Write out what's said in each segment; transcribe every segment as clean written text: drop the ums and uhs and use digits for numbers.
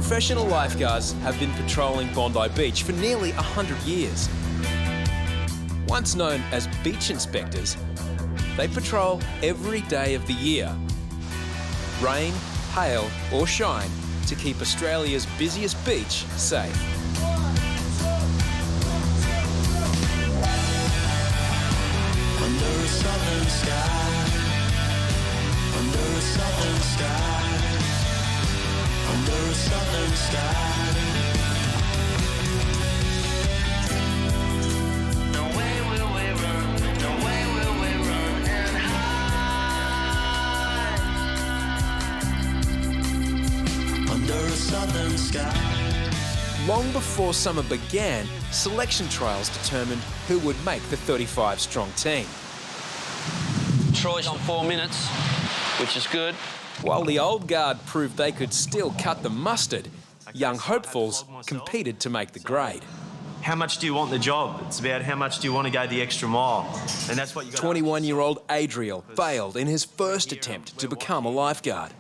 Professional lifeguards have been patrolling Bondi Beach for nearly 100 years. Once known as beach inspectors, they patrol every day of the year. Rain, hail or shine to keep Australia's busiest beach safe. Under a southern sky, under a southern sky, under a southern sky. No way will we run, no way will we run and hide. Under a southern sky. Long before summer began, selection trials determined who would make the 35-strong team. Troy's on 4 minutes, which is good. While the old guard proved they could still cut the mustard, young hopefuls competed to make the grade. How much do you want the job? It's about how much do you want to go the extra mile. And that's what you got. 21-year-old Adriel failed in his first attempt to become a lifeguard.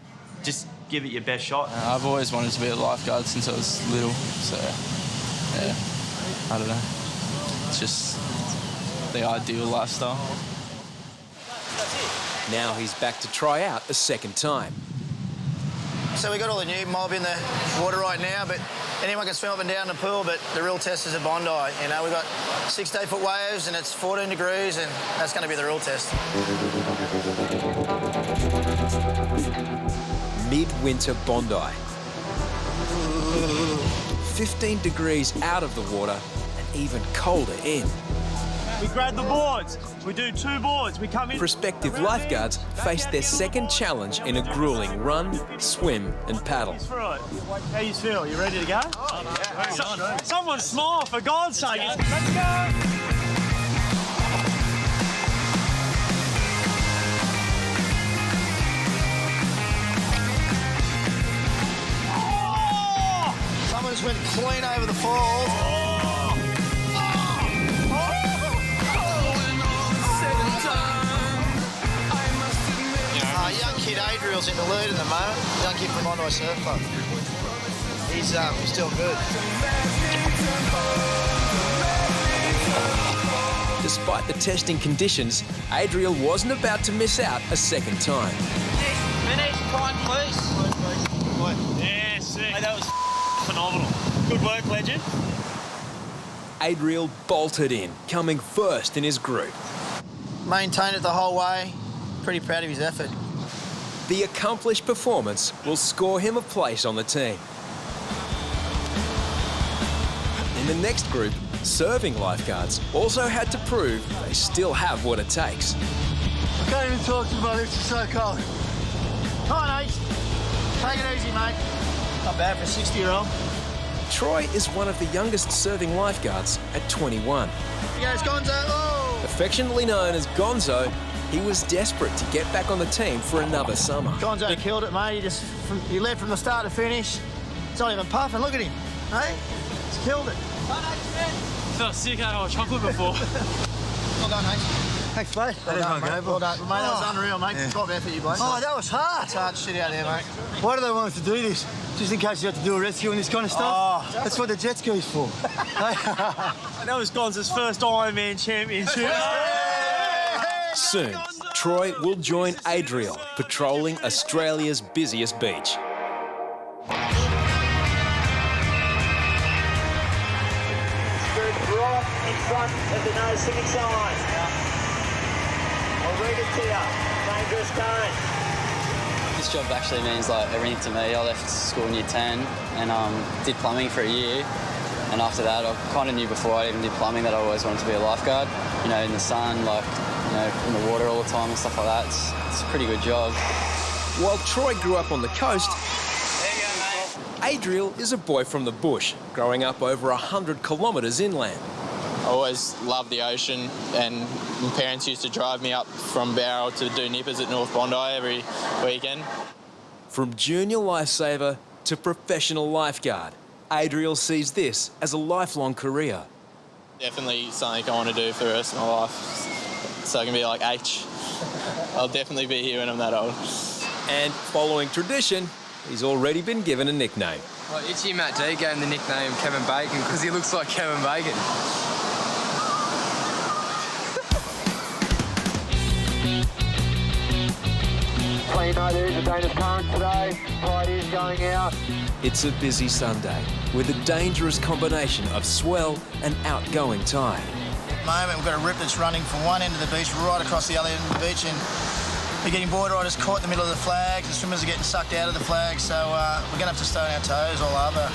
Just give it your best shot. I've always wanted to be a lifeguard since I was little, so yeah, I don't know. It's just the ideal lifestyle. Now he's back to try out a second time. So we got all the new mob in the water right now, but anyone can swim up and down the pool, but the real test is at Bondi. You know, we've got 6 to 8 foot waves and it's 14 degrees and that's going to be the real test. Midwinter Bondi. 15 degrees out of the water and even colder in. We grab the boards. We do 2 boards. We come in. Prospective lifeguards face their second challenge in a grueling run, swim and paddle. How you feel? You ready to go? Someone smile, for God's sake. Let's go. Someone just went clean over the falls. Young kid Adriel's in the lead at the moment. Young kid from Bondi Surf Club. He's still good. Despite the testing conditions, Adriel wasn't about to miss out a second time. Finish, point, please. Yeah, sick. Hey, that was phenomenal. Good work, legend. Adriel bolted in, coming first in his group. Maintained it the whole way. Pretty proud of his effort. The accomplished performance will score him a place on the team. In the next group, serving lifeguards also had to prove they still have what it takes. I can't even talk to you about this, it's so cold. Come on, Ace. Take it easy, mate. Not bad for a 60-year-old. Troy is one of the youngest serving lifeguards at 21. Here goes Gonzo. Oh! Affectionately known as Gonzo, he was desperate to get back on the team for another summer. Gonzo killed it, mate. He led from the start to finish. It's not even puffing. Look at him. Hey? He's killed it. Felt sick out of chocolate before. Well done, mate. Thanks, mate. Well done, mate. Well done. Mate, that was unreal, mate. Yeah. Top effort, you both. Oh, that was hard. It's hard shit out there, mate. Why do they want us to do this? Just in case you have to do a rescue and this kind of stuff? Oh. That's what the jet ski's for. That was Gonza's first Ironman championship. Soon, Troy will join Adriel patrolling Australia's busiest beach. Right in front of the no swimming sign. I'll read it to you. Dangerous cone. This job actually means like everything to me. I left school in year 10 and did plumbing for a year. And after that, I kind of knew before I even did plumbing that I always wanted to be a lifeguard. You know, in the sun, like, you know, in the water all the time and stuff like that. It's a pretty good job. While Troy grew up on the coast, Adriel is a boy from the bush, growing up over 100 kilometres inland. I always loved the ocean, and my parents used to drive me up from Bowral to do nippers at North Bondi every weekend. From junior lifesaver to professional lifeguard, Adriel sees this as a lifelong career. Definitely something I want to do for the rest of my life, so I can be like H. I'll definitely be here when I'm that old. And following tradition, he's already been given a nickname. Well, Itchy Matt D gave him the nickname Kevin Bacon because he looks like Kevin Bacon. Clean night, there is a dangerous current today. Tide is going out. It's a busy Sunday with a dangerous combination of swell and outgoing tide. At the moment, we've got a rip that's running from one end of the beach right across the other end of the beach, and we're getting board riders caught in the middle of the flags, and swimmers are getting sucked out of the flags, so we're going to have to stay on our toes all over.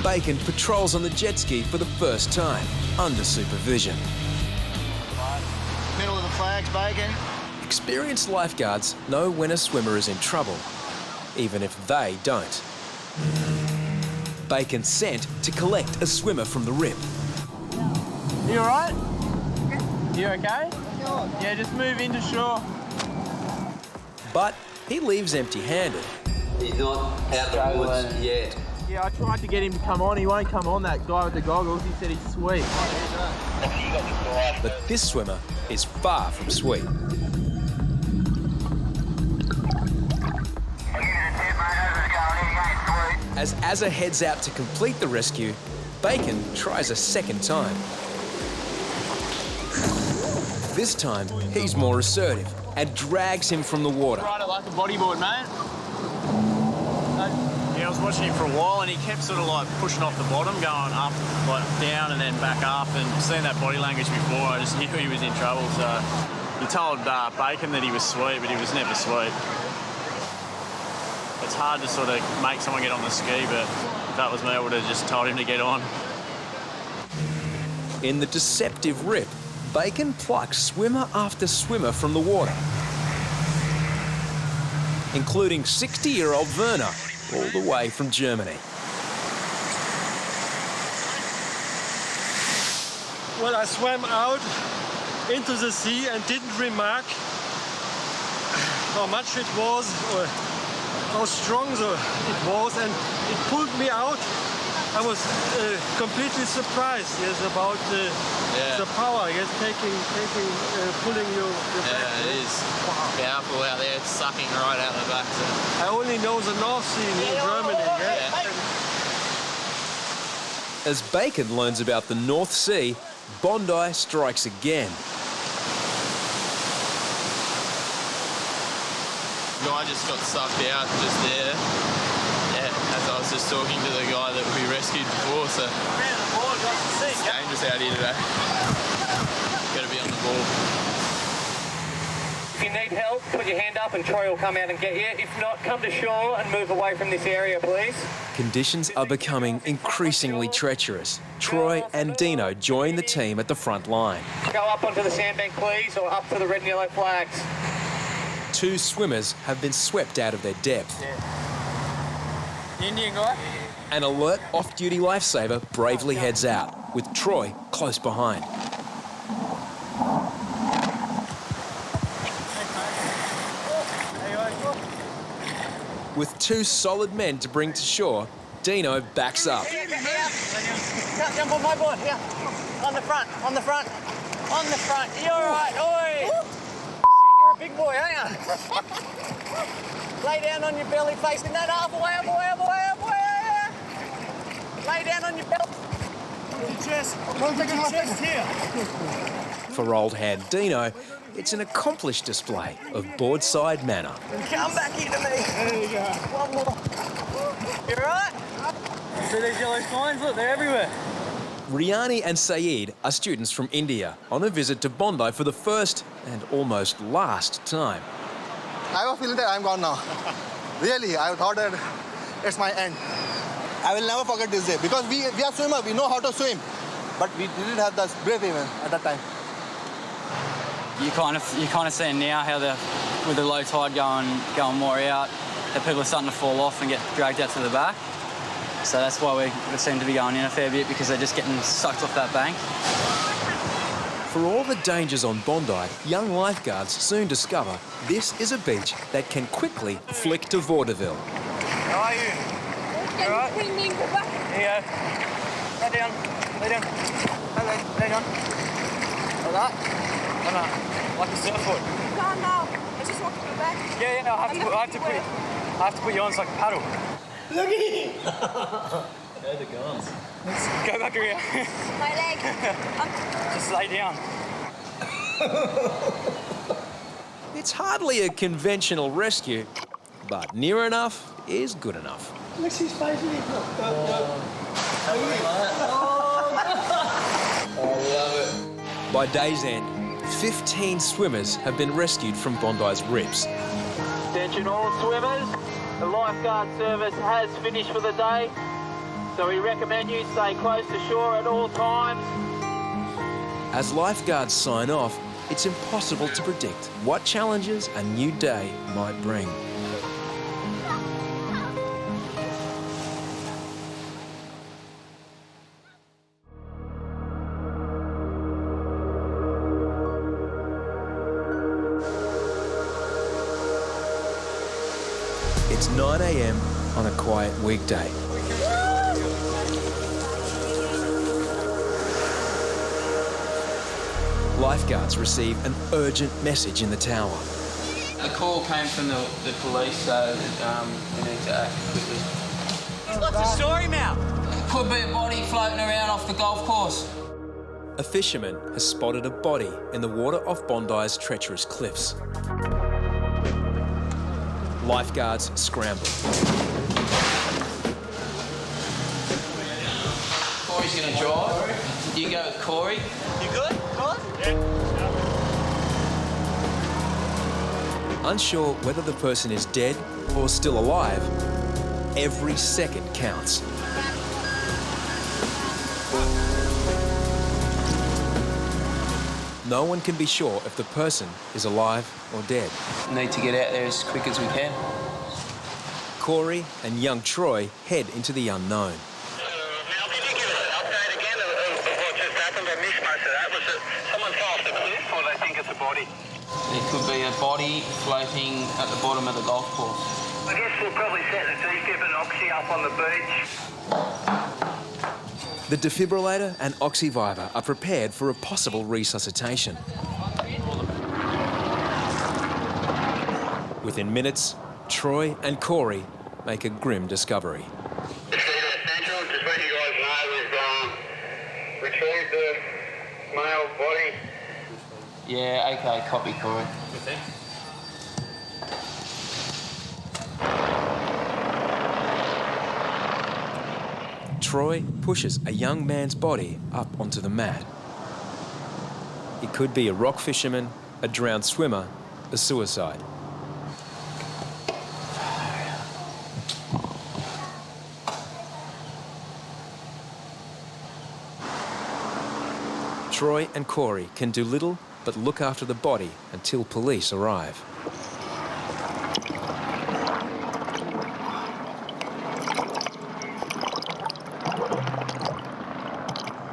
Bacon patrols on the jet ski for the first time, under supervision. Middle of the flags, Bacon. Experienced lifeguards know when a swimmer is in trouble, even if they don't. Bacon sent to collect a swimmer from the rip. You all right? You okay? Yeah, just move into shore. But he leaves empty-handed. He's not out of the woods yet. Yeah, I tried to get him to come on. He won't come on, that guy with the goggles. He said he's sweet. But this swimmer is far from sweet. As Azza heads out to complete the rescue, Bacon tries a second time. This time, he's more assertive and drags him from the water. Ride it like a bodyboard, mate. Yeah, I was watching him for a while and he kept sort of like pushing off the bottom, going up, like down and then back up, and seeing that body language before, I just knew he was in trouble. So he told Bacon that he was sweet, but he was never sweet. It's hard to sort of make someone get on the ski, but if that was me, I would have just told him to get on. In the deceptive rip, Bacon plucks swimmer after swimmer from the water, including 60-year-old Werner, all the way from Germany. Well, I swam out into the sea and didn't remark how much it was or how strong it was, and it pulled me out. I was completely surprised, yes, about the power, yes, pulling you back. Yeah, it is powerful out there. It's sucking right out the back. So. I only know the North Sea in Germany, yes. As Bacon learns about the North Sea, Bondi strikes again. The guy just got sucked out just there. Yeah, as I was just talking to the guy that we rescued before, so it's dangerous out here today. Got to be on the ball. If you need help, put your hand up and Troy will come out and get you. If not, come to shore and move away from this area, please. Conditions are becoming increasingly treacherous. Troy and Deano join the team at the front line. Go up onto the sandbank, please, or up to the red and yellow flags. 2 swimmers have been swept out of their depth. Indian guy? An alert off-duty lifesaver bravely heads out, with Troy close behind. With 2 solid men to bring to shore, Deano backs up. Jump on my board, here. On the front, on the front, on the front. You're all right, oi! You're a big boy, aren't you? Lay down on your belly, facing that up, away, up, away, up, away, up, away. Lay down on your belly. Your chest. Put your chest here. For old hand Deano, it's an accomplished display of boardside manner. Come back here to me. There you go. One more. You all right? See these yellow signs? Look, they're everywhere. Riani and Saeed are students from India on a visit to Bondi for the first and almost last time. I was feeling that I'm gone now. Really, I thought that it's my end. I will never forget this day because we are swimmers, we know how to swim, but we didn't have the breath even at that time. You kind of seeing now how with the low tide going more out, that people are starting to fall off and get dragged out to the back. So that's why we seem to be going in a fair bit, because they're just getting sucked off that bank. For all the dangers on Bondi, young lifeguards soon discover this is a beach that can quickly flick to vaudeville. How are you? All right? Here you go. Lay down. Lay down. Hello. Lay down. Like that? Or not? Like a surfboard? No. I just want to go back. Yeah, I have to put you on so I can paddle. Look at him. They're the guns. Go back here. My leg. Just lay down. It's hardly a conventional rescue, but near enough is good enough. What's his face? By day's end, 15 swimmers have been rescued from Bondi's rips. Attention all swimmers, the lifeguard service has finished for the day, so we recommend you stay close to shore at all times. As lifeguards sign off, it's impossible to predict what challenges a new day might bring. It's 9 a.m. on a quiet weekday. Lifeguards receive an urgent message in the tower. The call came from the police, so we need to act quickly. What's the story, Mal? Could be a body floating around off the golf course. A fisherman has spotted a body in the water off Bondi's treacherous cliffs. Lifeguards scramble. Corey's going to drive. You go with Corey. You good? Unsure whether the person is dead or still alive, every second counts. No one can be sure if the person is alive or dead. We need to get out there as quick as we can. Corey and young Troy head into the unknown. Now, can you give us an update again of what just happened? I missed most of that. Was it someone fell off the cliff, or they think it's a body? It could be a body floating at the bottom of the golf course. I guess we'll probably set the T-Tip and Oxy up on the beach. The defibrillator and oxyviver are prepared for a possible resuscitation. Within minutes, Troy and Corey make a grim discovery. Central, just letting you guys know we've retrieved the male body. Yeah, okay, copy, Corey. Troy pushes a young man's body up onto the mat. It could be a rock fisherman, a drowned swimmer, a suicide. Troy and Corey can do little but look after the body until police arrive.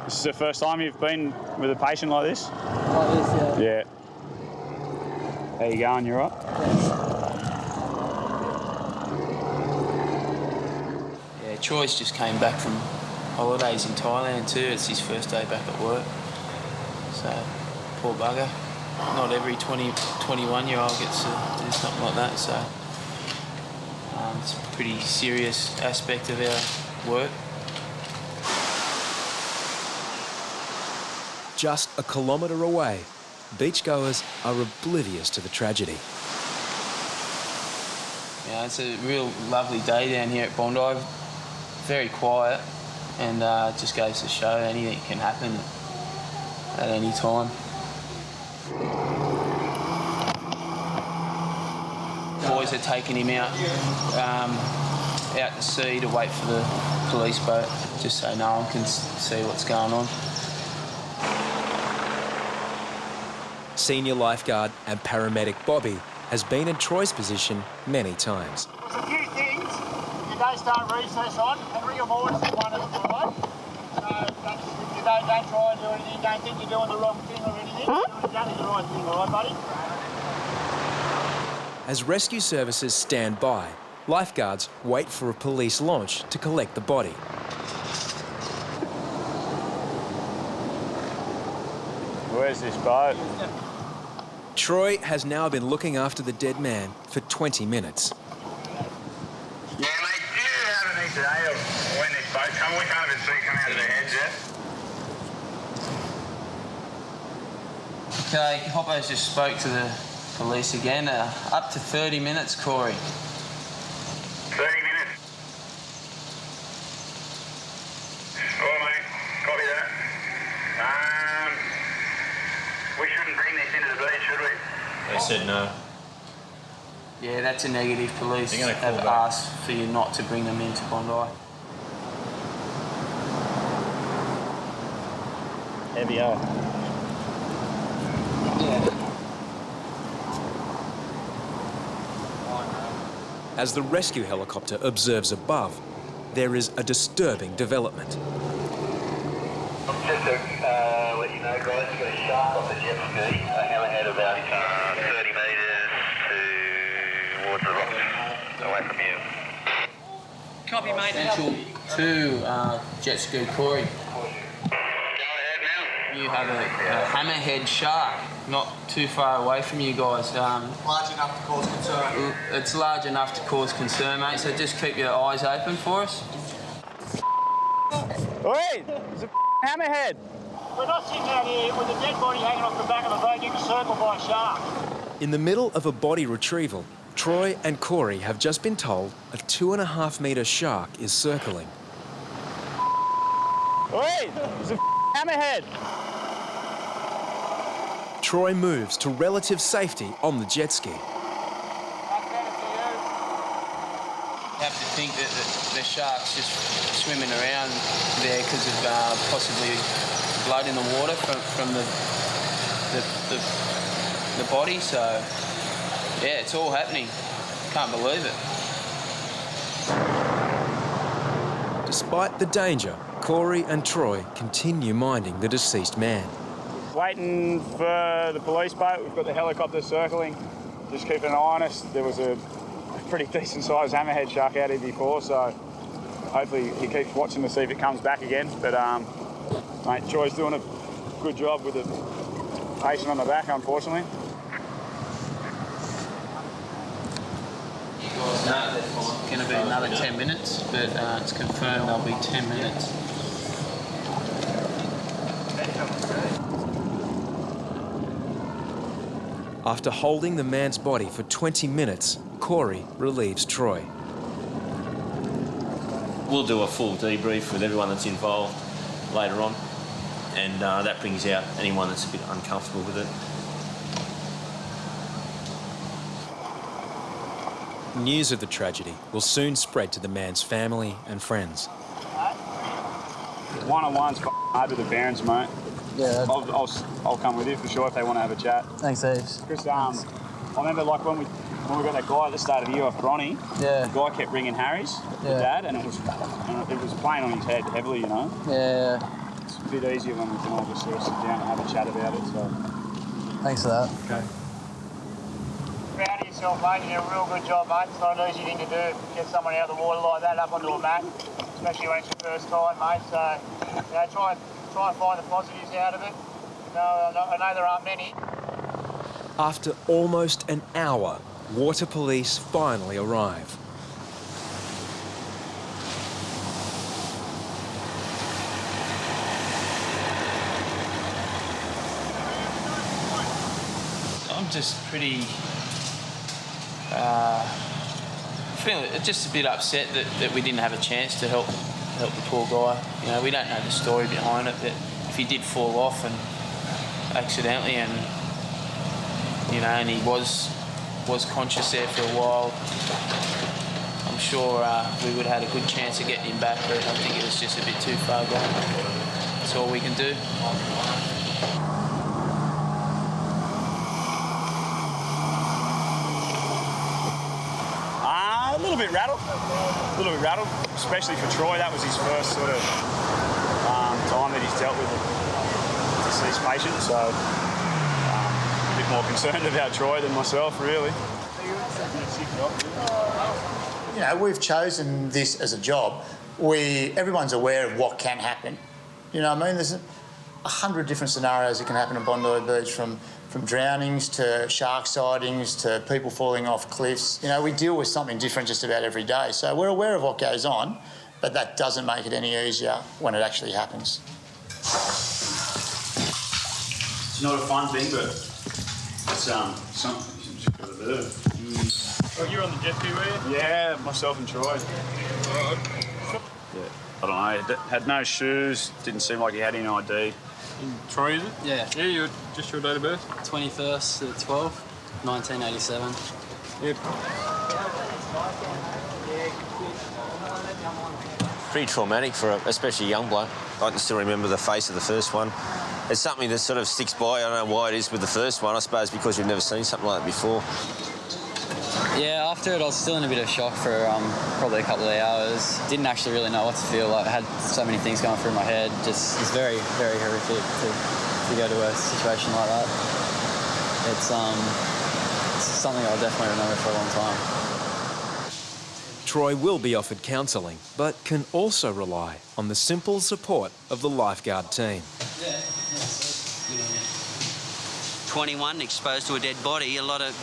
This is the first time you've been with a patient like this? Like this, yeah. Yeah. How you going? You right? Yeah, Troy's just came back from holidays in Thailand too. It's his first day back at work. So, poor bugger. Not every 21-year-old gets to do something like that, so it's a pretty serious aspect of our work. Just a kilometre away, beachgoers are oblivious to the tragedy. Yeah, it's a real lovely day down here at Bondi. Very quiet, and it just goes to show anything can happen at any time. Boys are taking him out to sea to wait for the police boat, just so no one can see what's going on. Senior lifeguard and paramedic Bobby has been in Troy's position many times. There's a few things you don't start recess on, and rigor mortis is one of them, right? So you don't try and do anything, don't think you're doing the wrong thing or anything. You're doing exactly the right thing, all right, buddy? As rescue services stand by, lifeguards wait for a police launch to collect the body. Where's this boat? Troy has now been looking after the dead man for 20 minutes. Yeah, mate, do have today of when this boat come. We can't even see it come out of their heads yet. Okay, Hoppo's just spoke to the police again. Up to 30 minutes, Corey. 30 minutes. All right, mate. Copy that. We shouldn't bring this into the beach, should we? They said no. Yeah, that's a negative. Police They're gonna call have back. asked for you not to bring them into Bondi. Heavy up. As the rescue helicopter observes above, there is a disturbing development. Just to let you know, guys, we've got a shark off the jet ski, a hammerhead about 30 metres towards the rocks, away from you. Copy, mate. Central 2, jet ski, Corey. Go ahead now. You have a hammerhead shark not too far away from you guys. Large enough to cause concern. It's large enough to cause concern, mate, so just keep your eyes open for us. Wait, it's a hammerhead. We're not sitting out here with a dead body hanging off the back of a boat getting circled by a shark. In the middle of a body retrieval, Troy and Corey have just been told a 2.5-metre shark is circling. Wait, it's a hammerhead. Troy moves to relative safety on the jet ski. You have to think that the shark's just swimming around there because of possibly blood in the water from the body. So, yeah, it's all happening. Can't believe it. Despite the danger, Corey and Troy continue minding the deceased man. Waiting for the police boat. We've got the helicopter circling. Just keeping an eye on us. There was a pretty decent-sized hammerhead shark out here before, so hopefully he keeps watching to see if it comes back again. But, mate, Troy's doing a good job with the patient on the back, unfortunately. No, it's going to be another 10 minutes, but it's confirmed there'll be 10 minutes. After holding the man's body for 20 minutes, Corey relieves Troy. We'll do a full debrief with everyone that's involved later on, and that brings out anyone that's a bit uncomfortable with it. News of the tragedy will soon spread to the man's family and friends. One-on-one's hard with the parents, mate. Yeah. I'll come with you for sure if they want to have a chat. Thanks, Thieves. Chris, I remember like when we got that guy at the start of the year off Bronny, Yeah. the guy kept ringing Harries, the dad, and it was playing on his head heavily, you know. Yeah. It's a bit easier when we can all just sort of sit down and have a chat about it. So. Thanks for that. Okay. Proud of yourself, mate. You did a real good job, mate. It's not an easy thing to do, get someone out of the water like that up onto a mat, especially when it's your first time, mate. So, you know, try and find the positives out of it. I know there aren't many. After almost an hour, water police finally arrive. I'm just pretty feeling just a bit upset that we didn't have a chance to help the poor guy. You know, we don't know the story behind it, but if he did fall off and accidentally and he was conscious there for a while, I'm sure we would have had a good chance of getting him back, but I think it was just a bit too far gone. That's all we can do. A little bit rattled, especially for Troy. That was his first sort of time that he's dealt with a deceased patient, so a bit more concerned about Troy than myself, really. You know, we've chosen this as a job. Everyone's aware of what can happen. You know what I mean? There's 100 different scenarios that can happen at Bondi Beach, from drownings to shark sightings to people falling off cliffs. You know, we deal with something different just about every day. So we're aware of what goes on, but that doesn't make it any easier when it actually happens. It's not a fun thing, but it's something you just got to do. Oh, you're on the jet ski, were you? Yeah, myself and Troy. Yeah, I don't know. Had no shoes. Didn't seem like he had any ID. Troy, is it? Yeah. Yeah, just your date of birth? 21st to the 12th, 1987. Yep. Pretty traumatic for especially a young bloke. I can still remember the face of the first one. It's something that sort of sticks by. I don't know why it is with the first one. I suppose because you've never seen something like that before. Yeah, after it I was still in a bit of shock for probably a couple of hours. Didn't actually really know what to feel like. I had so many things going through my head. Just, it's very, very horrific to go to a situation like that. It's something I'll definitely remember for a long time. Troy will be offered counselling, but can also rely on the simple support of the lifeguard team. 21, exposed to a dead body. A lot of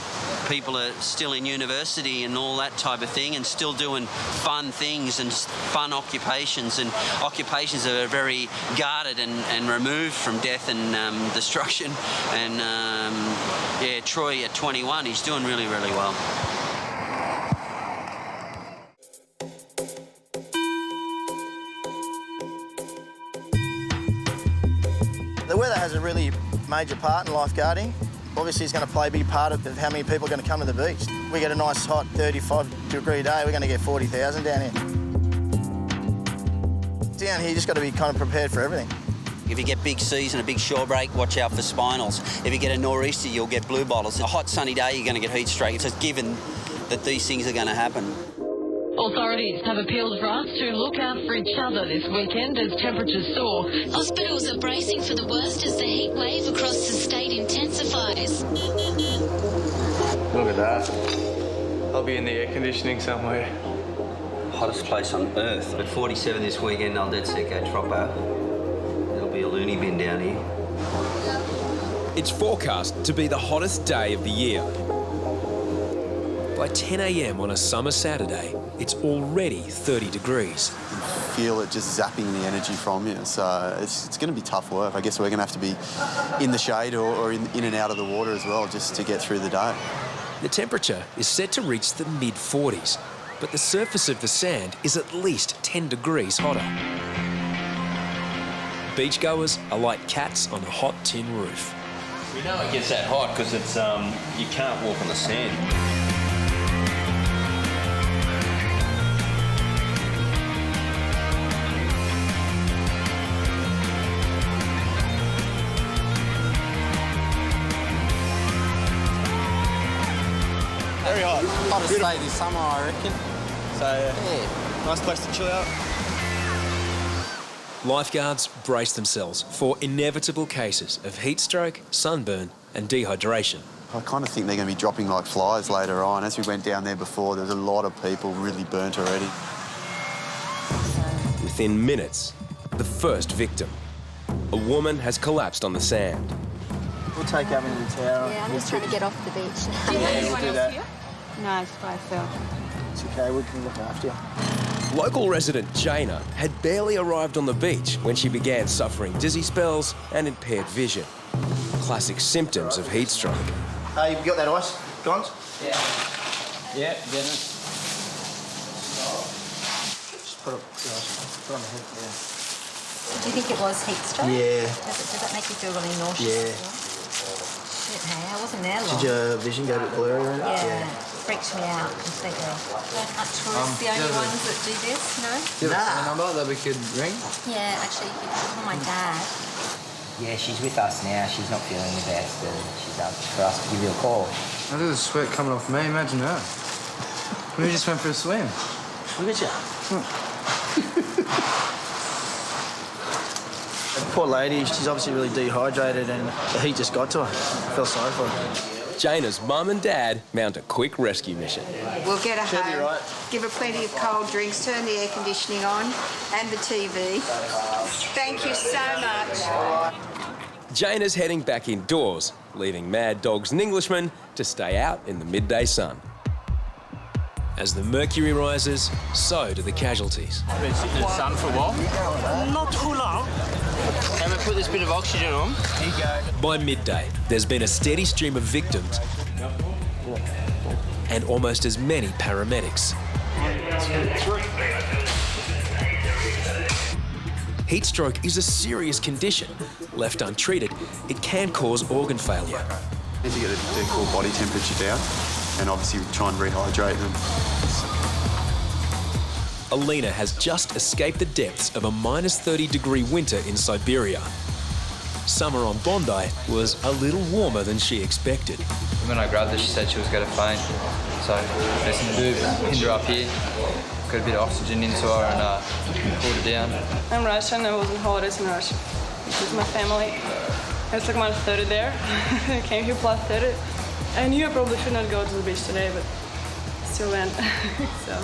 people are still in university and all that type of thing and still doing fun things and fun occupations, and occupations that are very guarded and removed from death and destruction. And yeah, Troy at 21, he's doing really, really well. The weather has a really major part in lifeguarding. Obviously, it's going to play a big part of how many people are going to come to the beach. We get a nice hot 35-degree day, we're going to get 40,000 down here. Down here, you just got to be kind of prepared for everything. If you get big seas and a big shore break, watch out for spinals. If you get a nor'easter, you'll get blue bottles. A hot sunny day, you're going to get heat stroke. It's just given that these things are going to happen. Authorities have appealed for us to look out for each other this weekend as temperatures soar. Hospitals are bracing for the worst as the heat wave across the state intensifies. Look at that. I'll be in the air conditioning somewhere. Hottest place on earth. At 47 this weekend, I'll dead set go Troppo. There'll be a loony bin down here. It's forecast to be the hottest day of the year. By 10 a.m. on a summer Saturday, it's already 30 degrees. You feel it just zapping the energy from you, so it's going to be tough work. I guess we're going to have to be in the shade or in and out of the water as well just to get through the day. The temperature is set to reach the mid-40s, but the surface of the sand is at least 10 degrees hotter. Beachgoers are like cats on a hot tin roof. We know it gets that hot because it's you can't walk on the sand. Very hot. Hottest day this summer, I reckon. So, yeah, nice place to chill out. Lifeguards brace themselves for inevitable cases of heat stroke, sunburn and dehydration. I kind of think they're going to be dropping like flies later on. As we went down there before, there's a lot of people really burnt already. Within minutes, the first victim. A woman has collapsed on the sand. We'll take up into the tower. Yeah, I'm just trying to get off the beach. Yeah, we'll do that. No, it's by myself. It's okay, we can look after you. Local resident Jana had barely arrived on the beach when she began suffering dizzy spells and impaired vision. Classic symptoms of heat stroke. Hey, you got that ice, Gons? Yeah. Yeah, get it. Just put it on the head, yeah. Do you think it was heat stroke? Yeah. Does that make you feel really nauseous? Yeah. Shit, hey, I wasn't there long. Did your vision go a bit blurry or anything? Yeah. Freaks me out completely. Aren't tourists the only ones that do this? No? Do you have a number that we could ring? Yeah, actually, you could call my dad. Yeah, she's with us now. She's not feeling the best and she's asked for us to give you a call. Look at the sweat coming off me. Imagine that. We just went for a swim. Look at you. Poor lady, she's obviously really dehydrated and the heat just got to her. I feel sorry for her. Jana's mum and dad mount a quick rescue mission. We'll get her She'll be home, right. give her plenty of cold drinks, turn the air conditioning on and the TV. Thank you so much. Jana's heading back indoors, leaving Mad Dogs and Englishmen to stay out in the midday sun. As the mercury rises, so do the casualties. Been sitting in the sun for a while. Not too long. And we put this bit of oxygen on. Here you go. By midday, there's been a steady stream of victims and almost as many paramedics. Heat stroke is a serious condition. Left untreated, it can cause organ failure. Need to get their core body temperature down and obviously try and rehydrate them. Alina has just escaped the depths of a minus 30-degree winter in Siberia. Summer on Bondi was a little warmer than she expected. When I grabbed her, she said she was going to faint. So there's some boobs, pinned her up here, got a bit of oxygen into her and pulled her down. I'm Russian. I was on holidays in Russia with my family. It's like my third there. I came here plus third. I knew I probably should not go to the beach today, but still went. So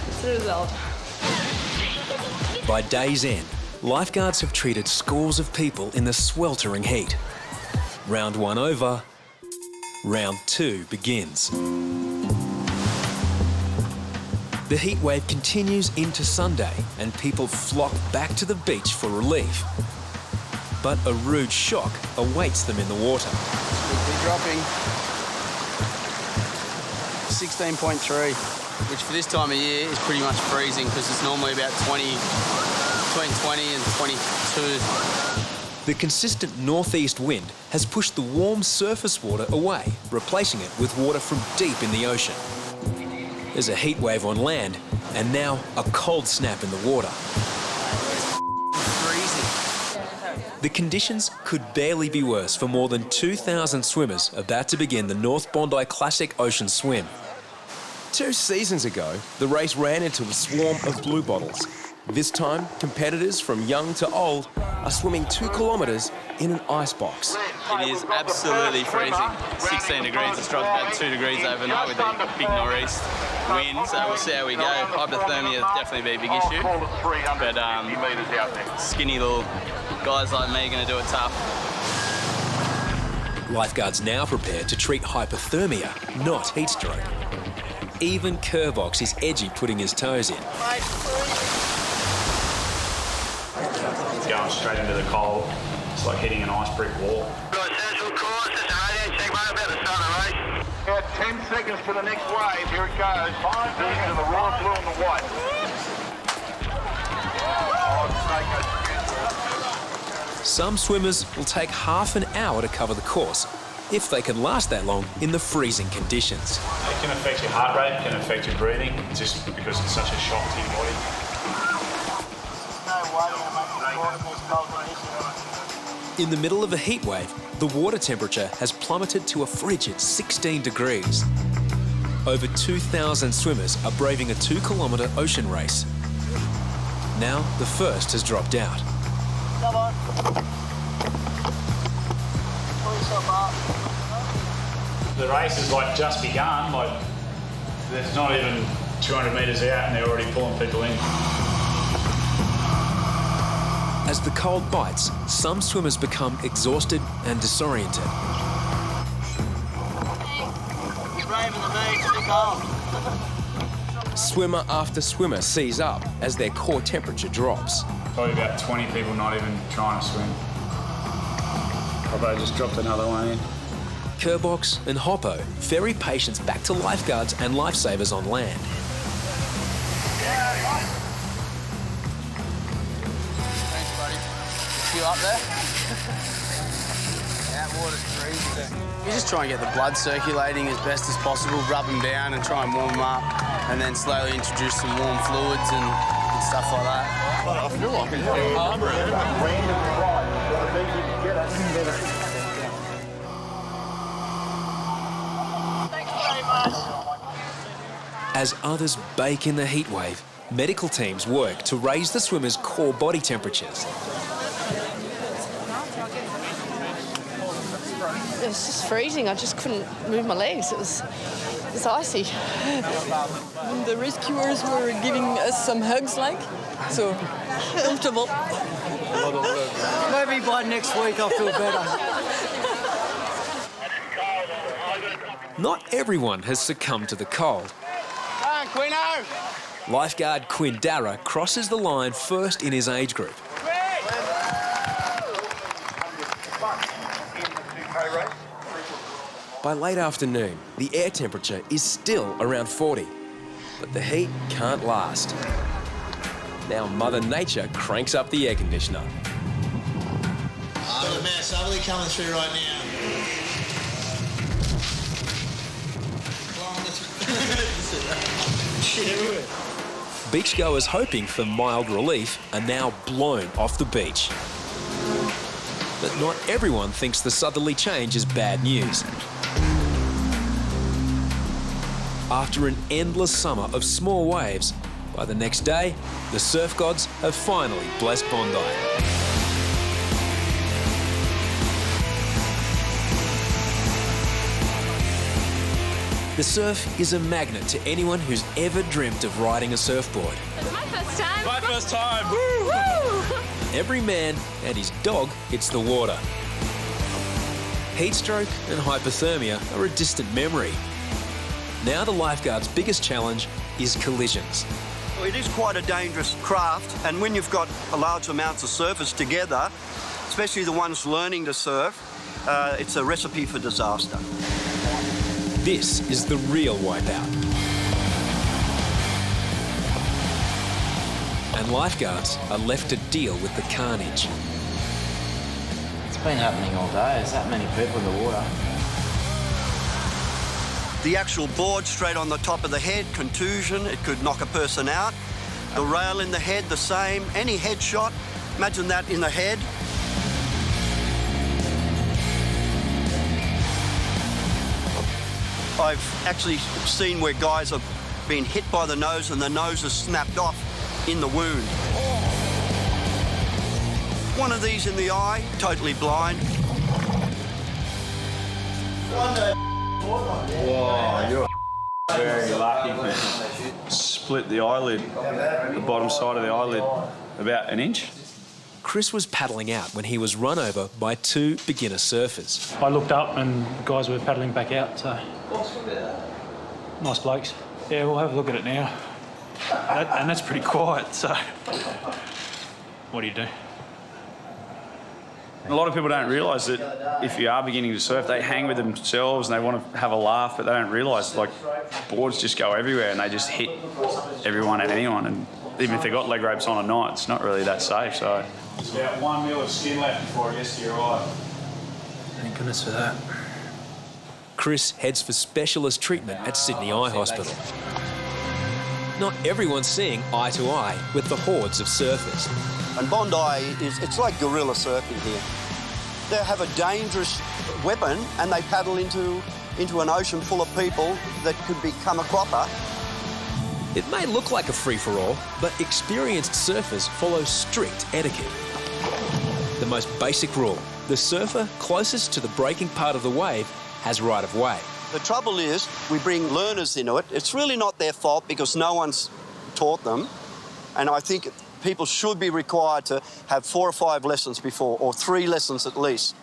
it's the result. By day's end, lifeguards have treated scores of people in the sweltering heat. Round one over, round two begins. The heat wave continues into Sunday and people flock back to the beach for relief. But a rude shock awaits them in the water. We're dropping 16.3, which for this time of year is pretty much freezing because it's normally about between 20 and 22. The consistent northeast wind has pushed the warm surface water away, replacing it with water from deep in the ocean. There's a heat wave on land and now a cold snap in the water. The conditions could barely be worse for more than 2,000 swimmers about to begin the North Bondi Classic Ocean Swim. 2 seasons ago, the race ran into a swarm of bluebottles. This time, competitors from young to old are swimming 2 kilometres in an icebox. It is absolutely freezing. 16 degrees. It's dropped about 2 degrees overnight with a big nor'east wind, so we'll see how we go. Hypothermia will definitely be a big issue, but skinny little guys like me are going to do it tough. Lifeguards now prepare to treat hypothermia, not heat stroke. Even Kerbox is edgy putting his toes in. It's going straight into the cold. It's like hitting an ice brick wall. About 10 seconds to the next wave. Here it goes. 5 seconds to the red, blue and the white. Some swimmers will take half an hour to cover the course, if they can last that long in the freezing conditions. It can affect your heart rate, it can affect your breathing, just because it's such a shock to your body. In the middle of a heat wave, the water temperature has plummeted to a frigid 16 degrees. Over 2,000 swimmers are braving a 2-kilometre ocean race. Now the first has dropped out. Come on. The race has just begun, there's not even 200 metres out and they're already pulling people in. As the cold bites, some swimmers become exhausted and disoriented. You're braving the beach, it's cold. Swimmer after swimmer sees up as their core temperature drops. Probably about 20 people not even trying to swim. Hoppo just dropped another one in. Kerbox and Hoppo ferry patients back to lifeguards and lifesavers on land. Thanks, buddy. You up there? That water's freezing. You just try and get the blood circulating as best as possible, rub them down and try and warm them up, and then slowly introduce some warm fluids and stuff like that. I feel like it's As others bake in the heat wave, medical teams work to raise the swimmers' core body temperatures. It was just freezing. I just couldn't move my legs. It was icy. The rescuers were giving us some hugs, so comfortable. Maybe by next week I'll feel better. Not everyone has succumbed to the cold. Quino! Lifeguard Quinn Darragh crosses the line first in his age group. By late afternoon, the air temperature is still around 40, but the heat can't last. Now Mother Nature cranks up the air conditioner. Got a mass southerly coming through right now. Shit everywhere. Beachgoers hoping for mild relief are now blown off the beach. But not everyone thinks the southerly change is bad news. After an endless summer of small waves, by the next day, the surf gods have finally blessed Bondi. The surf is a magnet to anyone who's ever dreamt of riding a surfboard. It's my first time. My first time. Woo! Woo! Every man and his dog hits the water. Heat stroke and hypothermia are a distant memory. Now the lifeguard's biggest challenge is collisions. It is quite a dangerous craft, and when you've got a large amounts of surfers together, especially the ones learning to surf, it's a recipe for disaster. This is the real wipeout. And lifeguards are left to deal with the carnage. It's been happening all day. There's that many people in the water. The actual board straight on the top of the head, contusion, it could knock a person out. The rail in the head, the same. Any head shot, imagine that in the head. I've actually seen where guys have been hit by the nose and the nose has snapped off in the wound. One of these in the eye, totally blind. Whoa, you're very lucky, man. Split the eyelid, the bottom side of the eyelid, about an inch. Chris was paddling out when he was run over by two beginner surfers. I looked up and the guys were paddling back out, so... Nice blokes. Yeah, we'll have a look at it now. And that's pretty quiet, so... What do you do? A lot of people don't realise that if you are beginning to surf, they hang with themselves and they want to have a laugh, but they don't realise, like, boards just go everywhere and they just hit everyone and anyone. And even if they've got leg ropes on at night, it's not really that safe, so... There's about 1 mil of skin left before it gets to your eye. Thank goodness for that. Chris heads for specialist treatment at Sydney Eye Hospital. Not everyone's seeing eye to eye with the hordes of surfers. And Bondi it's like guerrilla surfing here. They have a dangerous weapon and they paddle into an ocean full of people that could become a cropper. It may look like a free-for-all, but experienced surfers follow strict etiquette. The most basic rule, the surfer closest to the breaking part of the wave has right of way. The trouble is, we bring learners into it. It's really not their fault because no one's taught them. And I think people should be required to have 4 or 5 lessons before, or 3 lessons at least.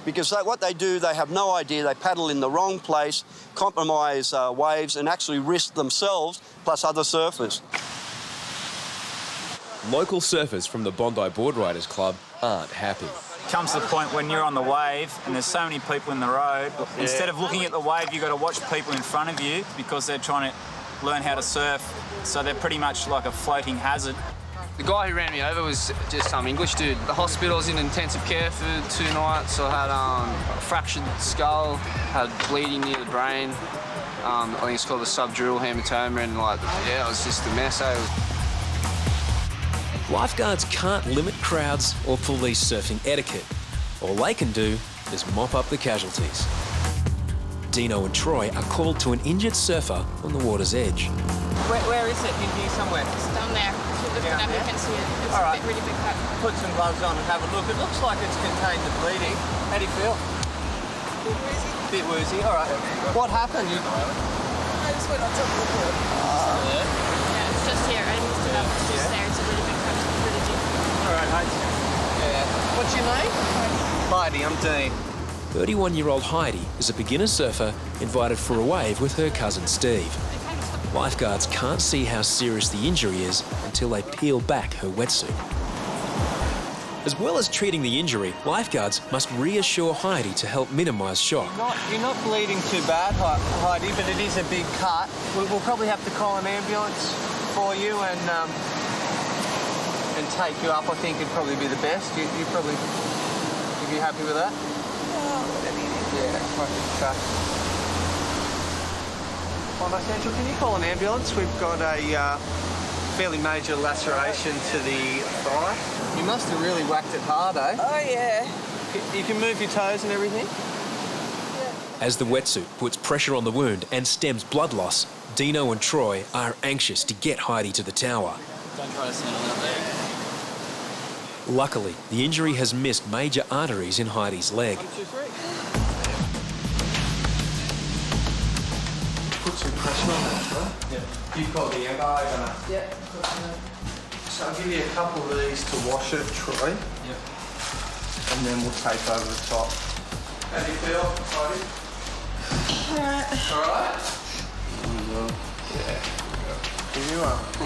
Because what they do, they have no idea. They paddle in the wrong place, compromise waves, and actually risk themselves, plus other surfers. Local surfers from the Bondi Board Riders Club aren't happy. Comes to the point when you're on the wave and there's so many people in the road, instead of looking at the wave, you've got to watch people in front of you because they're trying to learn how to surf. So they're pretty much like a floating hazard. The guy who ran me over was just some English dude. The hospital was in intensive care for 2 nights. I had a fractured skull, had bleeding near the brain. I think it's called a subdural hematoma, and it was just a mess. Lifeguards can't limit crowds or police surfing etiquette. All they can do is mop up the casualties. Deano and Troy are called to an injured surfer on the water's edge. Where is it? In here somewhere? It's down there. If you look up, you can see it. It's All right. a really big cut. Put some gloves on and have a look. It looks like it's contained the bleeding. How do you feel? Bit woozy. All right. What happened? I just went on top of the board. Yeah, it's just here. I missed it up. It's just there. It's a really big cut. It's really deep. All right, mate. Yeah. What's your name? Heidi. I'm Dean. 31-year-old Heidi is a beginner surfer invited for a wave with her cousin Steve. Lifeguards can't see how serious the injury is until they peel back her wetsuit. As well as treating the injury, lifeguards must reassure Heidi to help minimise shock. You're not bleeding too bad, Heidi, but it is a big cut. We'll probably have to call an ambulance for you and take you up. I think it'd probably be the best. You'd be happy with that? Yeah. Okay. Oh, no, Central, can you call an ambulance? We've got a fairly major laceration to the thigh. You must have really whacked it hard, eh? Oh, yeah. You can move your toes and everything? As the wetsuit puts pressure on the wound and stems blood loss, Deano and Troy are anxious to get Heidi to the tower. Don't try to stand on that leg. Luckily, the injury has missed major arteries in Heidi's leg. 1, 2, 3. Put some pressure on that, right? Yeah. You've got the MR gonna... Yeah. So I'll give you a couple of these to wash it, Troy. Yep. And then we'll tape over the top. How do you feel, Heidi? Alright. Alright? Yeah. Can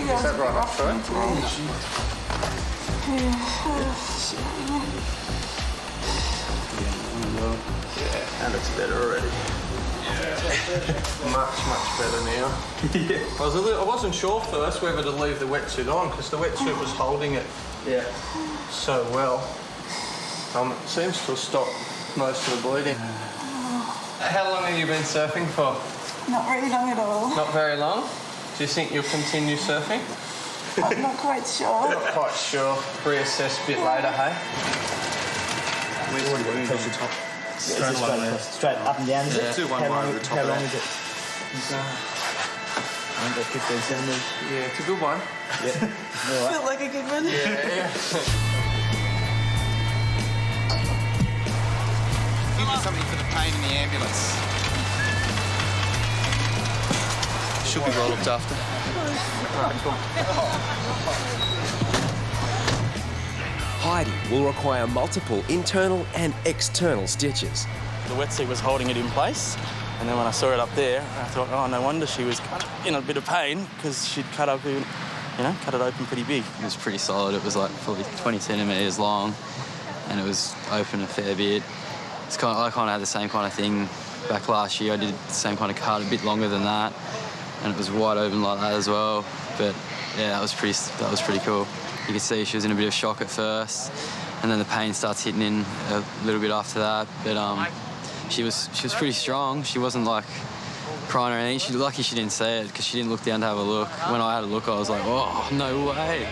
you, is that right off, right? Yeah, that looks better already. Much better now. Yeah. I wasn't sure first whether to leave the wetsuit on because the wetsuit was holding it so well. It seems to have stopped most of the bleeding. How long have you been surfing for? Not very long at all. Not very long? Do you think you'll continue surfing? I'm not quite sure. Not quite sure. Reassess a bit later, hey? Straight up and down, is it? Do one more over the top. How long is it? I think 15 centimetres. Yeah, it's a good one. Yeah. Felt like a good one. Yeah. Give me something for the pain in the ambulance. Should be well looked after. Alright, cool. Heidi will require multiple internal and external stitches. The wetsuit was holding it in place, and then when I saw it up there, I thought, oh, no wonder she was in a bit of pain because she'd cut it open pretty big. It was pretty solid. It was like probably 20 centimetres long, and it was open a fair bit. I kind of had the same kind of thing back last year. I did the same kind of cut, a bit longer than that, and it was wide open like that as well. But yeah, that was pretty cool. You could see she was in a bit of shock at first, and then the pain starts hitting in a little bit after that. But she was pretty strong. She wasn't like crying or anything. She's lucky she didn't see it because she didn't look down to have a look. When I had a look, I was like, oh, no way.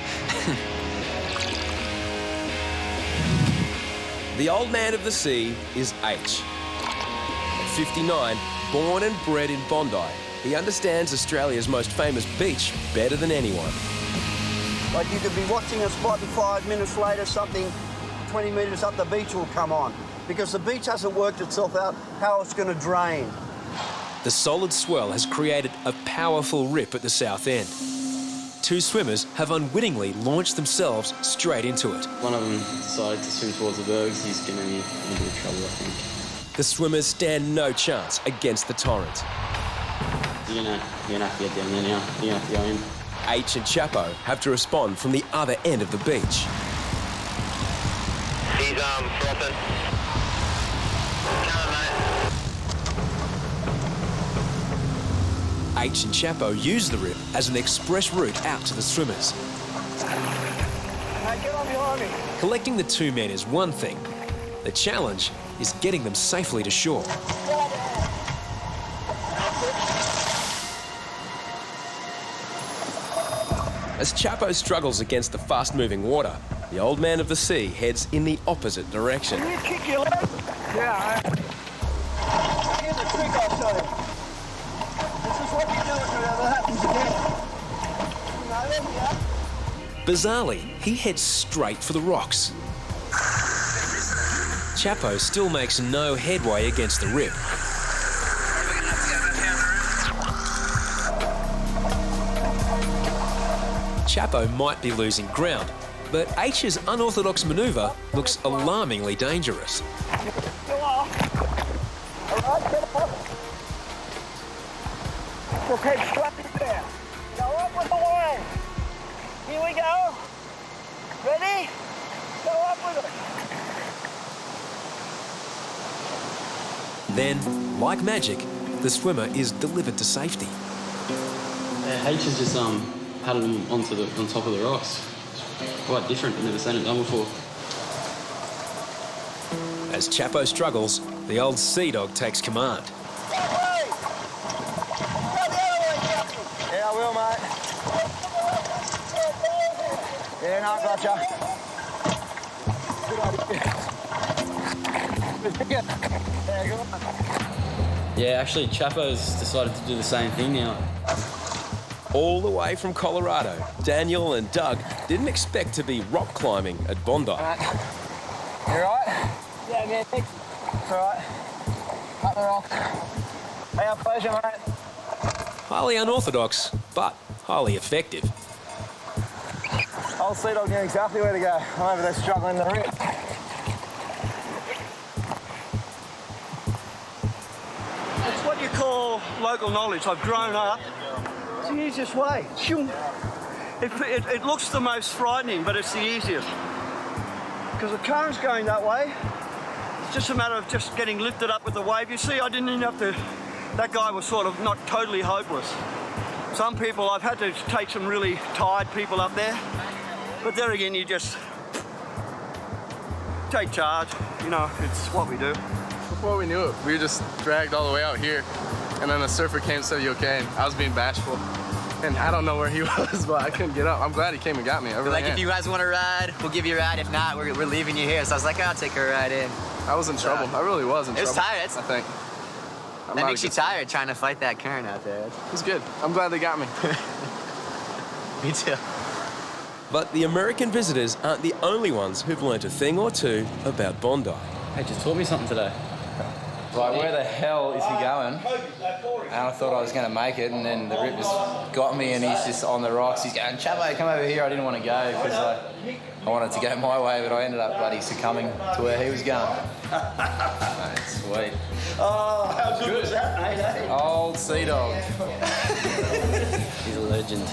The old man of the sea is H. At 59, born and bred in Bondi, he understands Australia's most famous beach better than anyone. Like you could be watching a spot and 5 minutes later something 20 metres up the beach will come on because the beach hasn't worked itself out how it's going to drain. The solid swell has created a powerful rip at the south end. Two swimmers have unwittingly launched themselves straight into it. One of them decided to swim towards the bergs. He's going to be in a bit of trouble, I think. The swimmers stand no chance against the torrent. You're gonna have to get down there now. You're gonna have to go in. H and Chapo have to respond from the other end of the beach. He's frothing. Come on, mate. H and Chapo use the rip as an express route out to the swimmers. Get on behind me. Collecting the two men is one thing. The challenge is getting them safely to shore. As Chapo struggles against the fast-moving water, the old man of the sea heads in the opposite direction. Can you kick your leg? Yeah. Here's a trick I'll show you. This is what you do if it ever happens again. Bizarrely, he heads straight for the rocks. Chapo still makes no headway against the rip. Chapo might be losing ground, but H's unorthodox manoeuvre looks alarmingly dangerous. Go off. All right, get off. We'll head straight there. Then, like magic, the swimmer is delivered to safety. H is just paddling him on top of the rocks. Quite different, I've never seen it done before. As Chapo struggles, the old sea dog takes command. Yeah, I will, mate. Yeah, no, gotcha. Yeah, actually, Chapo's decided to do the same thing now. All the way from Colorado, Daniel and Doug didn't expect to be rock climbing at Bondi. You all right? Yeah, man, thanks. It's all right. Up the rock. Hey, our pleasure, mate. Highly unorthodox, but highly effective. Old sea dog knew exactly where to go. I'm over there struggling to rip. It's what you call local knowledge. I've grown up. It's the easiest way. It looks the most frightening, but it's the easiest. Because the current's going that way. It's just a matter of just getting lifted up with the wave. You see, I didn't even have to... That guy was sort of not totally hopeless. Some people, I've had to take some really tired people up there. But there again, you just take charge. You know, it's what we do. Before we knew it, we were just dragged all the way out here. And then the surfer came and said, "You okay?" And I was being bashful. And I don't know where he was, but I couldn't get up. I'm glad he came and got me. I really am. If you guys want to ride, we'll give you a ride. If not, we're leaving you here. So I was like, I'll take her ride in. I was in trouble. I really was in trouble. It was tired. I think. That makes you tired trying to fight that current out there. It was good. I'm glad they got me. Me too. But the American visitors aren't the only ones who've learnt a thing or two about Bondi. Hey, just taught me something today. Like, where the hell is he going? And I thought I was going to make it, and then the rip just got me, and he's just on the rocks. He's going, "Chapo, come over here." I didn't want to go because I wanted to go my way, but I ended up bloody succumbing to where he was going. Mate, sweet. Oh, how good was that, mate? Eh? Old sea dog. He's a legend.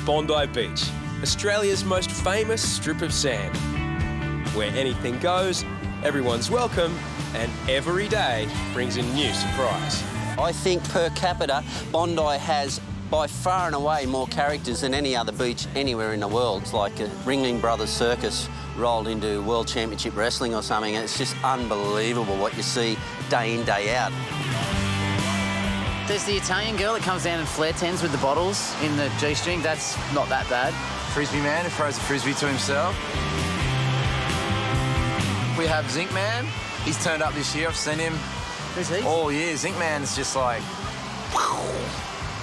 Bondi Beach, Australia's most famous strip of sand, where anything goes, everyone's welcome, and every day brings a new surprise. I think per capita, Bondi has by far and away more characters than any other beach anywhere in the world. It's like a Ringling Brothers circus rolled into World Championship Wrestling or something. It's just unbelievable what you see day in, day out. There's the Italian girl that comes down in flare tens with the bottles in the G-string. That's not that bad. Frisbee man who throws a frisbee to himself. We have Zinc Man. He's turned up this year. I've seen him all year. Zinc Man's just like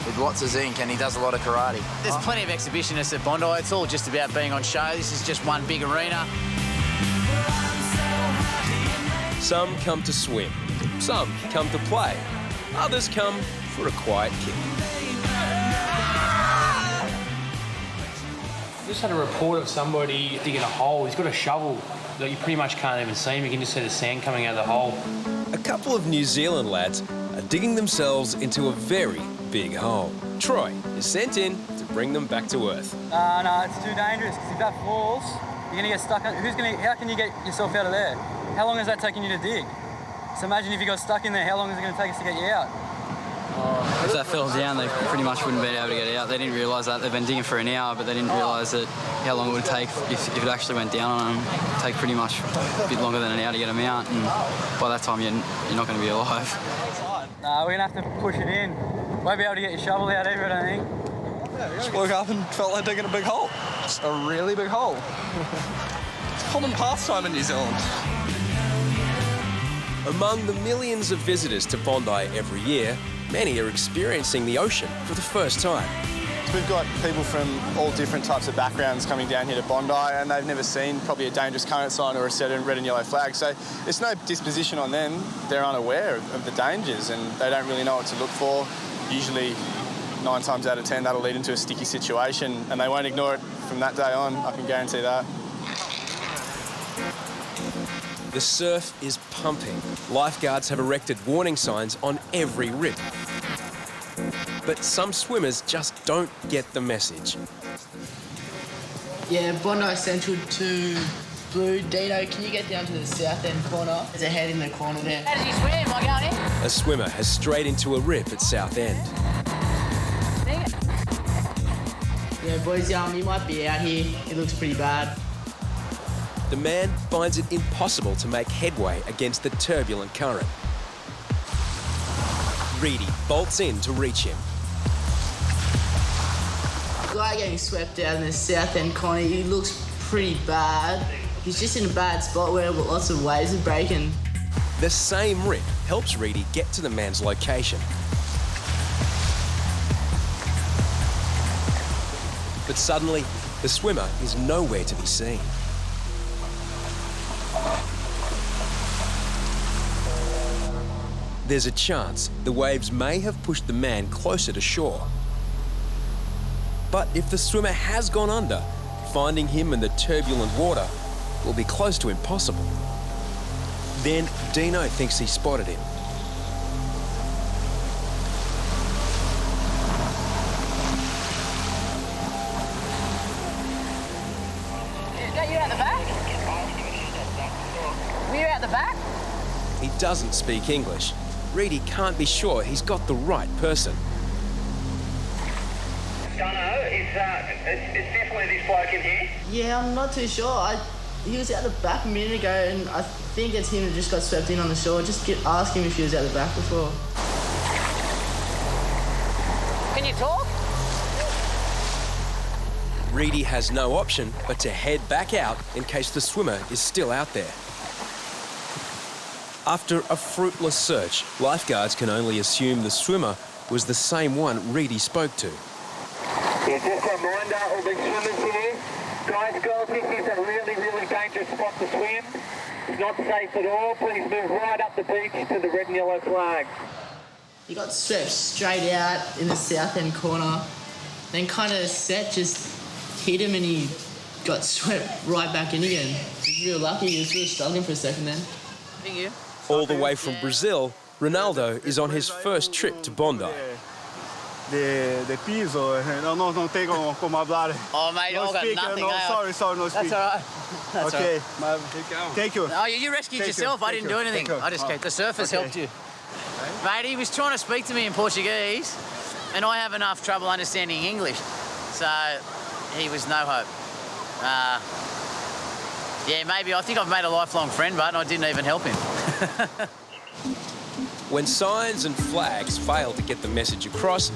with lots of zinc, and he does a lot of karate. There's plenty of exhibitionists at Bondi. It's all just about being on show. This is just one big arena. Some come to swim, some come to play, others come for a quiet kick. I just had a report of somebody digging a hole. He's got a shovel that you pretty much can't even see him. You can just see the sand coming out of the hole. A couple of New Zealand lads are digging themselves into a very big hole. Troy is sent in to bring them back to earth. No, it's too dangerous, because if that falls, you're gonna get stuck. How can you get yourself out of there? How long is that taking you to dig? So imagine if you got stuck in there, how long is it gonna take us to get you out? If that fell down, they pretty much wouldn't be able to get out. They didn't realise that. They've been digging for an hour, but they didn't realise that how long it would take if it actually went down on them. It'd take pretty much a bit longer than an hour to get them out, and by that time you're not going to be alive. Nah, we're going to have to push it in. Won't be able to get your shovel out either, I don't think. Just woke up and felt like digging a big hole. Just a really big hole. It's a common pastime in New Zealand. Among the millions of visitors to Bondi every year, many are experiencing the ocean for the first time. We've got people from all different types of backgrounds coming down here to Bondi, and they've never seen probably a dangerous current sign or a set of red and yellow flag. So there's no disposition on them. They're unaware of the dangers, and they don't really know what to look for. Usually 9 times out of 10, that'll lead into a sticky situation, and they won't ignore it from that day on, I can guarantee that. The surf is pumping. Lifeguards have erected warning signs on every rip. But some swimmers just don't get the message. Yeah, Bondi Central to Blue. Deano, can you get down to the south end corner? There's a head in the corner there. How does he swim? Am I going in? A swimmer has strayed into a rip at South End. Dang it. Yeah, boys, you might be out here. It looks pretty bad. The man finds it impossible to make headway against the turbulent current. Reidy bolts in to reach him. The guy getting swept out in the south end corner, he looks pretty bad. He's just in a bad spot where lots of waves are breaking. The same rip helps Reidy get to the man's location. But suddenly, the swimmer is nowhere to be seen. There's a chance the waves may have pushed the man closer to shore. But if the swimmer has gone under, finding him in the turbulent water will be close to impossible. Then Deano thinks he spotted him. You out the back? Were you out the back? He doesn't speak English. Reidy can't be sure he's got the right person. Dunno, it's definitely this bloke in here. Yeah, I'm not too sure. He was out the back a minute ago, and I think it's him that just got swept in on the shore. Just ask him if he was out the back before. Can you talk? Reidy has no option but to head back out in case the swimmer is still out there. After a fruitless search, lifeguards can only assume the swimmer was the same one Reidy spoke to. Yeah, just a reminder, all the swimmers here. Guys, girls, this is a really, really dangerous spot to swim. It's not safe at all. Please move right up the beach to the red and yellow flag. He got swept straight out in the south end corner. Then kind of set just hit him and he got swept right back in again. He was real lucky. He was really struggling for a second then. Thank you. All the way from Brazil, Ronaldo is on his first trip to Bondi. De piso, não tem como hablar. Oh, mate, no I've got speak, nothing. no, sorry, no speak. That's all right. That's okay, all right. Thank you. Oh, you rescued Thank yourself. you. I didn't do anything. I just the surfers helped you. Mate, he was trying to speak to me in Portuguese, and I have enough trouble understanding English, so he was no hope. Yeah, maybe I think I've made a lifelong friend, but I didn't even help him. When signs and flags fail to get the message across,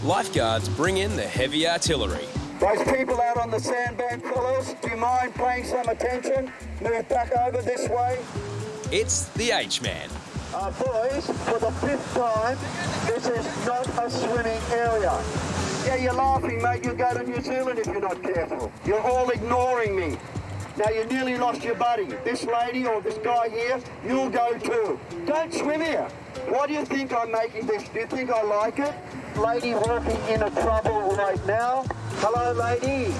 lifeguards bring in the heavy artillery. Those people out on the sandbank, fellas, do you mind paying some attention? Move back over this way. It's the H-Man. Boys, for the 5th time, this is not a swimming area. Yeah, you're laughing, mate. You'll go to New Zealand if you're not careful. You're all ignoring me. Now, you nearly lost your buddy. This lady or this guy here, you'll go too. Don't swim here. Why do you think I'm making this? Do you think I like it? Lady walking into trouble right now. Hello, lady.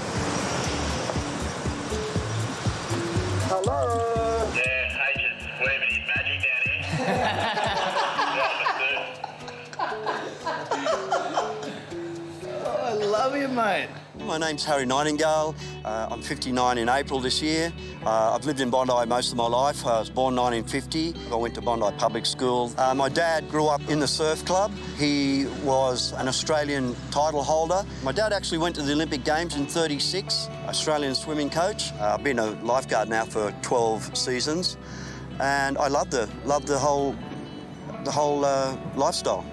Hello. Yeah, H is waving his magic down here. Oh, I love you, mate. My name's Harry Nightingale. I'm 59 in April this year. I've lived in Bondi most of my life. I was born 1950. I went to Bondi Public School. My dad grew up in the surf club. He was an Australian title holder. My dad actually went to the Olympic Games in '36, Australian swimming coach. I've been a lifeguard now for 12 seasons, and I love the whole lifestyle.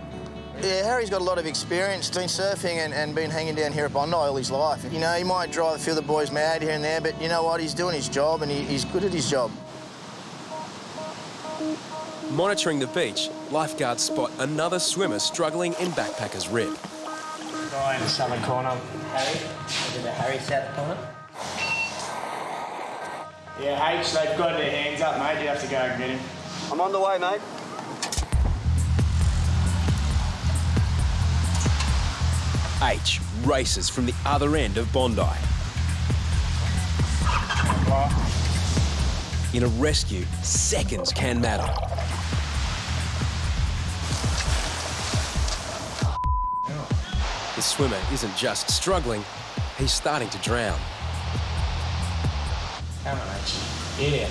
Yeah, Harry's got a lot of experience doing surfing and been hanging down here at Bondi all his life. You know, he might drive a few of the boys mad here and there, but you know what? He's doing his job and he's good at his job. Monitoring the beach, lifeguards spot another swimmer struggling in Backpacker's Rib. Guy in the southern corner. Harry? Is it the Harry south corner? Yeah, H, they've got their hands up, mate. You have to go and get him. I'm on the way, mate. H races from the other end of Bondi. In a rescue, seconds can matter. The swimmer isn't just struggling, he's starting to drown. Come on, mate. Get out there.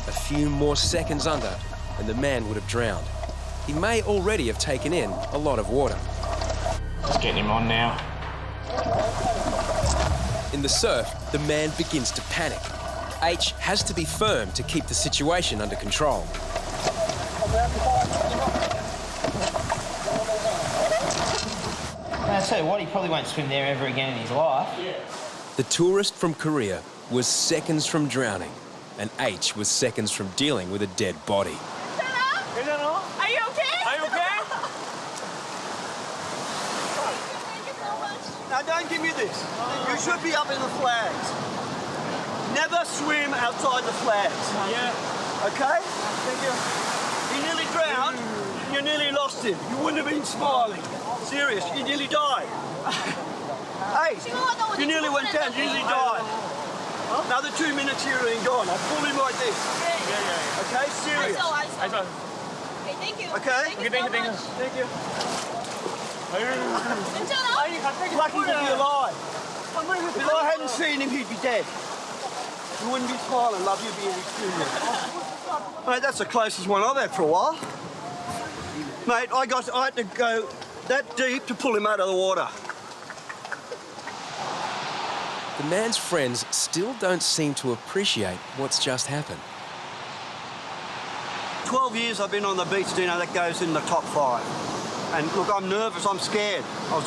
A few more seconds under, and the man would have drowned. He may already have taken in a lot of water. Just getting him on now. In the surf, the man begins to panic. H has to be firm to keep the situation under control. I'll tell you what, he probably won't swim there ever again in his life. The tourist from Korea was seconds from drowning, and H was seconds from dealing with a dead body. Are you okay? Are you okay? Now, don't give me this. You should be up in the flags. Never swim outside the flags. Yeah. Okay? Thank you. He nearly drowned. You nearly lost him. You wouldn't have been smiling. Serious. You nearly died. Hey, you nearly went down. You nearly died. Another 2 minutes here and gone. I pull him like this. Yeah. Okay? Serious. I saw. Okay, thank you. Okay? Thank you so much. Thank you. 괜찮아? Lucky to be alive. If I hadn't seen him, he'd be dead. You wouldn't be smiling. Love you being experienced. Mate, that's the closest one I've had for a while. Mate, I had to go that deep to pull him out of the water. The man's friends still don't seem to appreciate what's just happened. 12 years I've been on the beach, Deano, that goes in the top 5. And look, I'm nervous, I'm scared. I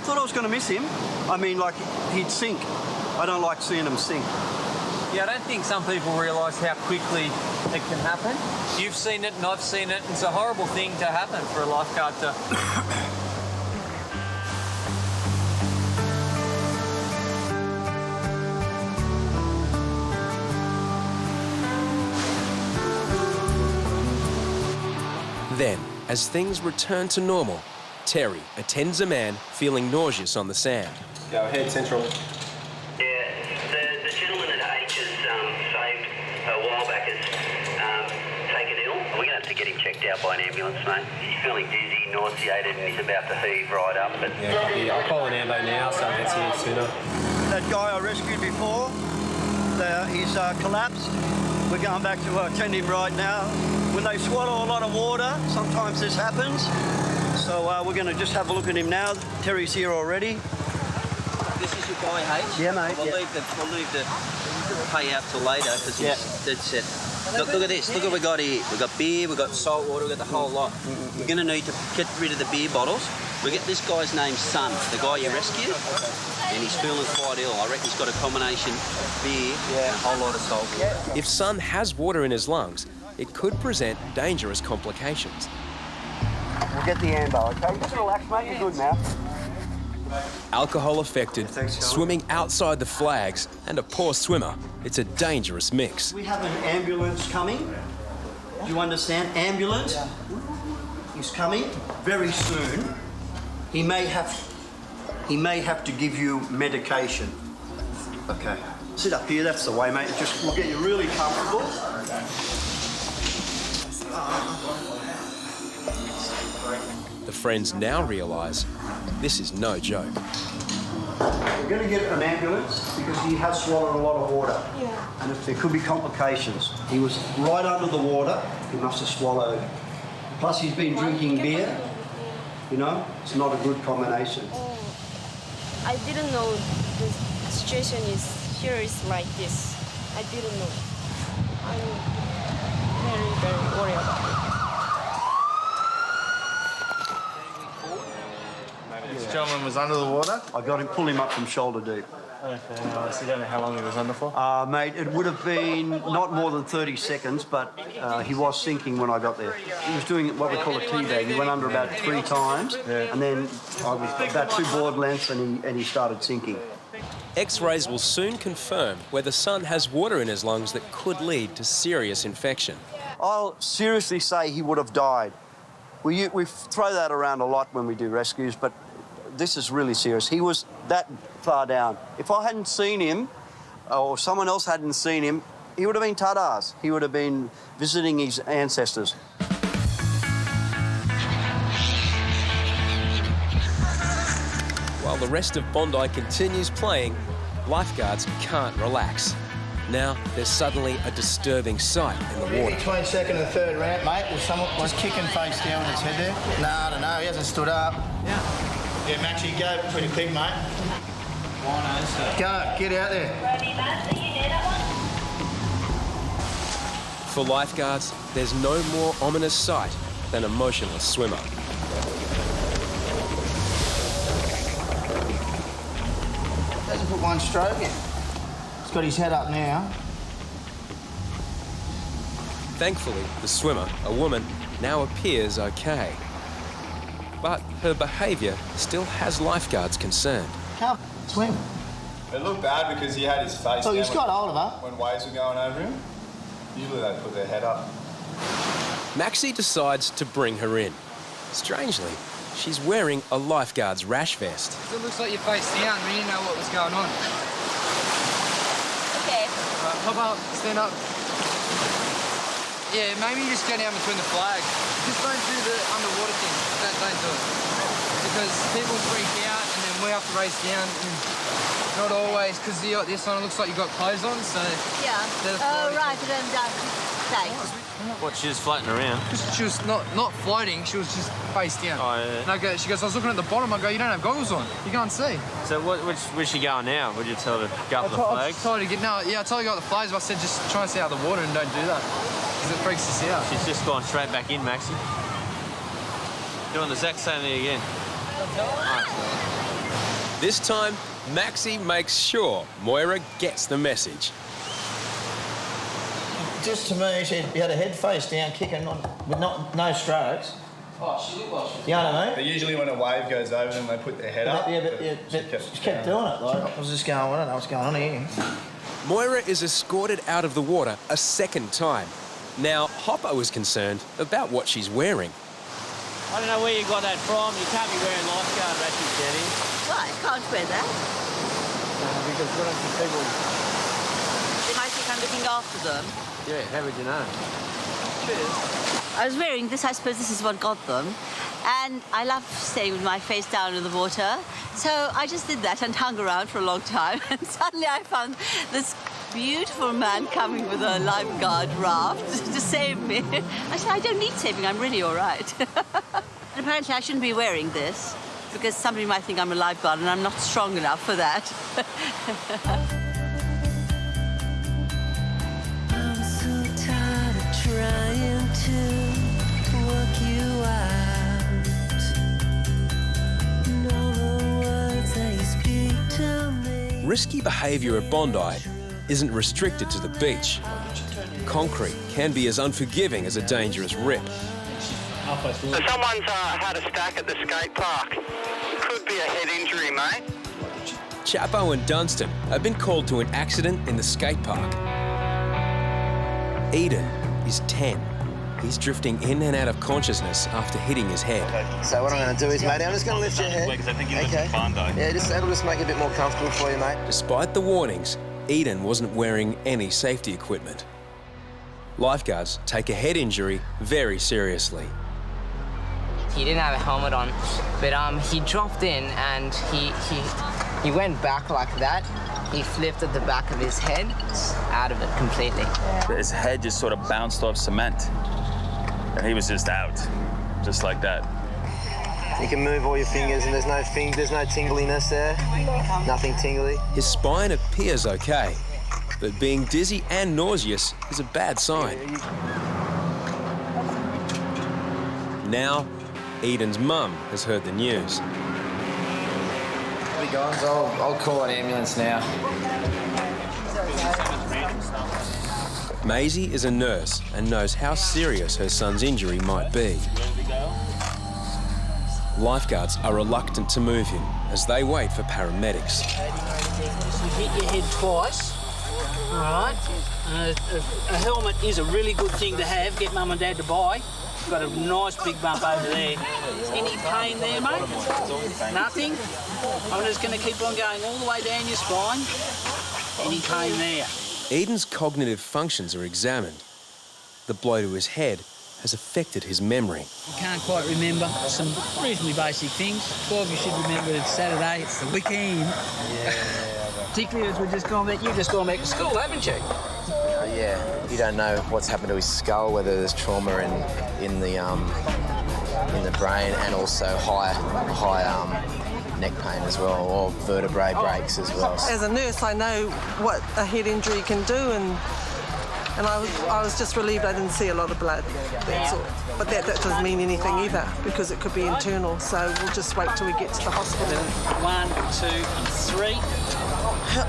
thought I was going to miss him. I mean, like, he'd sink. I don't like seeing him sink. Yeah, I don't think some people realise how quickly it can happen. You've seen it and I've seen it. It's a horrible thing to happen for a lifeguard to... Then, as things return to normal, Terry attends a man feeling nauseous on the sand. Go ahead, Central. Yeah, the gentleman that H has saved a while back has taken ill. We're going to have to get him checked out by an ambulance, mate. He's feeling dizzy, nauseated, and he's about to heave right up. But Yeah, I'll call an ambo now so I can see him sooner. That guy I rescued before, he's collapsed. We're going back to attend him right now. When they swallow a lot of water, sometimes this happens. So we're going to just have a look at him now. Terry's here already. This is your guy, H? Yeah, mate. We'll leave the payout till later because he's dead set. Look at this. Look what we got here. We've got beer, we've got salt water, we've got the whole lot. We're going to need to get rid of the beer bottles. We get this guy's name's Son, the guy you rescued, and he's feeling quite ill. I reckon he's got a combination beer and a whole lot of salt water. If Son has water in his lungs, it could present dangerous complications. We'll get the ambo, okay? Just relax, mate. You're good now. Alcohol affected, swimming outside the flags, and a poor swimmer. It's a dangerous mix. We have an ambulance coming. Do you understand? Ambulance is coming very soon. He may have to give you medication. Okay. Sit up here, that's the way, mate. We'll get you really comfortable. The friends now realise this is no joke. We're going to get an ambulance because he has swallowed a lot of water. Yeah. And there could be complications. He was right under the water. He must have swallowed. Plus, he's been drinking beer. You know, it's not a good combination. I didn't know the situation here is like this. I didn't know. I'm very worried about it. This gentleman was under the water? I got him, pull him up from shoulder deep. Okay, so you don't know how long he was under for? Mate, it would have been not more than 30 seconds, but he was sinking when I got there. He was doing what we call a teabag. He went under about 3 times, and then I was about 2 board lengths, and he started sinking. X-rays will soon confirm whether Son has water in his lungs that could lead to serious infection. I'll seriously say he would have died. We throw that around a lot when we do rescues, but this is really serious. He was that far down. If I hadn't seen him, or someone else hadn't seen him, he would have been tadas. He would have been visiting his ancestors. While the rest of Bondi continues playing, lifeguards can't relax. Now there's suddenly a disturbing sight in the water. Between second and third ramp, mate, was someone just kicking face down with his head there? No, I don't know. He hasn't stood up. Yeah, Maxi, go pretty quick, mate. Go, get out there. For lifeguards, there's no more ominous sight than a motionless swimmer. Hasn't put one stroke in. He's got his head up now. Thankfully, the swimmer, a woman, now appears okay. But her behaviour still has lifeguards concerned. Come, swim. It looked bad because he had his face down he's got hold of her. When waves were going over him. Usually they put their head up. Maxi decides to bring her in. Strangely, she's wearing a lifeguard's rash vest. It looks like you're face down. We didn't know what was going on. Okay. Hop up, stand up. Yeah, maybe you just go down between the flags. Just don't do the underwater thing. Don't do it. Because people freak out and then we have to race down. And not always, because this one looks like you've got clothes on, so... Yeah. Oh, right, and then down. Thanks. What, she was floating around? She was not floating, she was just face down. Oh, yeah. And she goes, I was looking at the bottom, I go, you don't have goggles on. You can't see. So where's she going now? Would you tell her to go up the flags? I told her to I told her to go up the flags, but I said just try and stay out of the water and don't do that. Because it freaks us out. She's just gone straight back in, Maxi. Doing the exact same thing again. This time, Maxi makes sure Moira gets the message. Just to me, she had a head face down, kicking on, with no strokes. Oh, she looked like she... You know what I mean? But usually when a wave goes over them, they put their head up. She kept doing it. Like, I was just going, I don't know what's going on here. Moira is escorted out of the water a second time. Now, Hoppo is concerned about what she's wearing. I don't know where you got that from. You can't be wearing lifeguard rashes, Jenny. Why? I can't wear that. Because what don't you people... They might think I'm looking after them. Yeah, how would you know? True. I was wearing this, I suppose this is what got them. And I love staying with my face down in the water. So I just did that and hung around for a long time. And suddenly I found this beautiful man coming with a lifeguard raft to save me. I said, I don't need saving, I'm really all right. And apparently I shouldn't be wearing this because somebody might think I'm a lifeguard and I'm not strong enough for that. I'm so tired of trying to work you out. And all the words that you speak to me. Risky behaviour at Bondi isn't restricted to the beach. Concrete can be as unforgiving as a dangerous rip. So someone's had a stack at the skate park. Could be a head injury, mate. Chapo and Dunstan have been called to an accident in the skate park. Eden is 10. He's drifting in and out of consciousness after hitting his head. So what I'm going to do is, mate, I'm just going to lift your head. Because I think you live in Bondi. Yeah, it'll just make it a bit more comfortable for you, mate. Despite the warnings, Eden wasn't wearing any safety equipment. Lifeguards take a head injury very seriously. He didn't have a helmet on, but he dropped in and he went back like that. He flipped at the back of his head, out of it completely. His head just sort of bounced off cement, and he was just out, just like that. You can move all your fingers and there's no tingliness there, nothing tingly. His spine appears okay, but being dizzy and nauseous is a bad sign. Now, Eden's mum has heard the news. Be gone, so I'll call an ambulance now. Maisie is a nurse and knows how serious her son's injury might be. Lifeguards are reluctant to move him as they wait for paramedics. You hit your head twice, All right. A helmet is a really good thing to have. Get mum and dad to buy. Got a nice big bump over there. Any pain there, mate? Nothing? I'm just going to keep on going all the way down your spine. Any pain there? Eden's cognitive functions are examined. The blow to his head has affected his memory. I can't quite remember some reasonably basic things. 12, you should remember it's Saturday, it's the weekend. Yeah. Particularly as we've just gone back, you've just gone back to school, haven't you? Yeah, you don't know what's happened to his skull, whether there's trauma in the brain and also high neck pain as well, or vertebrae breaks as well. As a nurse, I know what a head injury can do, and I was just relieved I didn't see a lot of blood. That's all. But that doesn't mean anything either, because it could be internal. So we'll just wait till we get to the hospital. 1, 2, and 3.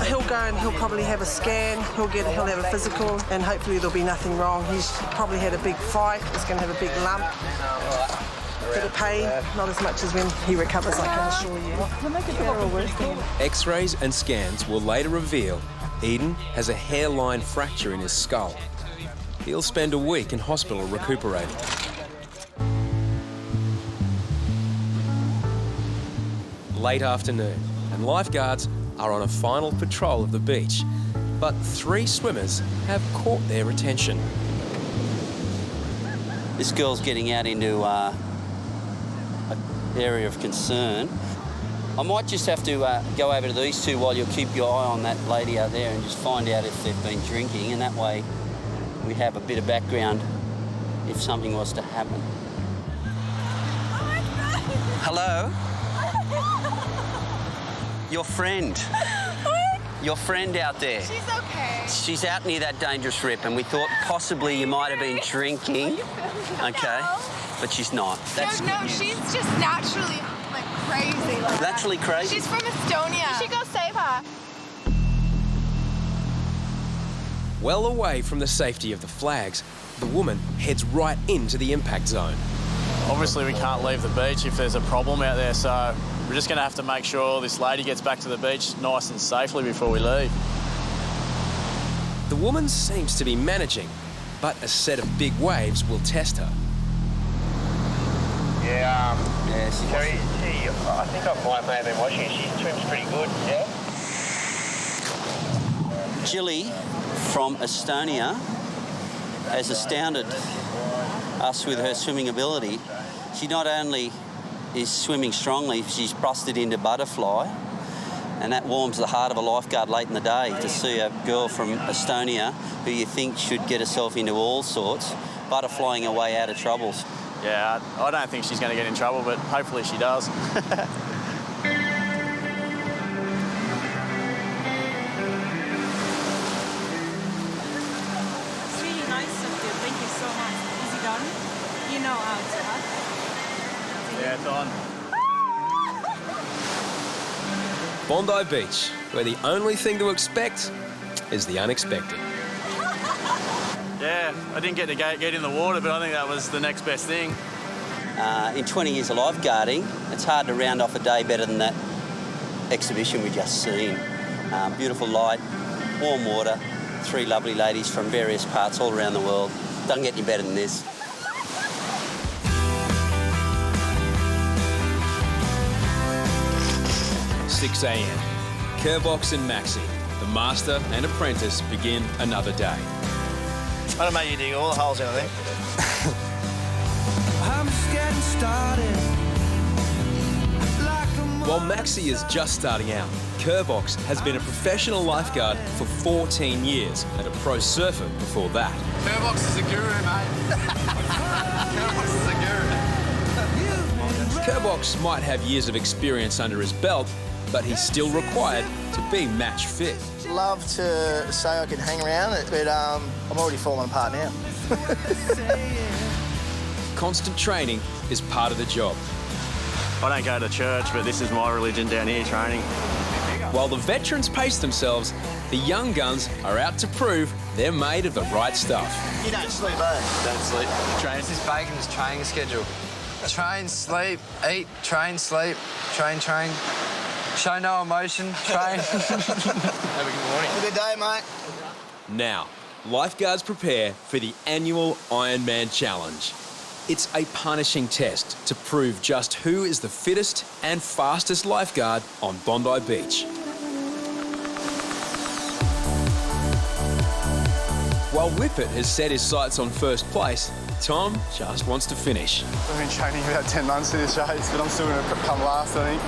He'll go and he'll probably have a scan. He'll have a physical, and hopefully there'll be nothing wrong. He's probably had a big fight. He's going to have a big lump. Bit of pain, not as much as when he recovers, I can assure you. Will make it better or worse then? X-rays and scans will later reveal Eden has a hairline fracture in his skull. He'll spend a week in hospital recuperating. Late afternoon, and lifeguards are on a final patrol of the beach, but 3 swimmers have caught their attention. This girl's getting out into an area of concern. I might just have to go over to these two while you'll keep your eye on that lady out there and just find out if they've been drinking, and that way we have a bit of background if something was to happen. Hello? Your friend. Your friend out there. She's okay. She's out near that dangerous rip, and we thought possibly you might have been drinking. Okay, No. but she's not. That's no, good news. she's just naturally like crazy. Like Naturally crazy? She's from Estonia. You should go save her. Well away from the safety of the flags, the woman heads right into the impact zone. Obviously, we can't leave the beach if there's a problem out there, so we're just going to have to make sure this lady gets back to the beach nice and safely before we leave. The woman seems to be managing, but a set of big waves will test her. Yeah, Terry, I think I might have been watching. She swims pretty good, yeah? Jilly from Estonia has astounded us with her swimming ability. She not only is swimming strongly, she's busted into butterfly, and that warms the heart of a lifeguard late in the day to see a girl from Estonia who you think should get herself into all sorts, butterflying her way out of troubles. Yeah, I don't think she's going to get in trouble, but hopefully she does. It's really nice of you. Thank you so much. Is it done? You know how to act. Yeah, it's on. Bondi Beach, where the only thing to expect is the unexpected. Yeah, I didn't get to get in the water, but I think that was the next best thing. In 20 years of lifeguarding, it's hard to round off a day better than that exhibition we just seen. Beautiful light, warm water, 3 lovely ladies from various parts all around the world. Doesn't get any better than this. .6 a.m. Kerbox and Maxi, the master and apprentice, begin another day. I don't make you dig all the holes in, I think. I'm just getting started. While Maxi is just starting out, Kerbox has been a professional lifeguard for 14 years and a pro surfer before that. Kerbox is a guru, mate. Kerbox is a guru. Kerbox might have years of experience under his belt, but he's still required to be match fit. Love to say I can hang around it, but I'm already falling apart now. Constant training is part of the job. I don't go to church, but this is my religion down here, training. While the veterans pace themselves, the young guns are out to prove they're made of the right stuff. You don't sleep, eh? Don't sleep. This is Bacon's training schedule. Train, sleep, eat, train, sleep, train, train. Show no emotion, train. Have a good morning. Have a good day, mate. Now, lifeguards prepare for the annual Ironman Challenge. It's a punishing test to prove just who is the fittest and fastest lifeguard on Bondi Beach. While Whippet has set his sights on first place, Tom just wants to finish. I've been training about 10 months for this race, but I'm still going to come last, I think.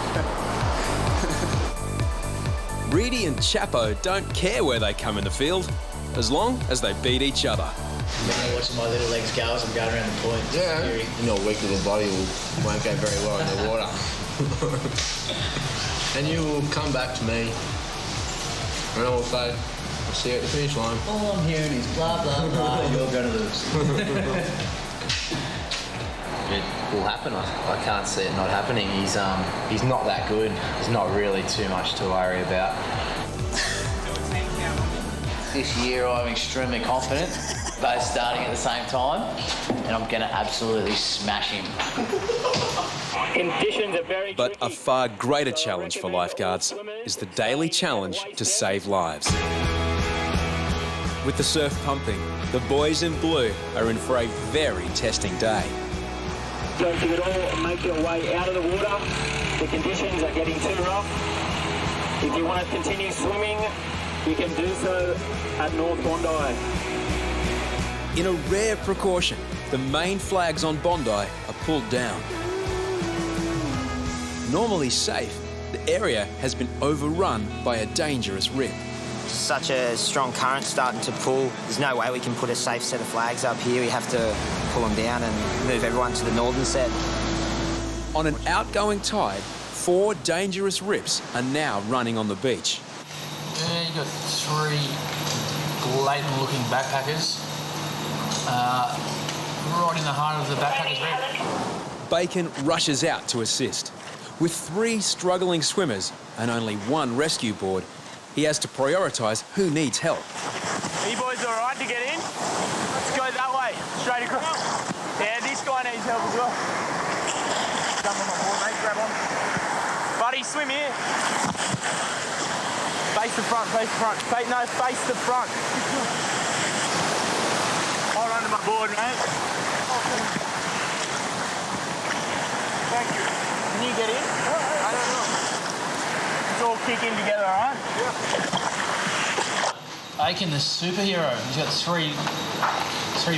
Reidy and Hoppo don't care where they come in the field, as long as they beat each other. I'm watching my little legs go as I'm going around the point. Yeah. Your weak little body won't go very well in the water. And you will come back to me and I will say, I'll see you at the finish line. All I'm hearing is blah, blah, blah. You're going to lose. It will happen. I can't see it not happening. He's not that good. There's not really too much to worry about. This year I'm extremely confident, both starting at the same time, and I'm going to absolutely smash him. Conditions are very But a far greater challenge for lifeguards is the daily challenge to save lives. With the surf pumping, the boys in blue are in for a very testing day. Don't give it all and make your way out of the water. The conditions are getting too rough. If you want to continue swimming, you can do so at North Bondi. In a rare precaution, the main flags on Bondi are pulled down. Normally safe, the area has been overrun by a dangerous rip. Such a strong current starting to pull. There's no way we can put a safe set of flags up here. We have to pull them down and move everyone to the northern set. On an outgoing tide, 4 dangerous rips are now running on the beach. Yeah, you got 3 blatant-looking backpackers right in the heart of the backpackers rip. Bacon rushes out to assist. With 3 struggling swimmers and only 1 rescue board, he has to prioritise who needs help. Are you boys all right to get in? Let's go that way, straight across. Yeah, this guy needs help as well. Jump on my board, mate, grab on. Buddy, swim here. Face the front, face the front. Face the front. Hold on to my board, mate. Thank you. Can you get in? I don't know. Let's all kick in together, all right? Yeah. Aiken, the superhero. He's got three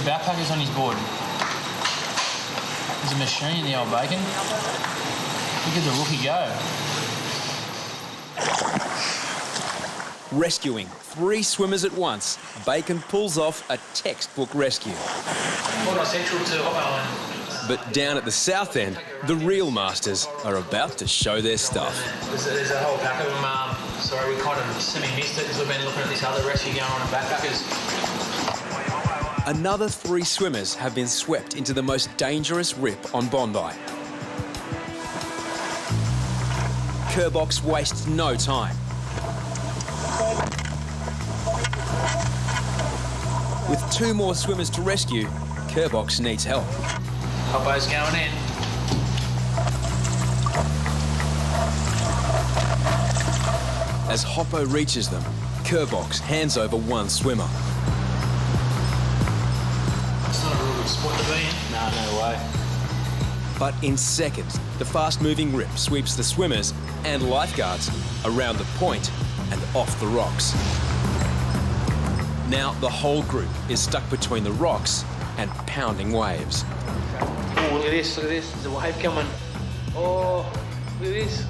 backpackers on his board. He's a machine, the old Bacon. Look at the rookie go. Rescuing 3 swimmers at once, Bacon pulls off a textbook rescue. Central to Hoppo. But down at the south end, the real masters are about to show their stuff. There's a whole pack of them. Sorry, we kind of semi-missed it because we've been looking at this other rescue going on in backpackers. Another 3 swimmers have been swept into the most dangerous rip on Bondi. Kerbox wastes no time. With 2 more swimmers to rescue, Kerbox needs help. Hoppo's going in. As Hoppo reaches them, Kerbox hands over 1 swimmer. It's not a real good spot to be in. No way. But in seconds, the fast-moving rip sweeps the swimmers and lifeguards around the point and off the rocks. Now the whole group is stuck between the rocks and pounding waves. Oh, look at this, There's a wave coming. Oh, look at this.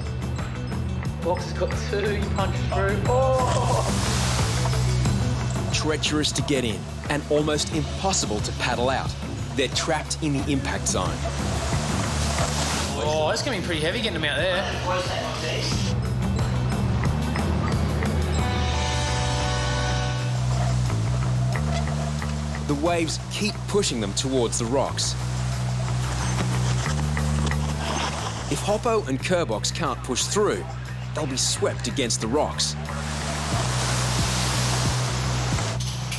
Box has got 2, you punch through. Oh! Treacherous to get in and almost impossible to paddle out. They're trapped in the impact zone. Oh, it's going to be pretty heavy getting them out there. The waves keep pushing them towards the rocks. If Hoppo and Kerbox can't push through, they'll be swept against the rocks.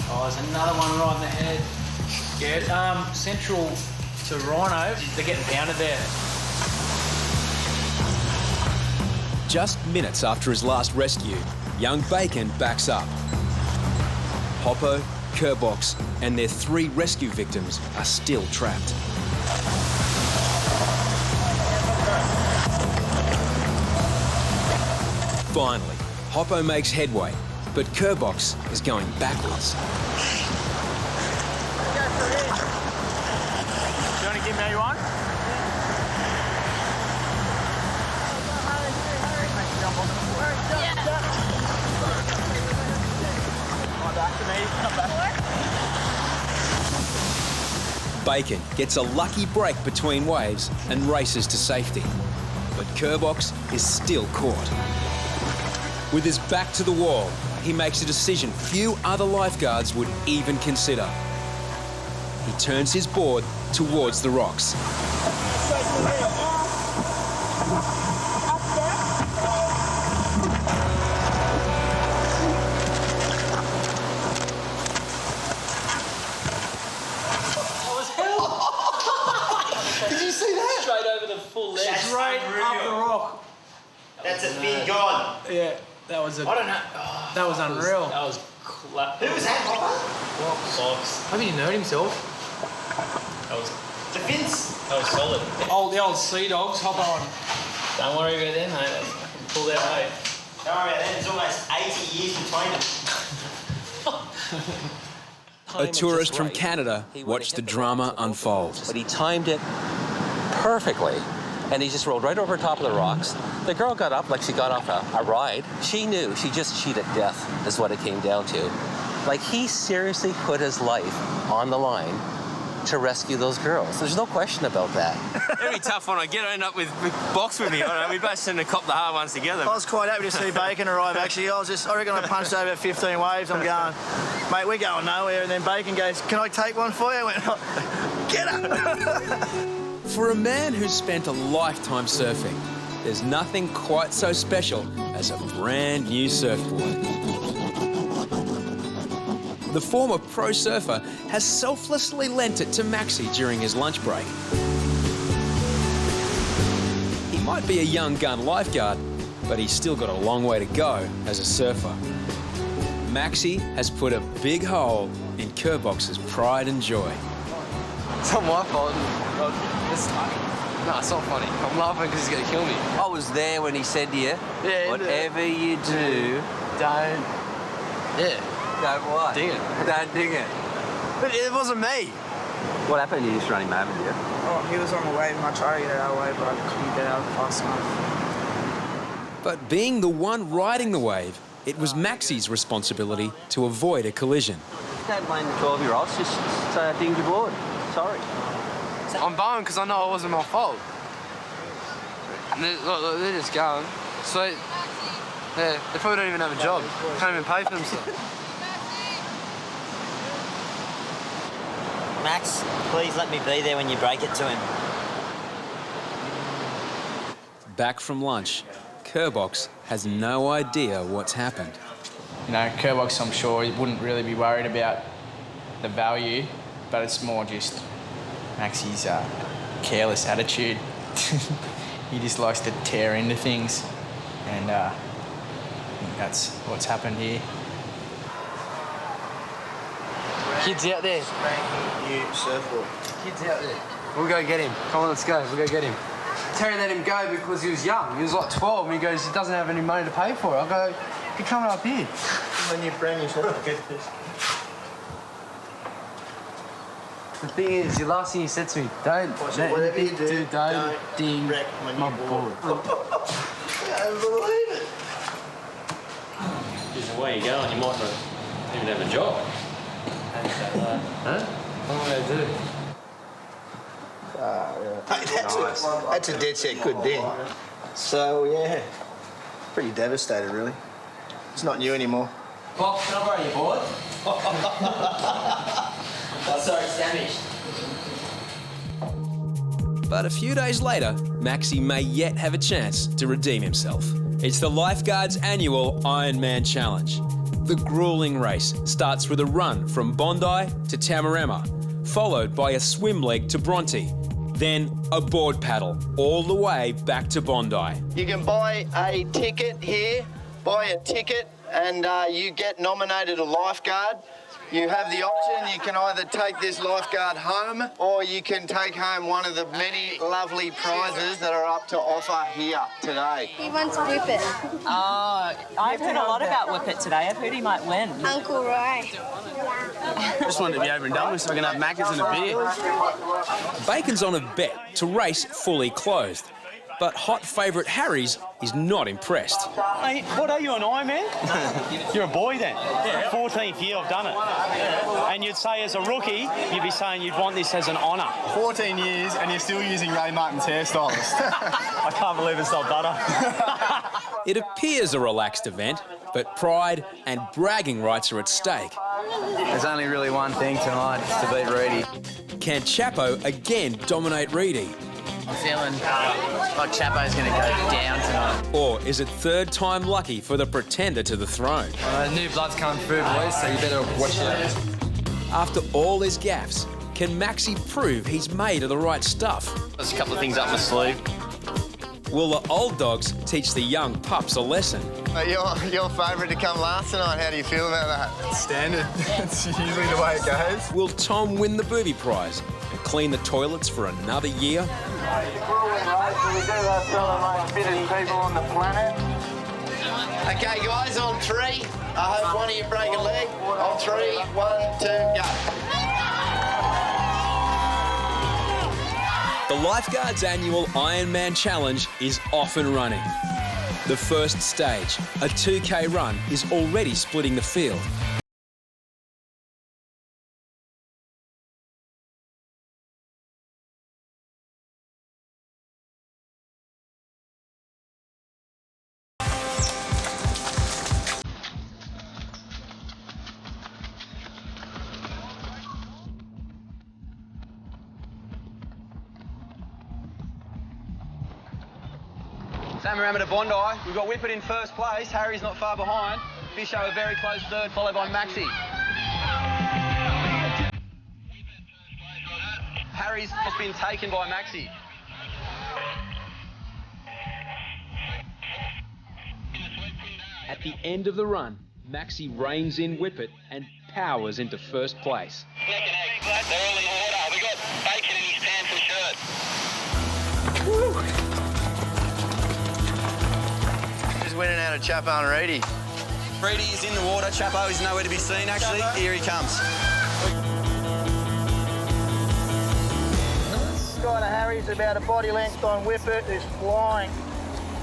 Oh, there's another one right in the head. Yeah, central to Rhino, they're getting pounded there. Just minutes after his last rescue, young Bacon backs up. Hoppo, Kerbox, and their 3 rescue victims are still trapped. Finally, Hoppo makes headway, but Kerbox is going backwards. You want to give me one? Bacon gets a lucky break between waves and races to safety. But Kerbox is still caught. With his back to the wall, he makes a decision few other lifeguards would even consider. He turns his board towards the rocks. Did you see that? Straight over the full ledge. Straight up the rock. That's a fin gone. Yeah, that was a. I don't know. That was unreal. That was Who was that, Hoppo? Fox. Maybe he didn't hurt himself. That was. The fins. That was solid. The old sea dogs, Hoppo on. Don't worry about them, mate. They pulled their weight. Don't worry about that. There's almost 80 years between them. A tourist from Canada watched the drama unfold. But he timed it perfectly, and he just rolled right over top of the rocks. The girl got up like she got off a ride. She knew she just cheated death, is what it came down to. Like, he seriously put his life on the line to rescue those girls. There's no question about that. It'd be tough when I end up with Box with me. I don't know, we both seem to cop the hard ones together. I was quite happy to see Bacon arrive, actually. I reckon I punched over 15 waves. I'm going, mate, we're going nowhere. And then Bacon goes, can I take one for you? I went, get up. For a man who's spent a lifetime surfing, there's nothing quite so special as a brand new surfboard. The former pro surfer has selflessly lent it to Maxi during his lunch break. He might be a young gun lifeguard, but he's still got a long way to go as a surfer. Maxi has put a big hole in Kerbox's pride and joy. It's not my fault. No, it's not funny. I'm laughing because he's going to kill me. I was there when he said to you, whatever you do, don't... Yeah. Don't what? Ding it. Don't ding it. But it wasn't me. What happened? You just running mad with you? Oh, he was on the wave and I tried to get out of the way, but I couldn't get out fast enough. But being the one riding the wave, it was Maxi's responsibility to avoid a collision. Don't blame the 12-year-olds, just say I dinged your board. Sorry. I'm bummed because I know it wasn't my fault. And they're just going. So, yeah, they probably don't even have a job. Can't even pay for themselves. Max, please let me be there when you break it to him. Back from lunch, Kerbox has no idea what's happened. You know, Kerbox, I'm sure, he wouldn't really be worried about the value, but it's more just Maxi's careless attitude. He just likes to tear into things, and I think that's what's happened here. Kids out there. New surfboard. Kids out there. We'll go get him. Come on, let's go. We'll go get him. Terry let him go because he was young. He was like 12, and he goes, he doesn't have any money to pay for it. I go, you're coming up here. When you brand new surfboard, get this. The thing is, the last thing you said to me, whatever you do, don't ding wreck my board. I can't believe it. Because the way you're going, you might not even have a job. Huh? What am I going to do? That's a dead set good ding. So, yeah, pretty devastated, really. It's not new anymore. Bob, can I borrow your board? Oh, sorry, it's damaged. But a few days later, Maxi may yet have a chance to redeem himself. It's the Lifeguards' annual Ironman Challenge. The grueling race starts with a run from Bondi to Tamarama, followed by a swim leg to Bronte, Then a board paddle all the way back to Bondi. You can buy a ticket here, buy a ticket, and you get nominated a lifeguard. You have the option, you can either take this lifeguard home or you can take home one of the many lovely prizes that are up to offer here today. He wants Whippet. Oh, I've heard a lot about Whippet today. I've heard he might win. Uncle Ray. Just wanted to be over and done with so I can have Macca's and a beer. Bacon's on a bet to race fully clothed, but hot favourite Harries is not impressed. Hey, what are you, an eye man? You're a boy then? Yeah. 14th year I've done it. And you'd say as a rookie, you'd be saying you'd want this as an honour. 14 years and you're still using Ray Martin's hairstylist. I can't believe it's not better. It appears a relaxed event, but pride and bragging rights are at stake. There's only really one thing tonight, it's to beat Reidy. Can Chapo again dominate Reidy? I'm feeling like Chapo's going to go down tonight. Or is it third time lucky for the pretender to the throne? New blood's coming through, boys, so you better watch out. After all his gaffes, can Maxi prove he's made of the right stuff? There's a couple of things up my sleeve. Will the old dogs teach the young pups a lesson? Your favourite to come last tonight, how do you feel about that? Standard. It's usually the way it goes. Will Tom win the booby prize and clean the toilets for another year? We do have some of the most fittest people on the planet. Okay, guys, on three. I hope one of you break a leg. On three, 1, 2, go. The Lifeguards' annual Ironman Challenge is off and running. The first stage, a 2K run, is already splitting the field. Same around to Bondi. We've got Whippet in first place. Harry's not far behind. Fisho a very close third, followed by Maxi. Harry's just been taken by Maxi. At the end of the run, Maxi reins in Whippet and powers into first place. They're all in the water. We got bacon in his pants and shirt. Woo. Just winning out of Chapo and Reidy. Reidy is in the water. Chapo is nowhere to be seen, actually. Chapo. Here he comes. Kind of Harry's about a body length on Whippet, who's flying.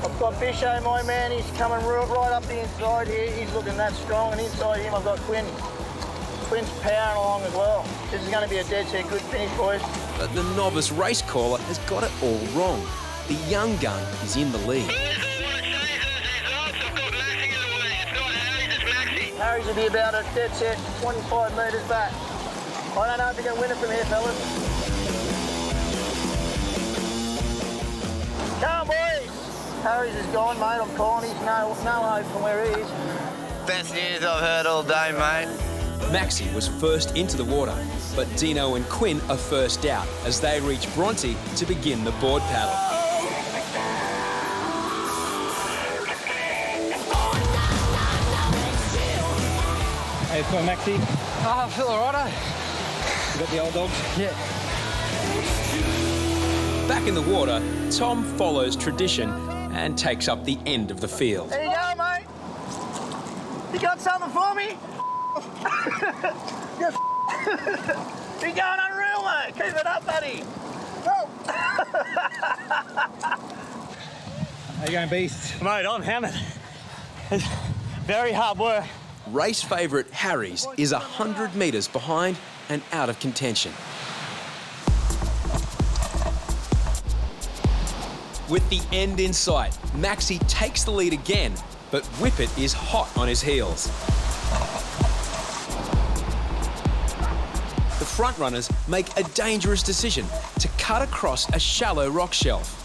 I've got Fisho, my man, he's coming right up the inside here. He's looking that strong, and inside him I've got Quinn. Quinn's powering along as well. This is going to be a dead set good finish, boys. But the novice race caller has got it all wrong. The young gun is in the lead. Harry's will be about a dead set 25 metres back. I don't know if he can win it from here, fellas. Come on, boys! Harry's is gone, mate. I'm calling. He's no hope from where he is. Best news I've heard all day, mate. Maxi was first into the water, but Deano and Quinn are first out as they reach Bronte to begin the board paddle. Hey, it's going Maxi. Oh, I feel all right, You got the old dogs? Yeah. Back in the water, Tom follows tradition and takes up the end of the field. There you go, mate. You got something for me? You're going unreal, mate. Keep it up, buddy. How you going, Beast? Mate, I'm hammered. It's very hard work. Race favourite Harries is 100 metres behind and out of contention. With the end in sight, Maxi takes the lead again, but Whippet is hot on his heels. The front runners make a dangerous decision to cut across a shallow rock shelf.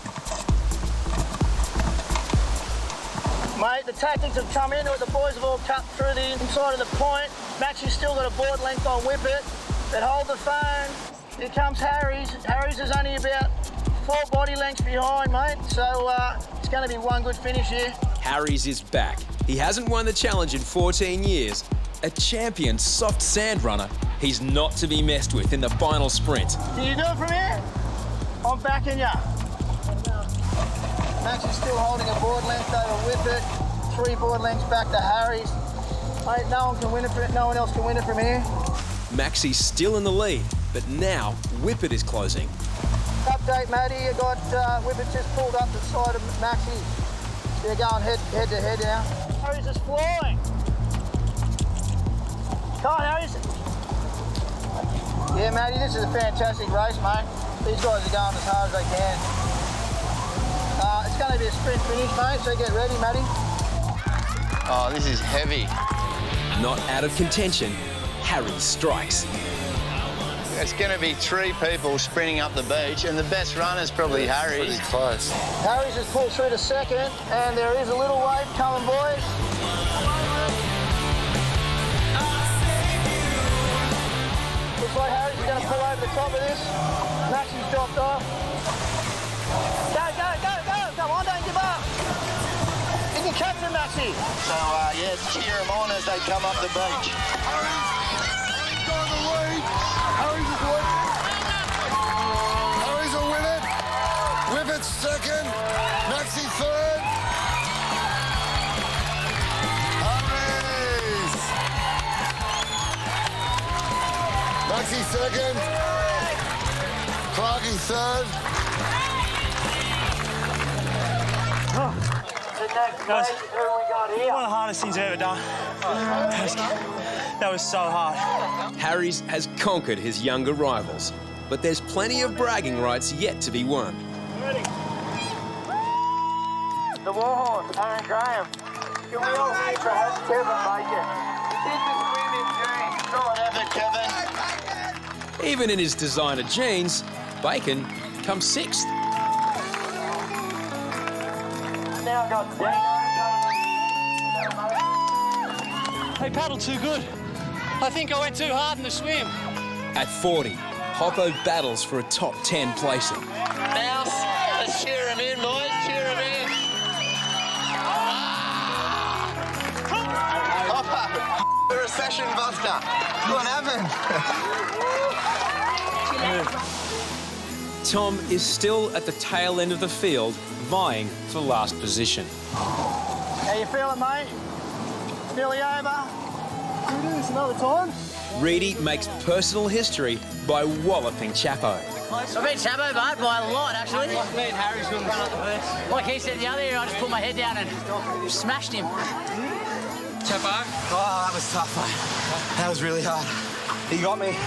Mate, the tactics have come into it. The boys have all cut through the inside of the point. Maxi's still got a board length on Whippet. But hold the phone. Here comes Harries. Harries is only about 4 body lengths behind, mate. So it's going to be one good finish here. Harries is back. He hasn't won the challenge in 14 years. A champion soft sand runner, he's not to be messed with in the final sprint. Can you do it from here? I'm backing ya. Max is still holding a board length over Whippet. 3 board lengths back to Harries. Mate, no one else can win it from here. Maxi's still in the lead, but now Whippet is closing. Update, Matty. You got Whippet just pulled up the side of Maxi. They're going head to head now. Harries is flying. Come on, Harries. Yeah, Matty, this is a fantastic race, mate. These guys are going as hard as they can. It's going to be a sprint finish, mate, so get ready, Matty. Oh, this is heavy. Not out of contention, Harry strikes. It's going to be 3 people sprinting up the beach, and the best runner's probably Harries. Pretty close. Harries has pulled through to second, and there is a little wave coming, boys. Looks like Harries is going to pull over the top of this. Maxi's dropped off. Go, go, go, go! Come on, don't give up. You can catch him, Maxi. So, yeah, cheer them on as they come up the beach. Harries got the lead. Harries is winning. Harries will win it. Whippet's second. Maxi third. Harries. Maxi second. Clarky third. One of the hardest things I've ever done. That was so hard. Harries has conquered his younger rivals, but there's plenty of bragging rights yet to be won. The Warhorse, Aaron Graham. Can we all see perhaps Kevin Bacon? He did the swimming, James. Go on, Kevin. Even in his designer jeans, Bacon comes 6th. Now got Deano. They paddled too good. I think I went too hard in the swim. At 40, Hoppo battles for a top 10 placing. Mouse, let's cheer him in, boys. Cheer him in. Hoppo, the recession buster. What happened? Tom is still at the tail end of the field, vying for last position. How you feeling, mate? Nearly over. Can we do this another time? Reidy makes personal history by walloping Chapo. I beat Chapo, bud, by a lot, actually. Me and Harry's going to run up the beach. Like he said the other year, I just put my head down and smashed him. Chapo? Oh, that was tough, mate. That was really hard. He got me.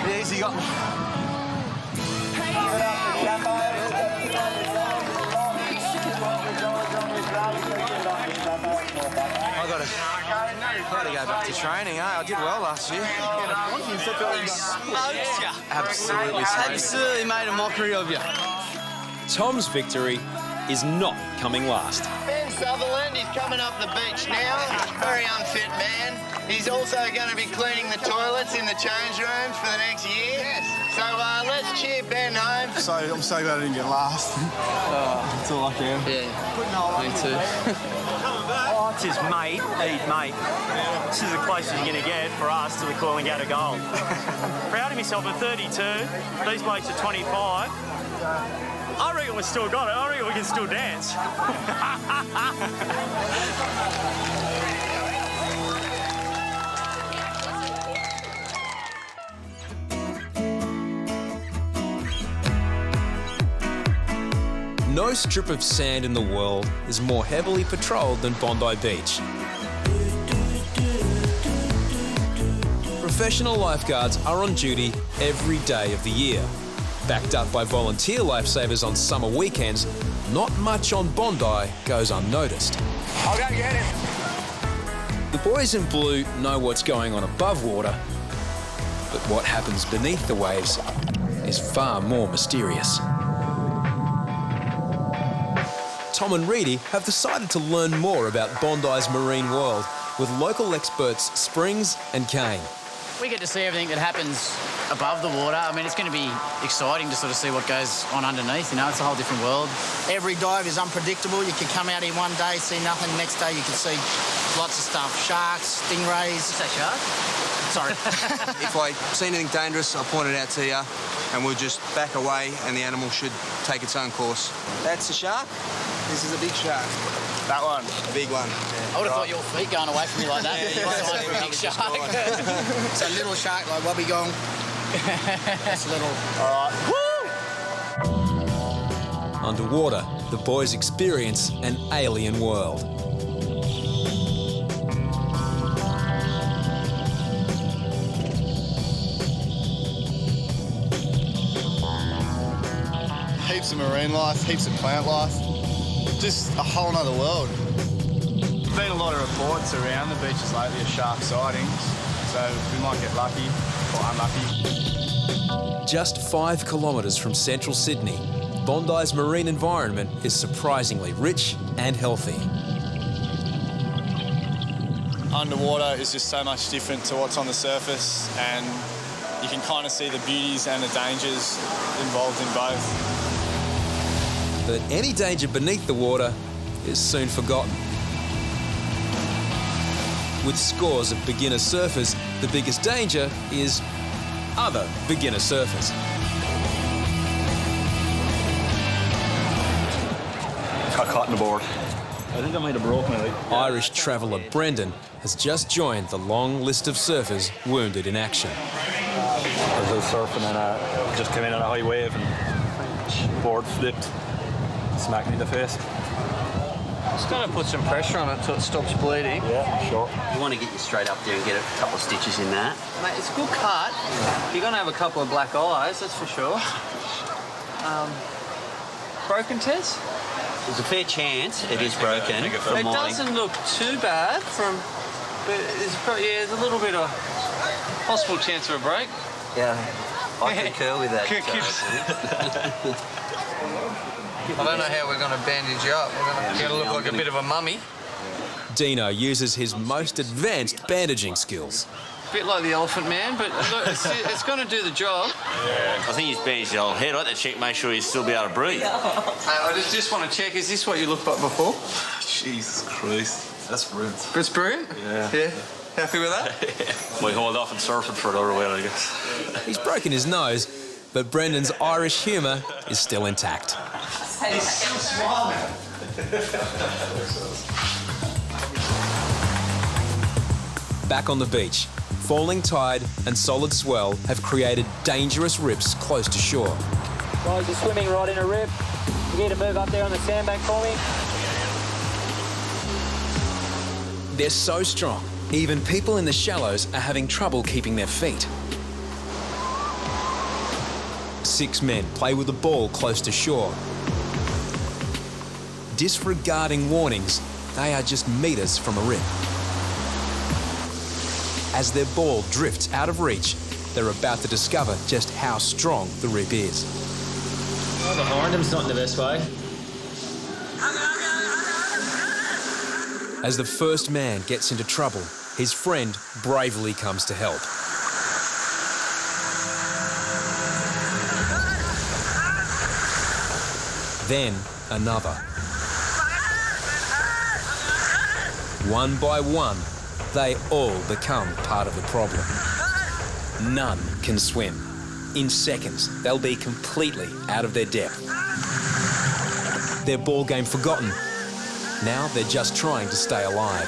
Yes, he got me. I gotta go back to training, eh? I did well last year. Absolutely made a mockery of you. Tom's victory is not coming last. Ben Sutherland, he's coming up the beach now. Very unfit man. He's also going to be cleaning the toilets in the change rooms for the next year. Yes. So let's cheer Ben home. I'm so glad I didn't get last. That's all I can. Yeah, me too. This is mate, eat mate. This is the closest you're going to get for us to the calling out of goal. Proud of myself at 32. These blokes are 25. I reckon we still got it. I reckon we can still dance. No strip of sand in the world is more heavily patrolled than Bondi Beach. Professional lifeguards are on duty every day of the year. Backed up by volunteer lifesavers on summer weekends, not much on Bondi goes unnoticed. I'll go get him. The boys in blue know what's going on above water, but what happens beneath the waves is far more mysterious. Tom and Reidy have decided to learn more about Bondi's marine world with local experts Springs and Kane. We get to see everything that happens above the water. I mean, it's going to be exciting to sort of see what goes on underneath. You know, it's a whole different world. Every dive is unpredictable. You could come out here one day, see nothing. Next day you can see lots of stuff. Sharks, stingrays. Is that shark? Sorry. If I see anything dangerous, I'll point it out to you and we'll just back away and the animal should take its own course. That's a shark. This is a big shark. That one? A big one. I would have thought your feet going away from you like that. You might have for a big shark. It's a little shark like Wobbegong. It's little. All right. Underwater, the boys experience an alien world. Heaps of marine life, heaps of plant life. Just a whole nother world. There's been a lot of reports around the beaches lately of shark sightings, so we might get lucky or unlucky. Just 5 kilometres from central Sydney, Bondi's marine environment is surprisingly rich and healthy. Underwater is just so much different to what's on the surface, and you can kind of see the beauties and the dangers involved in both. But any danger beneath the water is soon forgotten. With scores of beginner surfers, the biggest danger is other beginner surfers. Got caught in the board. I think I might have broken it. Irish traveller Brendan has just joined the long list of surfers wounded in action. I was out surfing and just came in on a high wave and board flipped, smacked me in the face. Just got to put some pressure on it so it stops bleeding. Yeah, sure. You want to get you straight up there and get a couple of stitches in that. Mate, it's a good cut. You're going to have a couple of black eyes, that's for sure. Broken, Tess? There's a fair chance it is broken. It doesn't look too bad but there's a little bit of possible chance of a break. Yeah, I concur with that. I don't know how we're going to bandage you up. We're going to look like a bit of a mummy. Deano uses his most advanced bandaging skills. A bit like the Elephant Man, but look, it's going to do the job. Yeah, I think he's beat your head right to check, make sure he'll still be able to breathe. I just want to check, is this what you look like before? Jesus Christ. That's brilliant. It's brilliant? Yeah. Happy with that? We hauled off and surfing for another while, I guess. He's broken his nose, but Brendan's Irish humour is still intact. He's still smiling. Back on the beach, falling tide and solid swell have created dangerous rips close to shore. Guys, you're swimming right in a rip. You need to move up there on the sandbank for me. They're so strong, even people in the shallows are having trouble keeping their feet. 6 men play with the ball close to shore. Disregarding warnings, they are just metres from a rip. As their ball drifts out of reach, they're about to discover just how strong the rip is. Oh, behind him's not in the best way. As the first man gets into trouble, his friend bravely comes to help. Then another. One by one, they all become part of the problem. None can swim. In seconds, they'll be completely out of their depth. Their ball game forgotten. Now they're just trying to stay alive.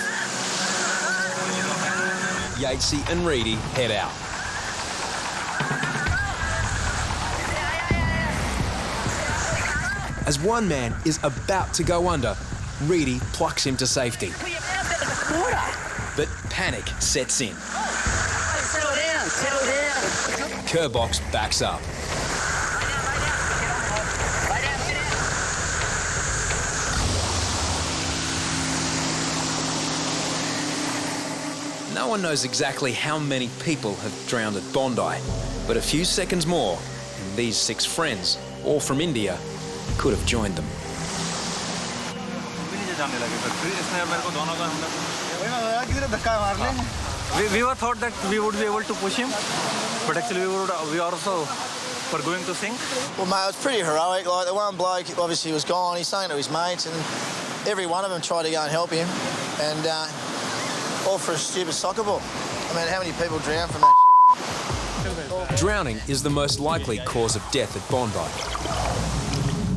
Maxi and Reidy head out. As one man is about to go under, Reidy plucks him to safety. But panic sets in. Settle down, settle down. Kerbox backs up. No one knows exactly how many people have drowned at Bondi, but a few seconds more, and these 6 friends, all from India, could have joined them. We were thought that we would be able to push him, but actually we also were going to sink. Well, mate, it was pretty heroic. Like, the one bloke obviously was gone. He's saying to his mates, and every one of them tried to go and help him, and all for a stupid soccer ball. I mean, how many people drown from that shit? Drowning is the most likely cause of death at Bondi.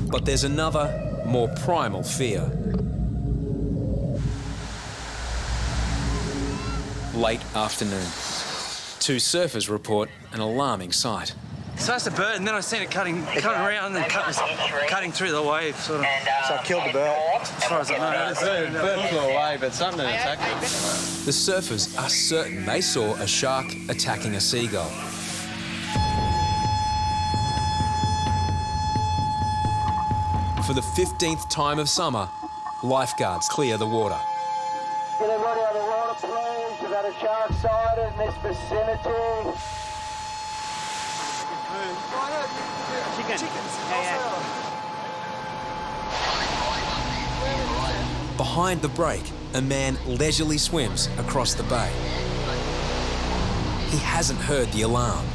But there's another, more primal fear. Late afternoon. Two surfers report an alarming sight. So that's a bird, and then I seen it cutting around and cutting through the wave, sort of. So I killed the bird. As far as I know. The bird flew away, but something attacked it. The surfers are certain they saw a shark attacking a seagull. For the 15th time of summer, lifeguards clear the water. Get everybody out of the water, please. We've had a shark sighted in this vicinity. Behind the break, a man leisurely swims across the bay. He hasn't heard the alarm.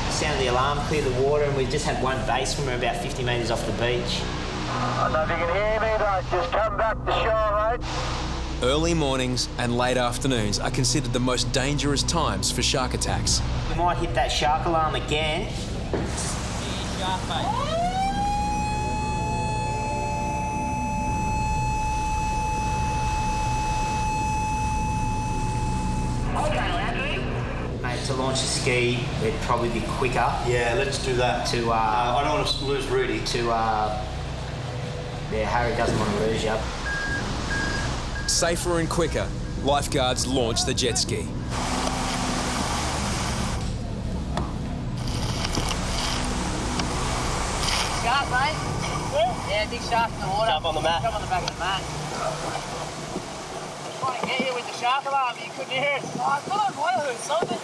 Sounded the alarm, cleared the water, and we just had one bay swimmer about 50 metres off the beach. I don't know if you can hear me, but just come back to shore, mate. Early mornings and late afternoons are considered the most dangerous times for shark attacks. We might hit that shark alarm again. Mate, to launch a ski, it'd probably be quicker. Yeah, let's do that. I don't want to lose Reidy. Yeah, Harry doesn't want to lose you. Safer and quicker, lifeguards launch the jet ski. Shark, mate? Yeah, big shark in the water. Jump on the mat. Jump on the back of the mat. Trying to get you with the shark alarm, you couldn't hear it. Oh, I thought I might have heard something.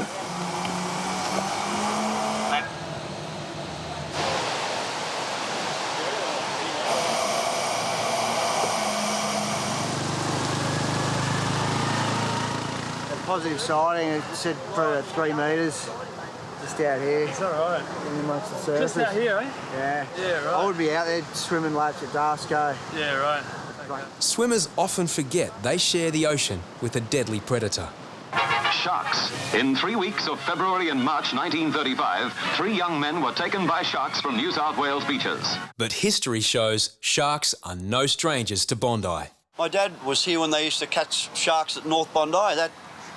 Positive sighting, it said for 3 metres, just out here. Is that right? In amongst the surface. Just out here, eh? Yeah. Yeah, right. I would be out there swimming laps at Darsko. Yeah, right. Swimmers often forget they share the ocean with a deadly predator. Sharks. In 3 weeks of February and March 1935, 3 young men were taken by sharks from New South Wales beaches. But history shows sharks are no strangers to Bondi. My dad was here when they used to catch sharks at North Bondi. That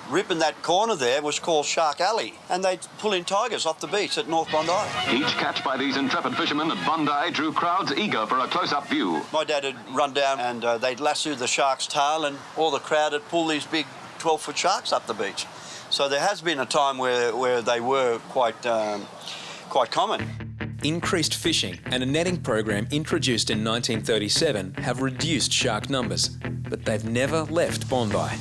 rip in that corner there was called Shark Alley, and they'd pull in tigers off the beach at North Bondi. Each catch by these intrepid fishermen at Bondi drew crowds eager for a close-up view. My dad would run down and they'd lasso the shark's tail, and all the crowd would pull these big 12-foot sharks up the beach. So there has been a time where they were quite common. Increased fishing and a netting program introduced in 1937 have reduced shark numbers, but they've never left Bondi.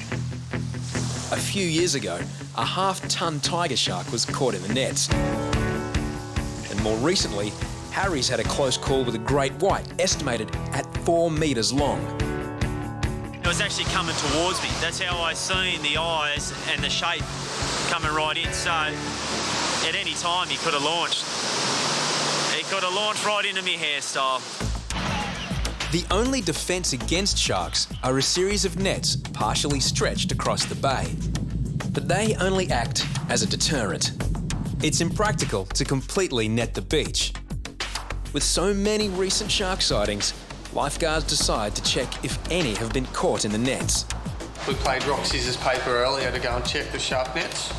A few years ago, a half-ton tiger shark was caught in the nets. And more recently, Harry's had a close call with a great white, estimated at 4 metres long. It was actually coming towards me. That's how I seen the eyes and the shape coming right in. So at any time he could have launched. He could have launched right into me hairstyle. The only defence against sharks are a series of nets partially stretched across the bay. But they only act as a deterrent. It's impractical to completely net the beach. With so many recent shark sightings, lifeguards decide to check if any have been caught in the nets. We played rock, scissors, paper earlier to go and check the shark nets,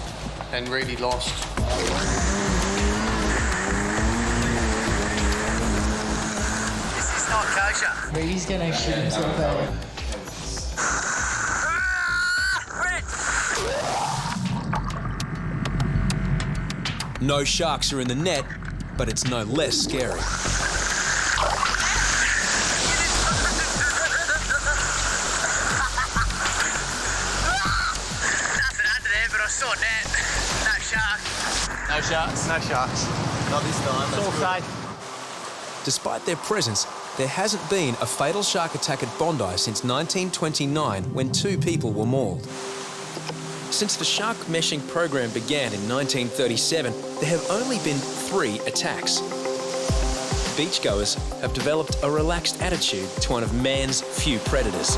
and Reidy lost. This is not kosher. Reidy's gonna shoot himself out. No sharks are in the net, but it's no less scary. Nothing under there, but I saw net. No shark. No sharks? No sharks. Not this time. It's all safe. Despite their presence, there hasn't been a fatal shark attack at Bondi since 1929, when 2 people were mauled. Since the shark meshing program began in 1937, there have only been 3 attacks. Beachgoers have developed a relaxed attitude to one of man's few predators.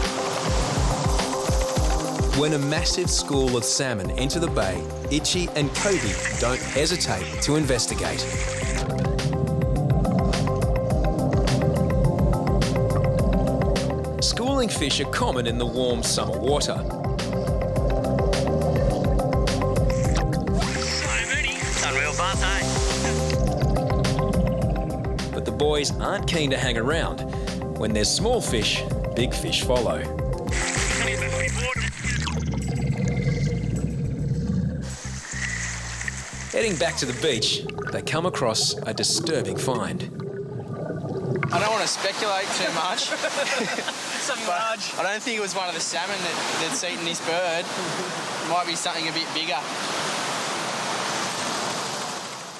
When a massive school of salmon enter the bay, Itchy and Kobe don't hesitate to investigate. Schooling fish are common in the warm summer water. But the boys aren't keen to hang around. When there's small fish, big fish follow. Heading back to the beach, they come across a disturbing find. I don't want to speculate too much. Something large. I don't think it was one of the salmon that's eaten this bird. It might be something a bit bigger.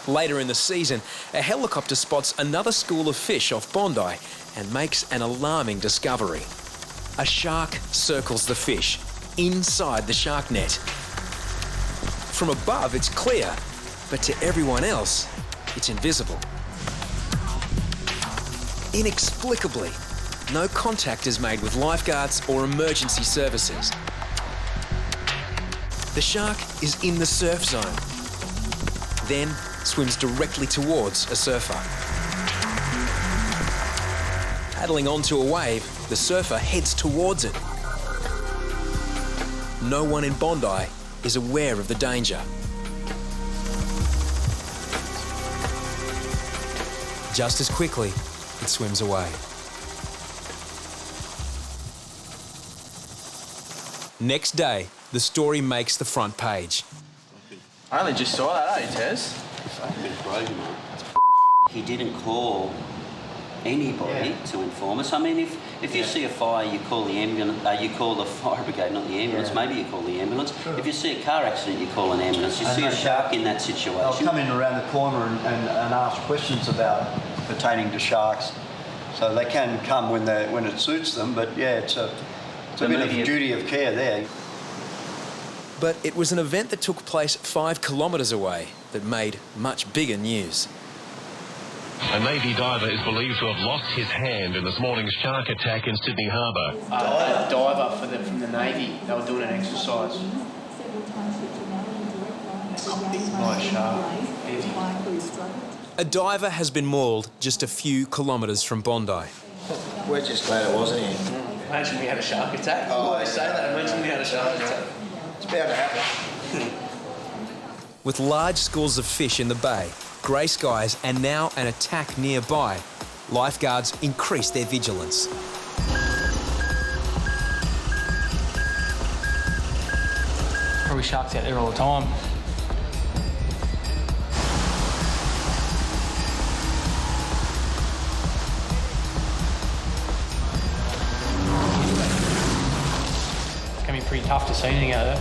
Later in the season, a helicopter spots another school of fish off Bondi and makes an alarming discovery. A shark circles the fish inside the shark net. From above, it's clear, but to everyone else, it's invisible. Inexplicably, no contact is made with lifeguards or emergency services. The shark is in the surf zone, then swims directly towards a surfer. Paddling onto a wave, the surfer heads towards it. No one in Bondi is aware of the danger. Just as quickly, it swims away. Next day, the story makes the front page. I only just saw that, Tez? He didn't call anybody to inform us. I mean, if you see a fire, you call the ambulance. You call the fire brigade, not the ambulance. Maybe you call the ambulance. Sure. If you see a car accident, you call an ambulance. You see a shark in that situation, they'll come in around the corner and ask questions about pertaining to sharks. So they can come when it suits them. But yeah, it's a bit of duty of care there. But it was an event that took place 5 kilometres away that made much bigger news. A Navy diver is believed to have lost his hand in this morning's shark attack in Sydney Harbour. A diver from the Navy, they were doing an exercise. Nice shark. A diver has been mauled just a few kilometres from Bondi. We're just glad it wasn't here. Imagine we had a shark attack. Oh, they say that. Imagine we had a shark attack. It's bound to happen. With large schools of fish in the bay, grey skies and now an attack nearby, lifeguards increase their vigilance. Probably sharks out there all the time. It's going to be pretty tough to see anything out there.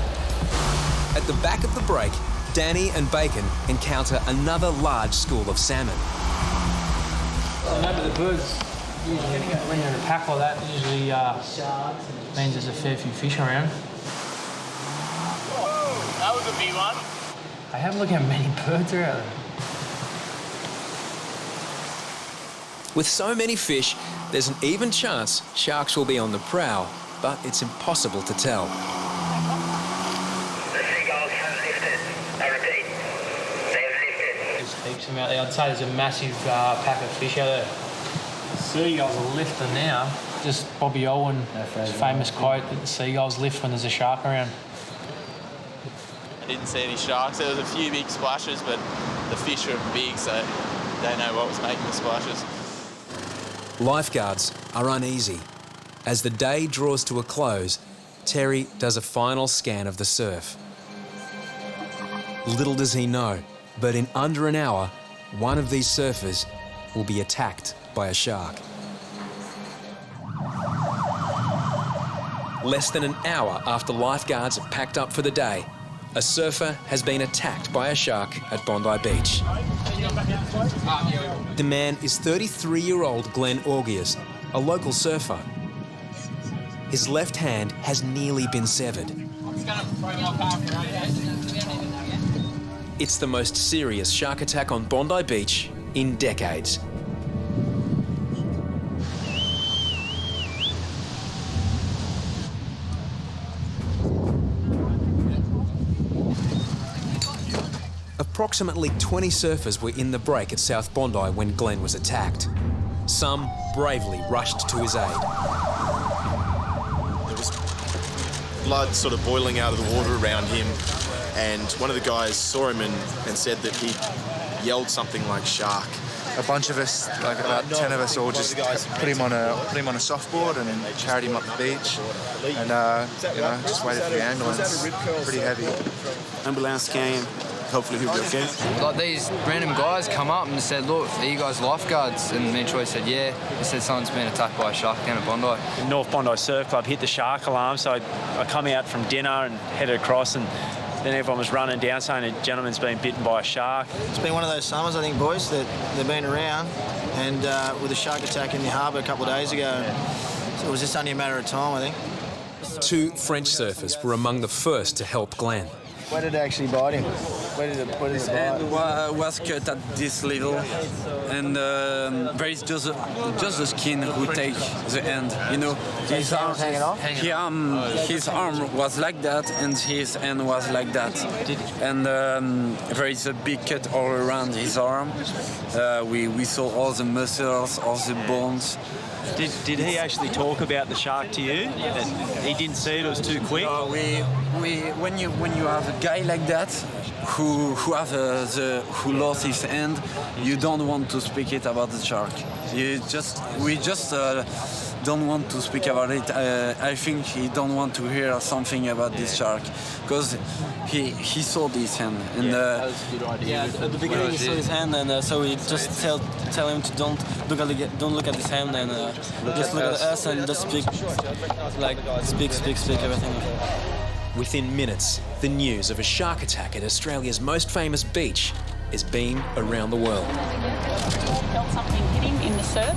At the back of the break, Danny and Bacon encounter another large school of salmon. Remember the birds, usually when you're in a pack like that, usually means there's a fair few fish around. Whoa, that was a big one. I have a look how many birds are out there. With so many fish, there's an even chance sharks will be on the prowl, but it's impossible to tell. Heaps of them out there. I'd say there's a massive pack of fish out there. Seagulls are lifting now. Just Bobby Owen's famous quote that the seagulls lift when there's a shark around. I didn't see any sharks. There was a few big splashes, but the fish were big, so they know what was making the splashes. Lifeguards are uneasy. As the day draws to a close, Terry does a final scan of the surf. Little does he know, but in under an hour, one of these surfers will be attacked by a shark. Less than an hour after lifeguards have packed up for the day, a surfer has been attacked by a shark at Bondi Beach. The man is 33-year-old Glenn Augiers, a local surfer. His left hand has nearly been severed. It's the most serious shark attack on Bondi Beach in decades. Approximately 20 surfers were in the break at South Bondi when Glenn was attacked. Some bravely rushed to his aid. There was blood sort of boiling out of the water around him, and one of the guys saw him and said that he yelled something like shark. A bunch of us, like about 10 of us, all just put him on a softboard and carried him up the beach, and you know, just waited for the ambulance. Pretty heavy. Ambulance came. Hopefully he'll be okay. Like these random guys come up and said, "Look, are you guys lifeguards?" And me and Troy said, "Yeah." He said someone's been attacked by a shark down at Bondi. The North Bondi Surf Club hit the shark alarm, so I come out from dinner and headed across, and then everyone was running down saying a gentleman's been bitten by a shark. It's been one of those summers, I think, boys, that they've been around, and with a shark attack in the harbour a couple of days ago, so it was just only a matter of time, I think. 2 French surfers were among the first to help Glenn. Where did it actually bite him? Where did it bite? His hand was cut at this level, and there is just the skin who take the hand. You know, his arm hanging off. His arm was like that, and his hand was like that. And there is a big cut all around his arm. We saw all the muscles, all the bones. Did he actually talk about the shark to you? He didn't see it; it was too quick. When you have a guy like that who lost his hand, you don't want to speak it about the shark. We just don't want to speak about it. I think he don't want to hear something about this shark because he saw this hand. And that was a good idea. At the beginning he saw his hand, and so we just tell him to don't look at his hand, and just look at us and just speak everything. Within minutes, the news of a shark attack at Australia's most famous beach is being around the world. Felt something hit him in the surf.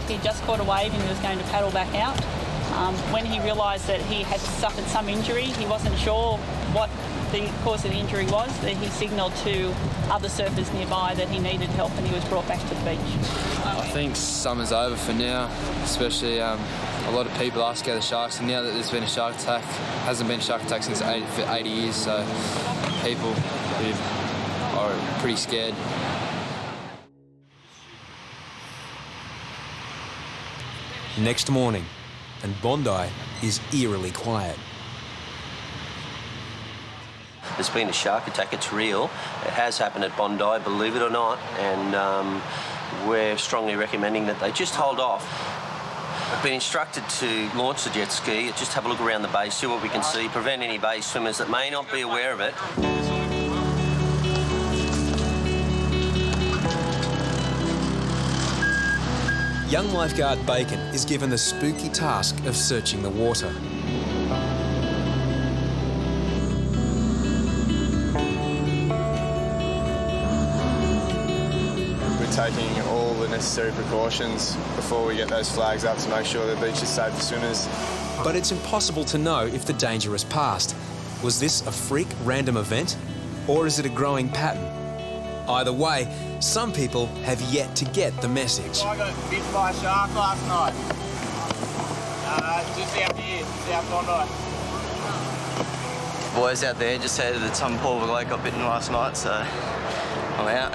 He just caught a wave and he was going to paddle back out. When he realised that he had suffered some injury, he wasn't sure what the cause of the injury was. That he signalled to other surfers nearby that he needed help, and he was brought back to the beach. I think summer's over for now, especially a lot of people are scared of sharks, and now that there's been a shark attack, hasn't been a shark attack since 80 years, so people are pretty scared. Next morning, and Bondi is eerily quiet. There's been a shark attack, it's real. It has happened at Bondi, believe it or not, and we're strongly recommending that they just hold off. I've been instructed to launch the jet ski, just have a look around the bay, see what we can see, prevent any bay swimmers that may not be aware of it. Young lifeguard Bacon is given the spooky task of searching the water. We're taking all the necessary precautions before we get those flags up to make sure the beach is safe for swimmers. But it's impossible to know if the danger has passed. Was this a freak random event, or is it a growing pattern? Either way, some people have yet to get the message. I got bitten by a shark last night. Just out here, South Bondi. Boys out there just said that some poor bloke got bitten last night, so I'm out.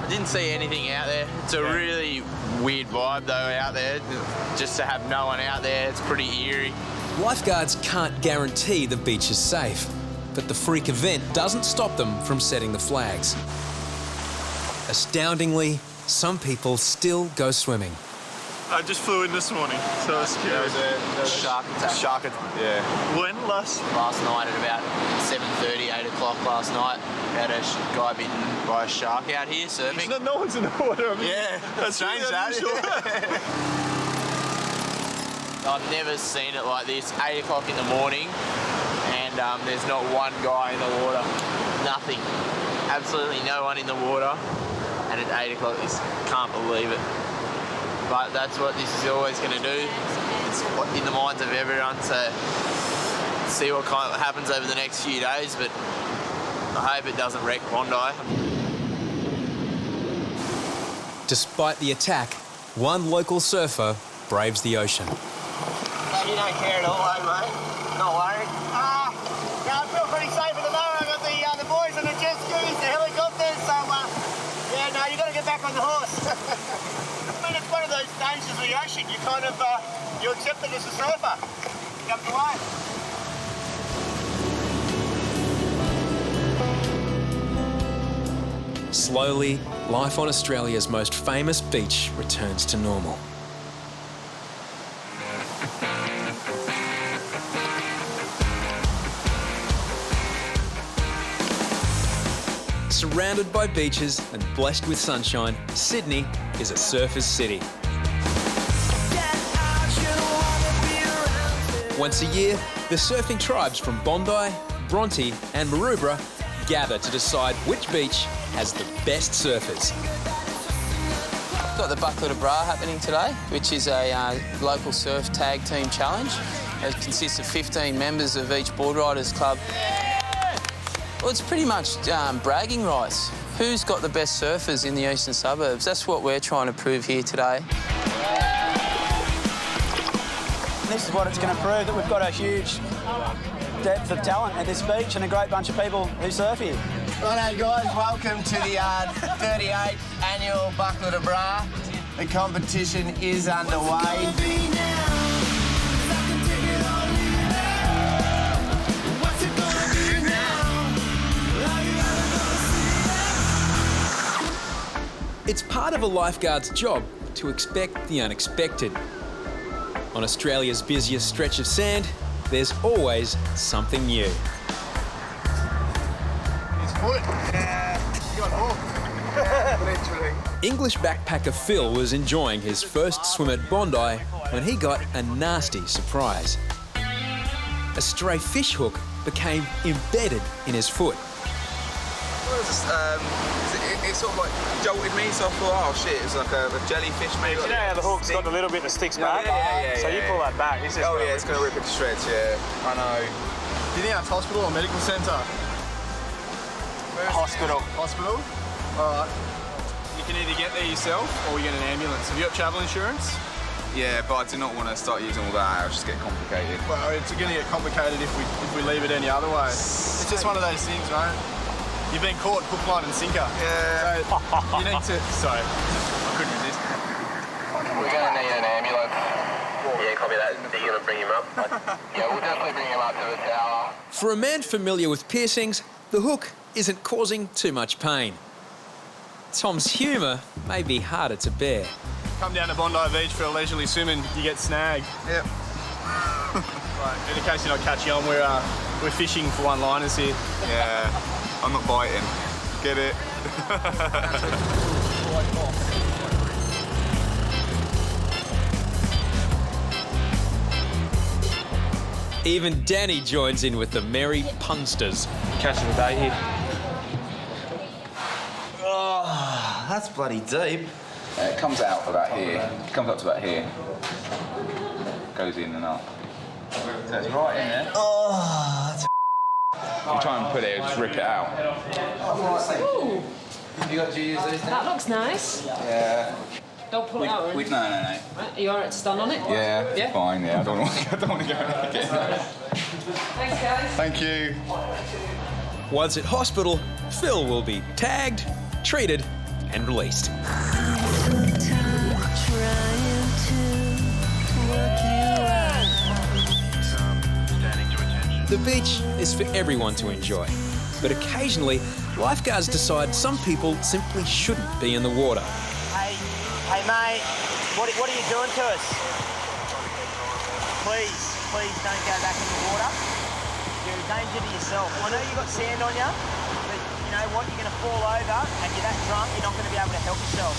I didn't see anything out there. It's a really weird vibe though out there. Just to have no one out there, it's pretty eerie. Lifeguards can't guarantee the beach is safe, but the freak event doesn't stop them from setting the flags. Astoundingly, some people still go swimming. I just flew in this morning, so it's scary. There was a shark attack. Yeah. When? Last night at about 7:30, 8 o'clock last night. Had a guy bitten by a shark out here surfing. No one's in the water. I mean, yeah, that's strange, that. I've never seen it like this. 8 o'clock in the morning, and there's not one guy in the water. Nothing. Absolutely no one in the water. And at 8 o'clock, can't believe it. But that's what this is always going to do. It's in the minds of everyone, so see what kind of happens over the next few days, but I hope it doesn't wreck Bondi. Despite the attack, one local surfer braves the ocean. You don't care at all, eh, mate? Not worried. Yeah, I feel pretty safe at the moment. I've got the boys on the jet skis, the helicopters, so yeah, no, you got to get back on the horse. I mean, it's one of those dangers of the ocean. You kind of you accept it as a surfer. You have to wait. Slowly, life on Australia's most famous beach returns to normal. Surrounded by beaches and blessed with sunshine, Sydney is a surfer's city. Once a year, the surfing tribes from Bondi, Bronte and Maroubra gather to decide which beach has the best surfers. We've got the Bucklet of Bra happening today, which is a local surf tag team challenge. It consists of 15 members of each board riders club. Well, it's pretty much bragging rights. Who's got the best surfers in the eastern suburbs? That's what we're trying to prove here today. This is what it's going to prove, that we've got a huge depth of talent at this beach and a great bunch of people who surf here. Righto, guys, welcome to the 38th annual Bucklet of Bra. The competition is underway. It's part of a lifeguard's job to expect the unexpected. On Australia's busiest stretch of sand, there's always something new. His foot. Yeah, he got hooked. Literally. English backpacker Phil was enjoying his first swim at Bondi when he got a nasty surprise. A stray fish hook became embedded in his foot. It sort of like jolted me, so I thought, oh shit, it's like a jellyfish maybe. You know how the hook's got the little bit that sticks back? Yeah, so you pull that back. It's it's going to rip it to shreds, yeah. I know. Do you think that's hospital or medical centre? Hospital. Hospital? All right. You can either get there yourself or you get an ambulance. Have you got travel insurance? Yeah, but I do not want to start using all that. It'll just get complicated. Well, it's going to get complicated if we leave it any other way. It's just one of those things, right? You've been caught hook, line and sinker. Yeah. So you need to... Sorry, I couldn't resist. We're going to need an ambulance. Yeah, copy that. Are you going to bring him up? Yeah, we'll definitely bring him up to the tower. For a man familiar with piercings, the hook isn't causing too much pain. Tom's humour may be harder to bear. Come down to Bondi Beach for a leisurely swim and you get snagged. Yep. Right, in case you're not catching on, we're fishing for one-liners here. Yeah. I'm not biting. Get it? Even Danny joins in with the merry punsters. Catching the bait here. Oh, that's bloody deep. It comes out about here. It comes up to about here. Goes in and up. So it's right in there. Oh, that's You try and put it, just rip it out. Ooh, You got GUs these that looks nice. Yeah. Don't pull it out. No. Right, are you alright to stand on it? Yeah, it's fine, yeah. I don't want to go again. Thanks, guys. Thank you. Once at hospital, Phil will be tagged, treated and released. The beach is for everyone to enjoy, but occasionally lifeguards decide some people simply shouldn't be in the water. Hey mate, what are you doing to us? Please don't go back in the water. You're a danger to yourself. I know you've got sand on you, but you know what? You're going to fall over and you're that drunk, you're not going to be able to help yourself.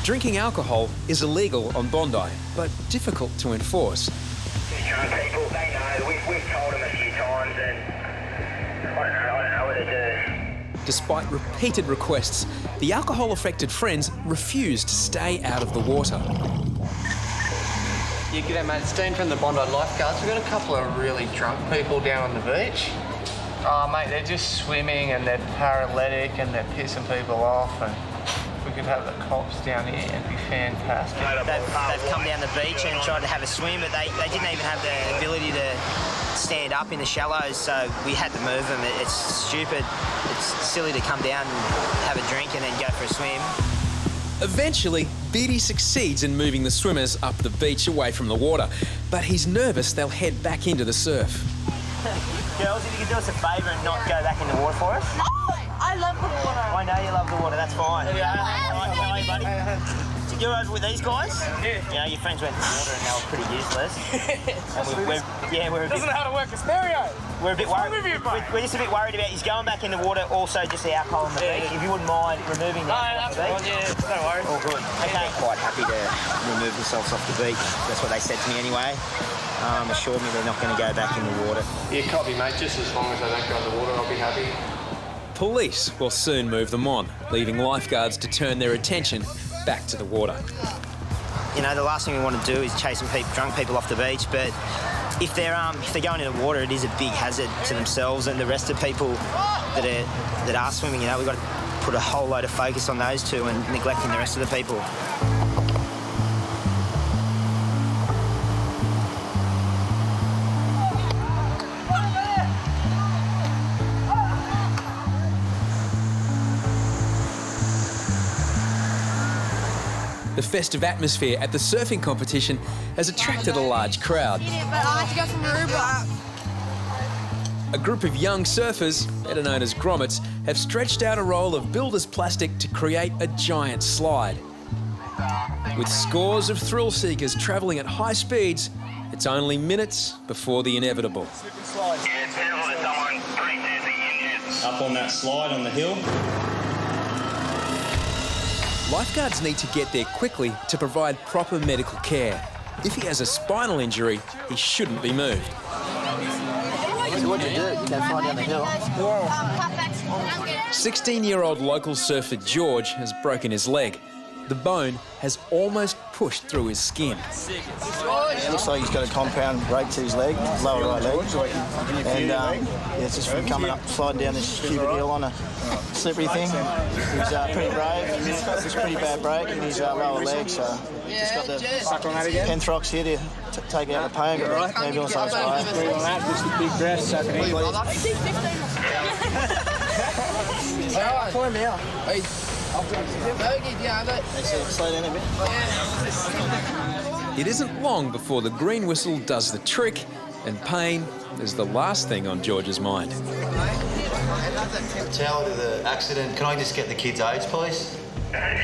Drinking alcohol is illegal on Bondi, but difficult to enforce. People, they know. We've told them a few times and I don't know what to do. Despite repeated requests, the alcohol-affected friends refuse to stay out of the water. Yeah, g'day mate, it's Dean from the Bondi Lifeguards. We've got a couple of really drunk people down on the beach. Oh mate, they're just swimming and they're paralytic and they're pissing people off, and if we could have the cops down here, it'd be fantastic. They've come down the beach and tried to have a swim, but they didn't even have the ability to stand up in the shallows, so we had to move them. It's stupid. It's silly to come down and have a drink and then go for a swim. Eventually, Beatty succeeds in moving the swimmers up the beach away from the water, but he's nervous they'll head back into the surf. Girls, if you could do us a favour and not go back in the water for us. I love the water. I know you love the water, that's fine. How are you, buddy? You're over with these guys? Yeah. You know, your friends went in the water and they were pretty useless. And we're a bit... Doesn't know how to work a stereo. We're a bit worried. We're just a bit worried about he's going back in the water, also just the alcohol on the beach. If you wouldn't mind removing that. No, don't worry. All good. Okay. They're quite happy to remove themselves off the beach. That's what they said to me anyway. Assured me they're not going to go back in the water. Yeah, copy, mate. Just as long as they don't go in the water, I'll be happy. Police will soon move them on, leaving lifeguards to turn their attention back to the water. You know, the last thing we want to do is chasing drunk people off the beach, but if they're going in the water, it is a big hazard to themselves and the rest of people that are swimming. You know, we've got to put a whole load of focus on those two and neglecting the rest of the people. The festive atmosphere at the surfing competition has attracted a large crowd. But I had to go from Aruba. A group of young surfers, better known as grommets, have stretched out a roll of builder's plastic to create a giant slide. With scores of thrill seekers travelling at high speeds, it's only minutes before the inevitable. Up on that slide on the hill. Lifeguards need to get there quickly to provide proper medical care. If he has a spinal injury, he shouldn't be moved. So what'd you do? You go fly down the hill? 16-year-old local surfer George has broken his leg. The bone has almost pushed through his skin. It looks like he's got a compound break to his leg, lower right leg. And it's just from coming up, sliding down this stupid hill on a slippery thing. He's pretty brave. It's a pretty bad break in his lower leg, so just got the Penthrox here to take out the pain. But the ambulance on its way. Breathe on that, just a big breath, suck it in. Pull him out. Slow down a bit. It isn't long before the green whistle does the trick, and pain is the last thing on George's mind. Tell to the accident. Can I just get the kid's age, please? Yeah,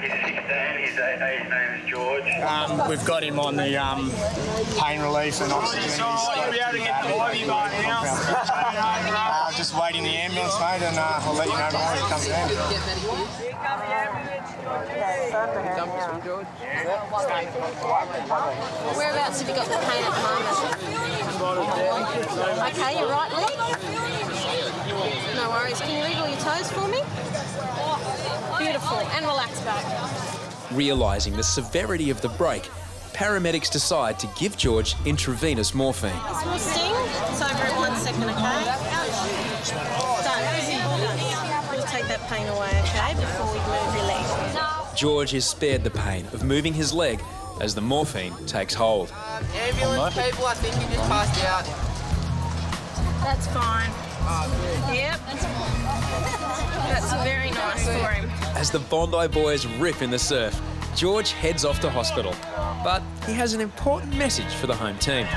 he's 16. His name is George. We've got him on the pain relief and oxygen. Just waiting the ambulance, mate, and I'll let you know more when he comes down. Whereabouts have you got the pain at the moment? Okay, your right leg? No worries. Can you wiggle your toes for me? Beautiful. And relax back. Realising the severity of the break, paramedics decide to give George intravenous morphine. This will sting. It's over in 1 second, okay? Done. We'll take that pain away, okay, before we move your leg. George is spared the pain of moving his leg as the morphine takes hold. Ambulance people, I think you just passed out. That's fine. Yep. That's very nice for him. As the Bondi boys rip in the surf, George heads off to hospital. But he has an important message for the home team.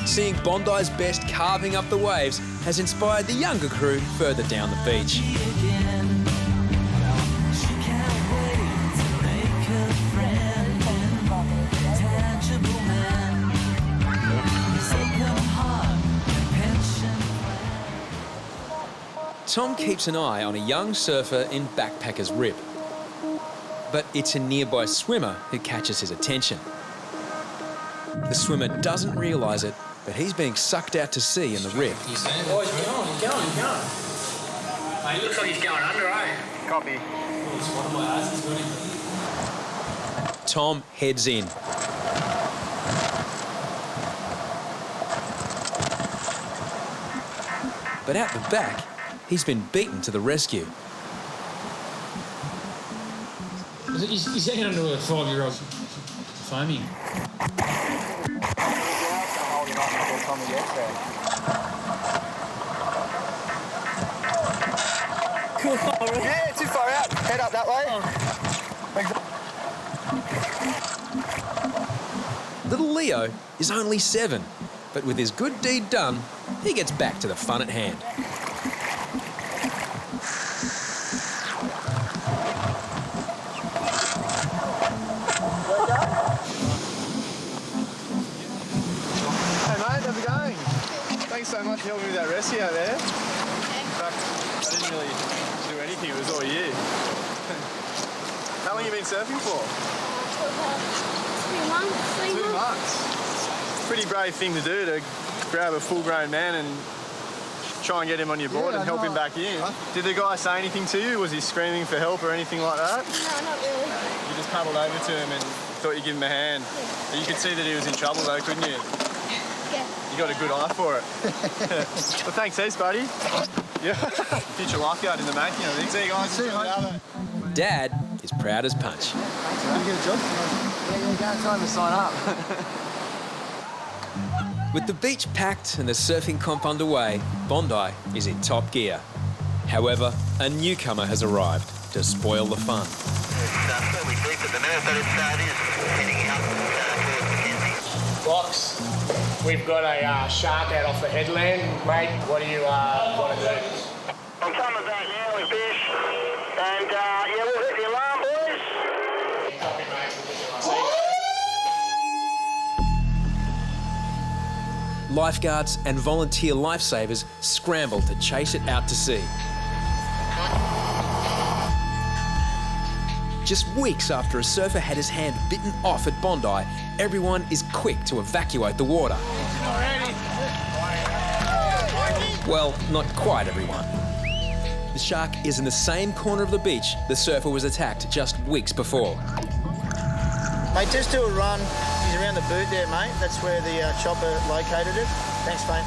Seeing Bondi's best carving up the waves has inspired the younger crew further down the beach. Tom keeps an eye on a young surfer in Backpacker's Rip. But it's a nearby swimmer who catches his attention. The swimmer doesn't realise it, but he's being sucked out to sea in the rip. Oh, he's going. He looks like he's going under, eh? Copy. Tom heads in. But out the back, he's been beaten to the rescue. He's hanging onto a 5-year-old foaming. Yeah, too far out. Head up that way. Little Leo is only 7, but with his good deed done, he gets back to the fun at hand. How's it going? Thanks so much for helping me with that rescue out there. In fact, I didn't really do anything, it was all you. How long have you been surfing for? 2 months. 2 months. Pretty brave thing to do, to grab a full-grown man and try and get him on your board and help him back in. Did the guy say anything to you? Was he screaming for help or anything like that? No, not really. You just paddled over to him and thought you'd give him a hand. You could see that he was in trouble though, couldn't you? Yeah. You got a good eye for it. Well, thanks heaps, buddy. Yeah. Future lifeguard in the making, I think. See you guys. See you, mate. Dad is proud as punch. Did you get a job? Yeah, time to sign up. With the beach packed and the surfing comp underway, Bondi is in top gear. However, a newcomer has arrived to spoil the fun. Box, we've got a shark out off the headland, mate. What do you want to do? I'm coming back now with fish, and yeah, we'll hit the alarm, boys. Lifeguards and volunteer lifesavers scramble to chase it out to sea. Just weeks after a surfer had his hand bitten off at Bondi, everyone is quick to evacuate the water. Well, not quite everyone. The shark is in the same corner of the beach the surfer was attacked just weeks before. Mate, just do a run. He's around the boot there, mate. That's where the chopper located it. Thanks, mate.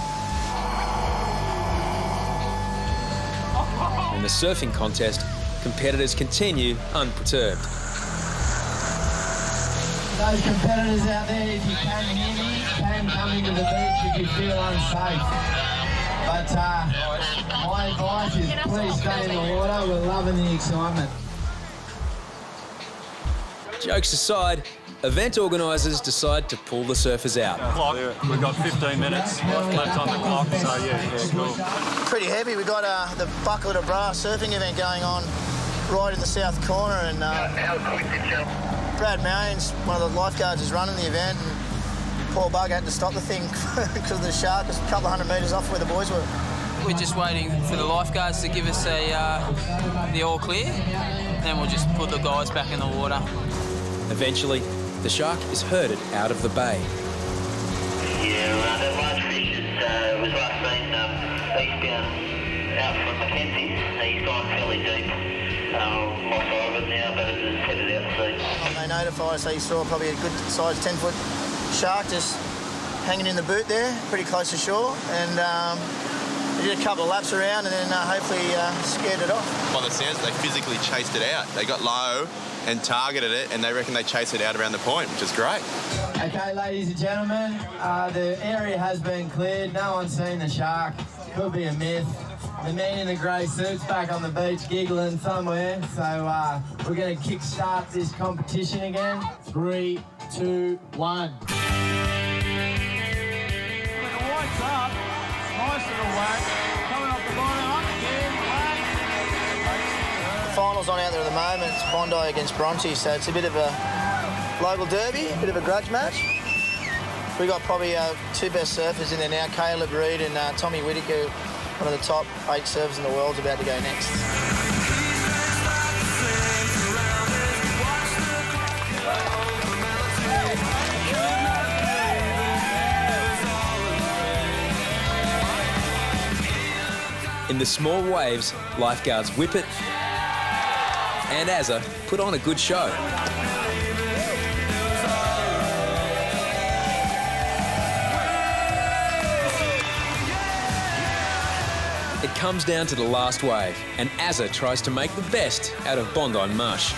In the surfing contest, competitors continue unperturbed. Those competitors out there, if you can hear me, can come into the beach if you feel unsafe. But my advice is please stay in the water. We're loving the excitement. Jokes aside, event organisers decide to pull the surfers out. We've got 15 minutes left on the clock, so yeah, cool. Pretty heavy. We've got the Bucket of Bra surfing event going on right in the south corner, and Brad Marion's one of the lifeguards is running the event, and poor bug had to stop the thing because of the shark. It was a couple of 100 metres off where the boys were. We're just waiting for the lifeguards to give us the all clear, then we'll just put the guys back in the water. Eventually, the shark is herded out of the bay. Yeah, that large fish was last seen eastbound out from Mackenzie. He's gone fairly deep. Lost sight of it now, but it's headed out to sea. They notified us, so you saw probably a good sized 10-foot shark just hanging in the boot there, pretty close to shore, and they did a couple of laps around and then hopefully scared it off. By the sounds, they physically chased it out. They got low and targeted it, and they reckon they chased it out around the point, which is great. Okay, ladies and gentlemen, the area has been cleared. No one's seen the shark. Could be a myth. The man in the grey suit's back on the beach giggling somewhere. So we're going to kick-start this competition again. 3, 2, 1. What's up? Nice little whack. Coming off the bottom, up again, whack. Finals on out there at the moment. It's Bondi against Bronte, so it's a bit of a local derby, a bit of a grudge match. We got probably our 2 best surfers in there now, Caleb Reid and Tommy Whittaker, one of the top 8 surfers in the world is about to go next. In the small waves, lifeguards Whippet and Azza put on a good show. It comes down to the last wave, and Azza tries to make the best out of Bondi mush.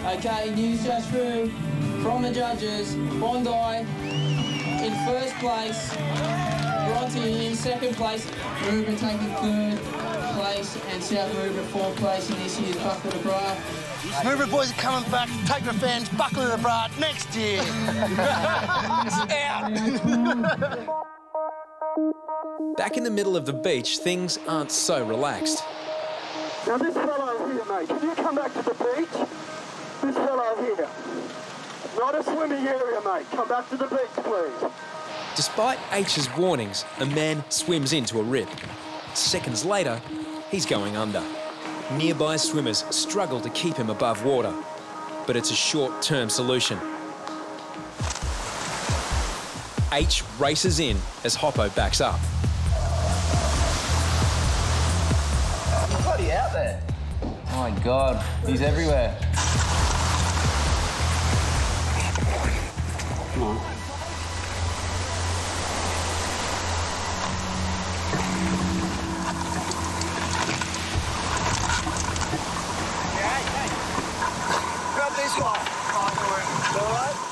Okay, news just through from the judges. Bondi in first place, Bronte in second place, Maroubra taking third place, and South Maroubra fourth place in this year's Buckle of the Bra. Maroubra boys are coming back. Take revenge. Buckle of the Bra next year. Out. Back in the middle of the beach, things aren't so relaxed. Now this fellow here, mate, can you come back to the beach? This fellow here. Not a swimming area, mate. Come back to the beach, please. Despite H's warnings, a man swims into a rip. Seconds later, he's going under. Nearby swimmers struggle to keep him above water, but it's a short-term solution. H races in as Hoppo backs up. He's bloody out there. Oh my God, he's everywhere. Come on. Grab this one.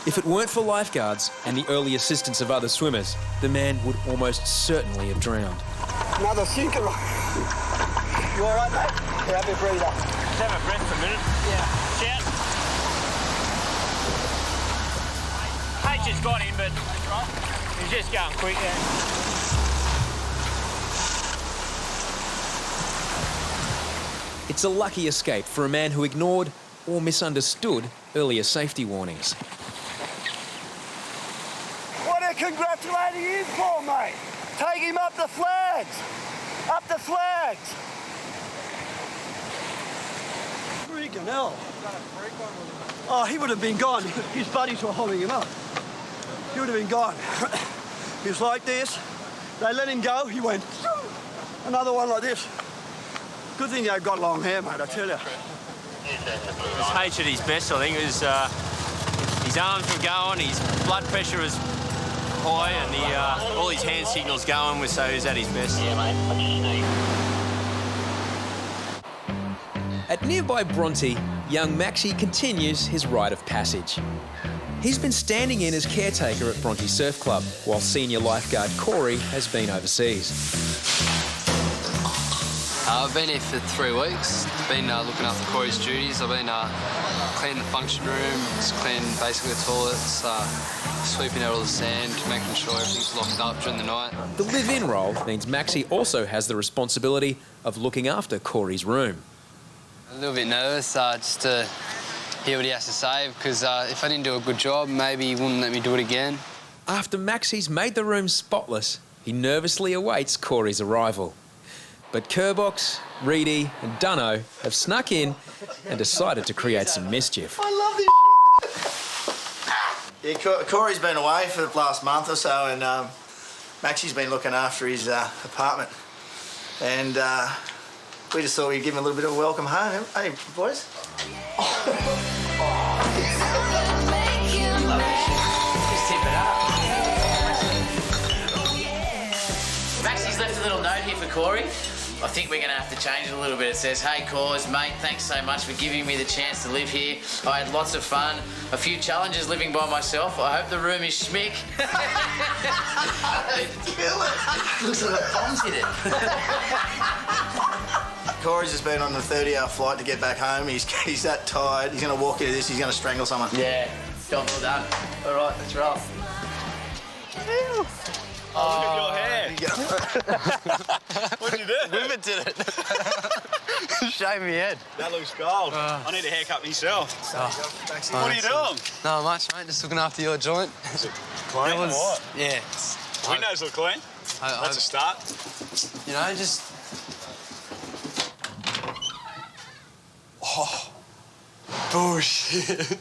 If it weren't for lifeguards and the early assistance of other swimmers, the man would almost certainly have drowned. Another sinker. You all right, mate? Yeah, have a breather. Just have a breath for a minute. Yeah. Shout. H has got him, but he's just going quick there. It's a lucky escape for a man who ignored or misunderstood earlier safety warnings. What are congratulating him for, mate? Take him up the flags. Up the flags. Freaking hell. Oh, he would have been gone. His buddies were holding him up. He would have been gone. He was like this. They let him go. He went. Another one like this. Good thing they've got long hair, mate, I tell you. It's H at his best, I think. His arms were going, his blood pressure was high, and all his hand signals going, so he was at his best. Yeah, mate. At nearby Bronte, young Maxi continues his rite of passage. He's been standing in as caretaker at Bronte Surf Club, while senior lifeguard Corey has been overseas. I've been here for 3 weeks. Been looking after Corey's duties. I've been cleaning the function room, just cleaning basically the toilets, sweeping out all the sand, making sure everything's locked up during the night. The live-in role means Maxi also has the responsibility of looking after Corey's room. A little bit nervous just to hear what he has to say, because if I didn't do a good job, maybe he wouldn't let me do it again. After Maxi's made the room spotless, he nervously awaits Corey's arrival. But Kerbox, Reidy and Deano have snuck in and decided to create some mischief. I love this. Yeah, Corey's been away for the last month or so, and Maxi's been looking after his apartment. And we just thought we'd give him a little bit of a welcome home. Hey, boys. Just tip it up. Maxi's left a little note here for Corey. I think we're going to have to change it a little bit. It says, "Hey, Cors, mate, thanks so much for giving me the chance to live here. I had lots of fun, a few challenges living by myself. I hope the room is schmick." Looks like a bomb's hit it. Corey's just been on a 30-hour flight to get back home. He's that tired. He's going to walk into this. He's going to strangle someone. Yeah, job well done. All right, let's roll. Oh, look at your hair. What'd you do? Whippet did it. Shave me head. That looks gold. I need a haircut myself. What are you doing? Not much, mate. Just looking after your joint. Is it clean or what? Yeah. Windows look clean. That's a start. You know, just... Oh. Bullshit.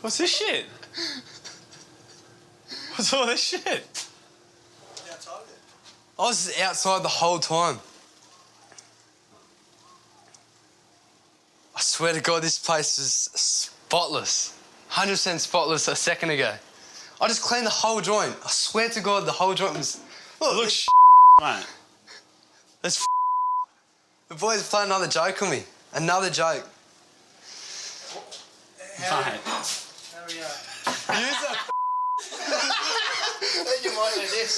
What's this shit? What's all this shit? I was outside the whole time. I swear to God, this place is spotless. 100% spotless a second ago. I just cleaned the whole joint. I swear to God, the whole joint was... Look, mate. That's The boys are playing another joke on me. Another joke. Mate. You might do this.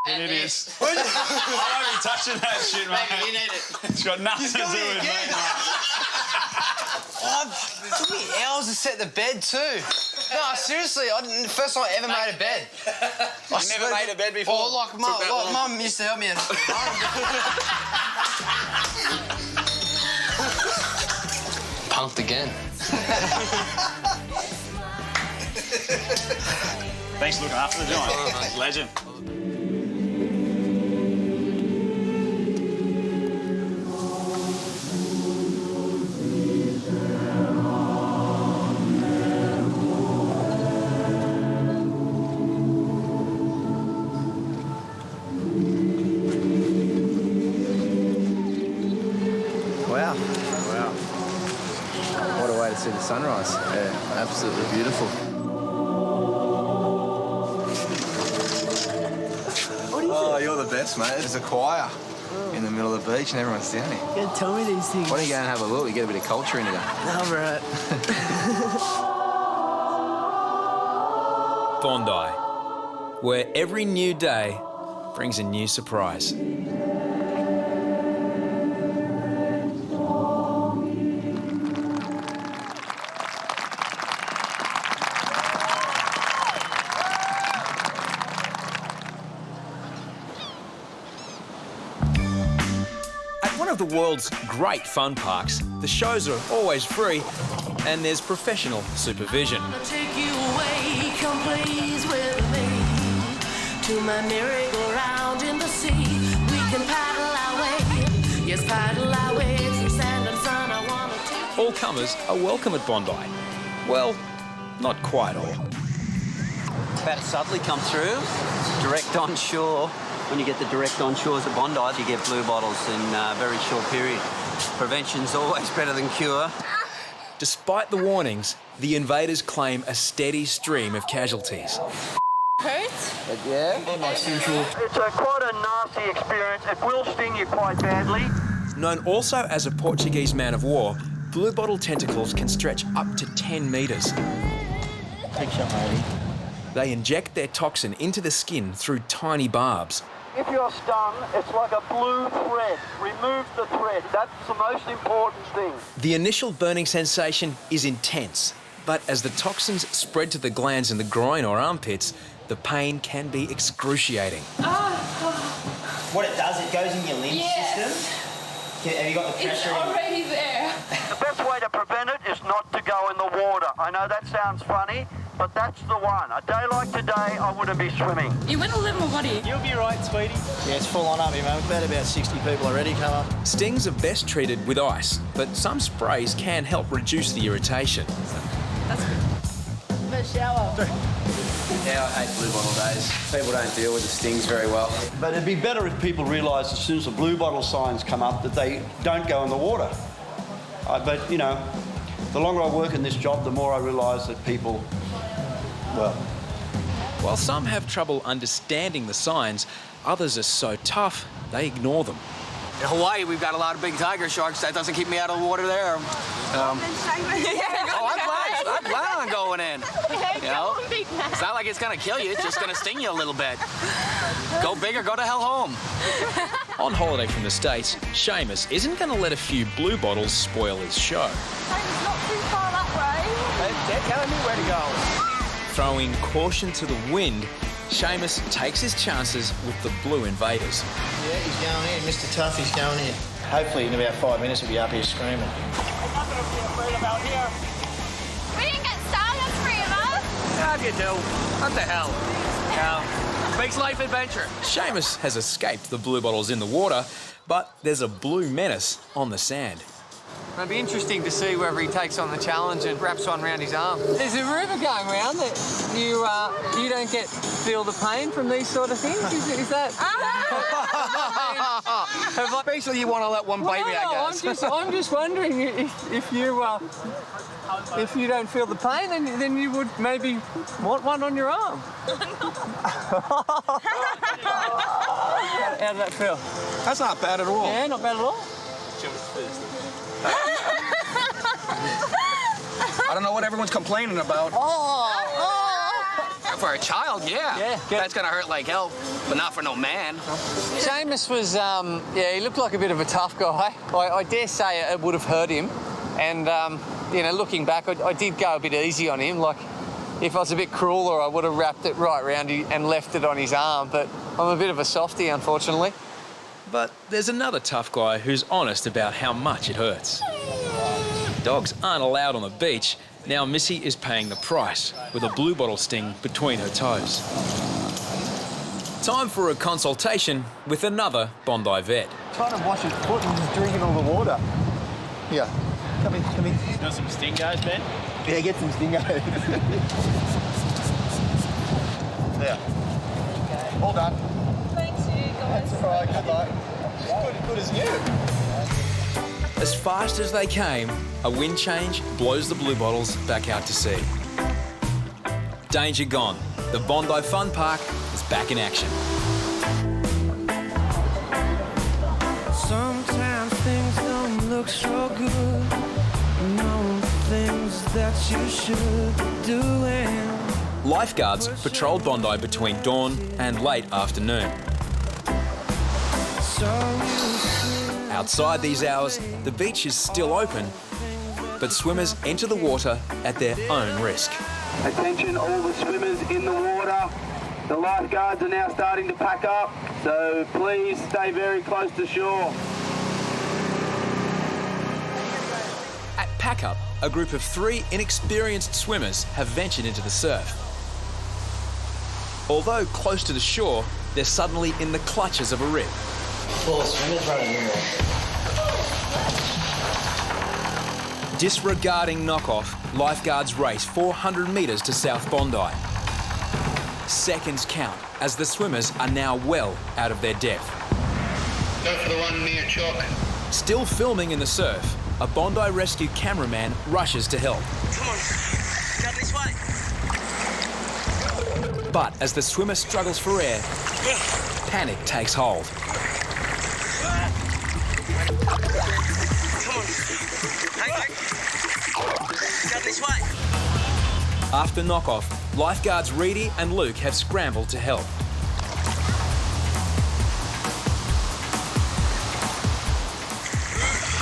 It is. I'm not even touching that shit, mate. Maybe you need it. It's got nothing to do with me, mate. It took me hours to set the bed too. No, seriously, first time I ever made a bed. You never made a bed before? Oh, like Mum used to help me. Pumped again. Thanks for looking after the joint. Legend. Wow. Wow. What a way to see the sunrise. Yeah, absolutely beautiful. Oh, you're the best, mate. There's a choir in the middle of the beach and everyone's down here. You gotta tell me these things. Why don't you go and have a look? You get a bit of culture into that. No, right. Bondi, where every new day brings a new surprise. Of the world's great fun parks, the shows are always free and there's professional supervision. Take you away, come please with me to my merry-go-round in the sea. We can paddle our way, yes, paddle our way through sand and sun. I wanna take All comers are welcome at Bondi. Well, not quite all. About to subtly come through, direct on shore. When you get the direct on shores at Bondi, you get blue bottles in a very short period. Prevention's always better than cure. Despite the warnings, the invaders claim a steady stream of casualties. Hurts? But yeah, It's quite a nasty experience. It will sting you quite badly. Known also as a Portuguese man of war, blue bottle tentacles can stretch up to 10 metres. Take a shot, matey. They inject their toxin into the skin through tiny barbs. If you're stung, it's like a blue thread. Remove the thread. That's the most important thing. The initial burning sensation is intense, but as the toxins spread to the glands in the groin or armpits, the pain can be excruciating. What it does, it goes in your lymph system. Have you got the pressure? It's already there. The best way to prevent it is not to go in the water. I know that sounds funny, but that's the one. A day like today, I wouldn't be swimming. You went a little more body. You'll be right, sweetie. Yeah, it's full on up here, mate. We've had about 60 people already come up. Stings are best treated with ice, but some sprays can help reduce the irritation. That's good. The shower. Yeah, I hate blue bottle days. People don't deal with the stings very well. But it'd be better if people realised as soon as the blue bottle signs come up that they don't go in the water. But, you know, the longer I work in this job, the more I realise that people, well... While some have trouble understanding the signs, others are so tough, they ignore them. In Hawaii, we've got a lot of big tiger sharks. That doesn't keep me out of the water there. I plan on going in. You know? It's not like it's gonna kill you, it's just gonna sting you a little bit. Go big or go to hell home. On holiday from the States, Seamus isn't going to let a few blue bottles spoil his show. It's not too far that way. They're telling me where to go. Throwing caution to the wind, Seamus takes his chances with the blue invaders. Yeah, he's going in. Mr. Tough, he's going in. Hopefully in about 5 minutes he'll be up here screaming. We didn't get started, 3 of us. How do you do? What the hell? No. Makes life adventure. Seamus has escaped the blue bottles in the water, but there's a blue menace on the sand. It'll be interesting to see whether he takes on the challenge and wraps one around his arm. There's a rumour going around that you don't feel the pain from these sort of things. Is that? Basically, you want to let one bite me, I guess. I'm just wondering if you don't feel the pain, then you would maybe want one on your arm. How did that feel? That's not bad at all. Yeah, not bad at all. I don't know what everyone's complaining about. For a child, yeah. That's gonna hurt like hell, but not for no man. Seamus was, he looked like a bit of a tough guy. I dare say it would have hurt him. And, looking back, I did go a bit easy on him. Like, if I was a bit crueler, I would have wrapped it right around and left it on his arm. But I'm a bit of a softie, unfortunately. But there's another tough guy who's honest about how much it hurts. Dogs aren't allowed on the beach. Now Missy is paying the price with a blue bottle sting between her toes. Time for a consultation with another Bondi vet. Trying to wash his foot and he's drinking all the water. Here, come in. You got some stingos, Ben? Yeah, get some stingos. There. All done. Thanks, you guys. That's all right, good luck. Good as you. As fast as they came, a wind change blows the blue bottles back out to sea. Danger gone. The Bondi Fun Park is back in action. Sometimes things don't look so good. No things that you should be doing. Lifeguards patrol Bondi between dawn and late afternoon. Outside these hours, the beach is still open, but swimmers enter the water at their own risk. Attention all the swimmers in the water. The lifeguards are now starting to pack up, so please stay very close to shore. At Pack Up, a group of 3 inexperienced swimmers have ventured into the surf. Although close to the shore, they're suddenly in the clutches of a rip. 4 swimmers running in there. Disregarding knockoff, lifeguards race 400 metres to South Bondi. Seconds count as the swimmers are now well out of their depth. Go for the one near chalk. Still filming in the surf, a Bondi Rescue cameraman rushes to help. Come on, go this way. But as the swimmer struggles for air, panic takes hold. Come on, hang back. Go this way. After knockoff, lifeguards Reidy and Luke have scrambled to help.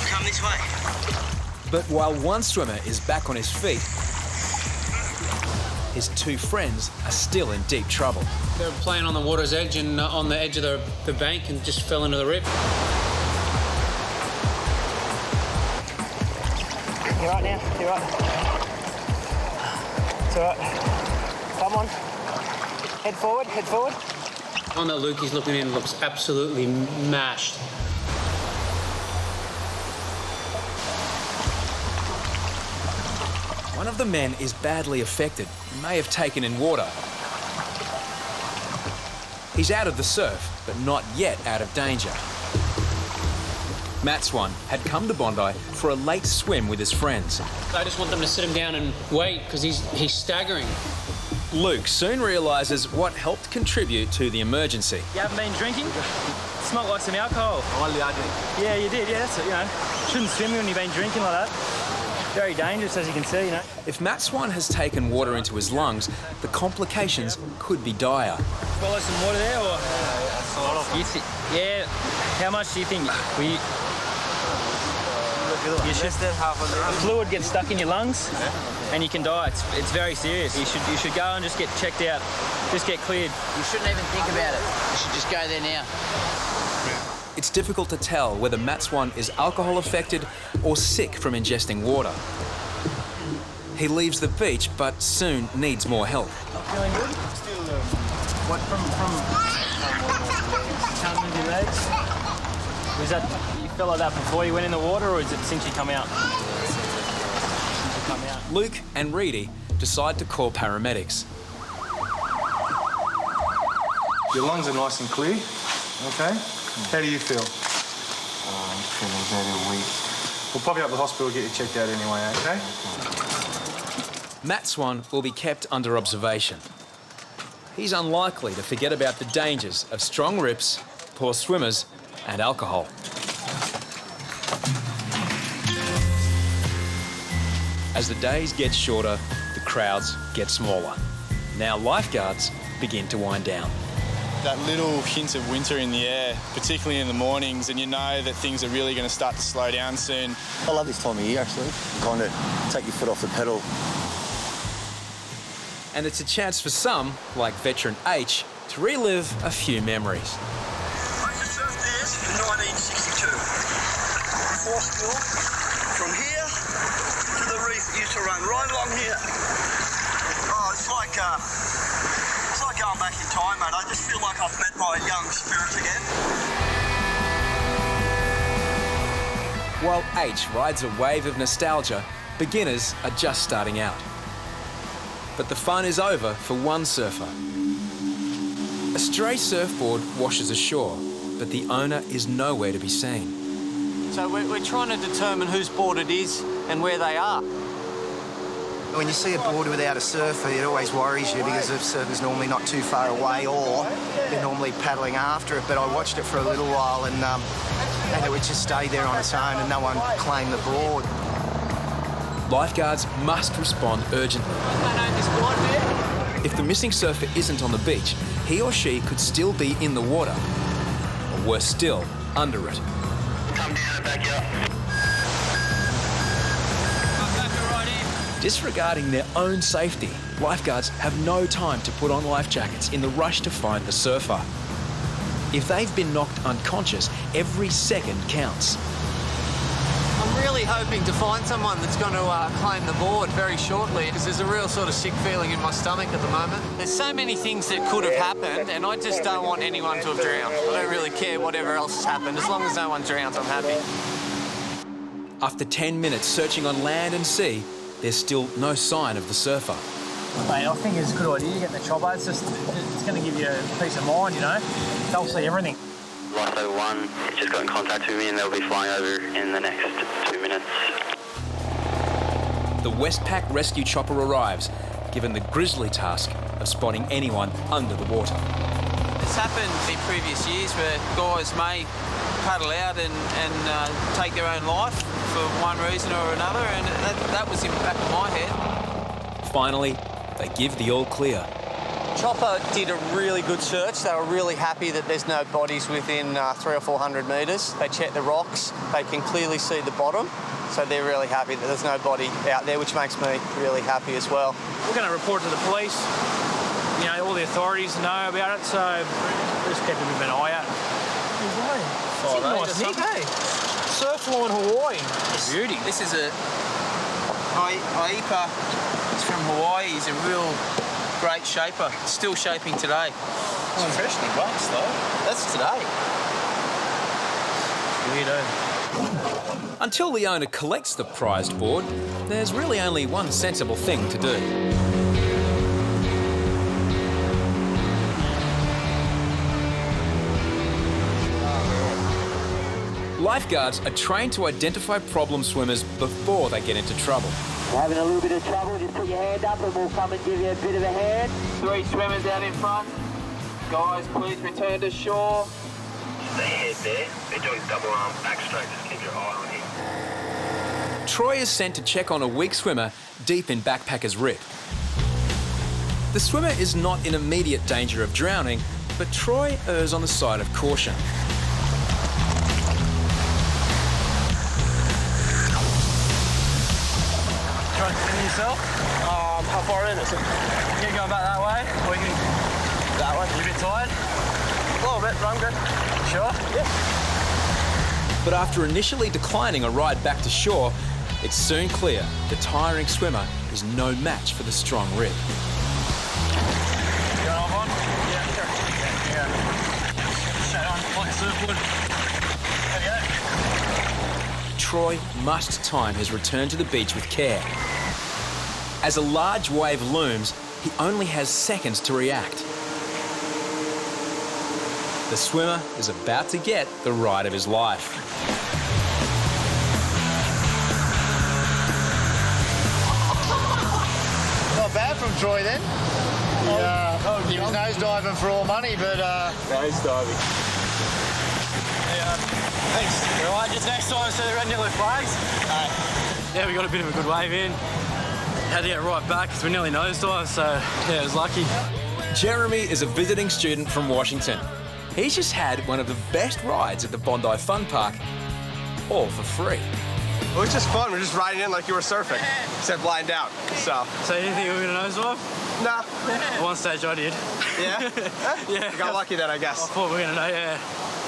Come this way. But while one swimmer is back on his feet, his 2 friends are still in deep trouble. They were playing on the water's edge and on the edge of the bank and just fell into the rip. You're right now, you're right. It's all right. Come on. Head forward, head forward. On that Luke, he's looking in, looks absolutely mashed. One of the men is badly affected, may have taken in water. He's out of the surf, but not yet out of danger. Matswan had come to Bondi for a late swim with his friends. I just want them to sit him down and wait, because he's staggering. Luke soon realises what helped contribute to the emergency. You haven't been drinking? Smelled like some alcohol. Only I did. Yeah, you did. Yeah, that's it, Shouldn't swim when you've been drinking like that. Very dangerous, as you can see, you know. If Matt Swan has taken water into his lungs, the complications could be dire. Swallow some water there, or? Yeah. How much do you think? You should half a litre. Fluid gets stuck in your lungs, and you can die. It's very serious. You should go and just get checked out. Just get cleared. You shouldn't even think about it. You should just go there now. It's difficult to tell whether Matt Swan is alcohol affected or sick from ingesting water. He leaves the beach, but soon needs more help. Feeling good? Still, what from with your legs? Was that you felt like that before you went in the water, or is it since you come out? Luke and Reidy decide to call paramedics. Your lungs are nice and clear, okay? How do you feel? I'm feeling very weak. We'll pop you up to the hospital and get you checked out anyway, okay? Matt Swan will be kept under observation. He's unlikely to forget about the dangers of strong rips, poor swimmers, and alcohol. As the days get shorter, the crowds get smaller. Now lifeguards begin to wind down. That little hint of winter in the air, particularly in the mornings, and you know that things are really going to start to slow down soon. I love this time of year, actually. Kind of take your foot off the pedal. And it's a chance for some, like veteran H, to relive a few memories. I used to surf this in 1962. Before school, from here to the reef, it used to run right along here. Oh, it's like going back in time, mate. I just feel like I've met my young spirit again. While H rides a wave of nostalgia, beginners are just starting out. But the fun is over for one surfer. A stray surfboard washes ashore, but the owner is nowhere to be seen. So we're trying to determine whose board it is and where they are. When you see a board without a surfer, it always worries you because the surfer's normally not too far away or they're normally paddling after it. But I watched it for a little while and it would just stay there on its own and no one claimed the board. Lifeguards must respond urgently. If the missing surfer isn't on the beach, he or she could still be in the water, or worse still, under it. Come down and back up. Disregarding their own safety, lifeguards have no time to put on life jackets in the rush to find the surfer. If they've been knocked unconscious, every second counts. I'm really hoping to find someone that's going to claim the board very shortly because there's a real sort of sick feeling in my stomach at the moment. There's so many things that could have happened and I just don't want anyone to have drowned. I don't really care whatever else has happened. As long as no one drowns, I'm happy. After 10 minutes searching on land and sea, there's still no sign of the surfer. Mate, I think it's a good idea getting the chopper. It's going to give you a peace of mind, you know. They'll see everything. Lifeguard 1 just got in contact with me and they'll be flying over in the next 2 minutes. The Westpac rescue chopper arrives, given the grisly task of spotting anyone under the water. It's happened in previous years where guys may paddle out and take their own life for one reason or another, and that was in the back of my head. Finally, they give the all clear. Chopper did a really good search. They were really happy that there's no bodies within 300 or 400 metres. They checked the rocks. They can clearly see the bottom. So they're really happy that there's no body out there, which makes me really happy as well. We're going to report to the police. You know, all the authorities know about it, so we're just keeping a bit of an eye out. Nice nick, hey? Surf line Hawaii. Beauty. This is a Aipa. It's from Hawaii. He's a real great shaper. Still shaping today. It's freshly waxed though. That's today. Weirdo. Until the owner collects the prized board, there's really only one sensible thing to do. Lifeguards are trained to identify problem swimmers before they get into trouble. Having a little bit of trouble, just put your hand up and we'll come and give you a bit of a hand. 3 swimmers out in front. Guys, please return to shore. Stay ahead there. They're doing double arm backstroke. Just keep your eye on him. Troy is sent to check on a weak swimmer deep in Backpackers Rip. The swimmer is not in immediate danger of drowning, but Troy errs on the side of caution. Try to finish yourself? How far in is it? You can go back that way, or you can... That way? You a bit tired? A little bit, but I'm good. Sure? Yeah. But after initially declining a ride back to shore, it's soon clear the tiring swimmer is no match for the strong Rip. Going on one? Yeah, sure. Yeah. Set on, like a surfboard. There you go. Troy must time his return to the beach with care. As a large wave looms, he only has seconds to react. The swimmer is about to get the ride of his life. Not bad from Troy then. He was nose diving for all money, but nose diving. Thanks. All right, just next time instead of red and yellow flags. Yeah, we got a bit of a good wave in. Had to get right back because we nearly nosedived, so yeah, it was lucky. Jeremy is a visiting student from Washington. He's just had one of the best rides at the Bondi Fun Park, all for free. It was just fun. We're just riding in like you were surfing, except blind out. So you didn't think you were going to nosedive? Nah. At one stage I did. Yeah? Yeah. You got lucky then, I guess. I thought we were going to know, yeah.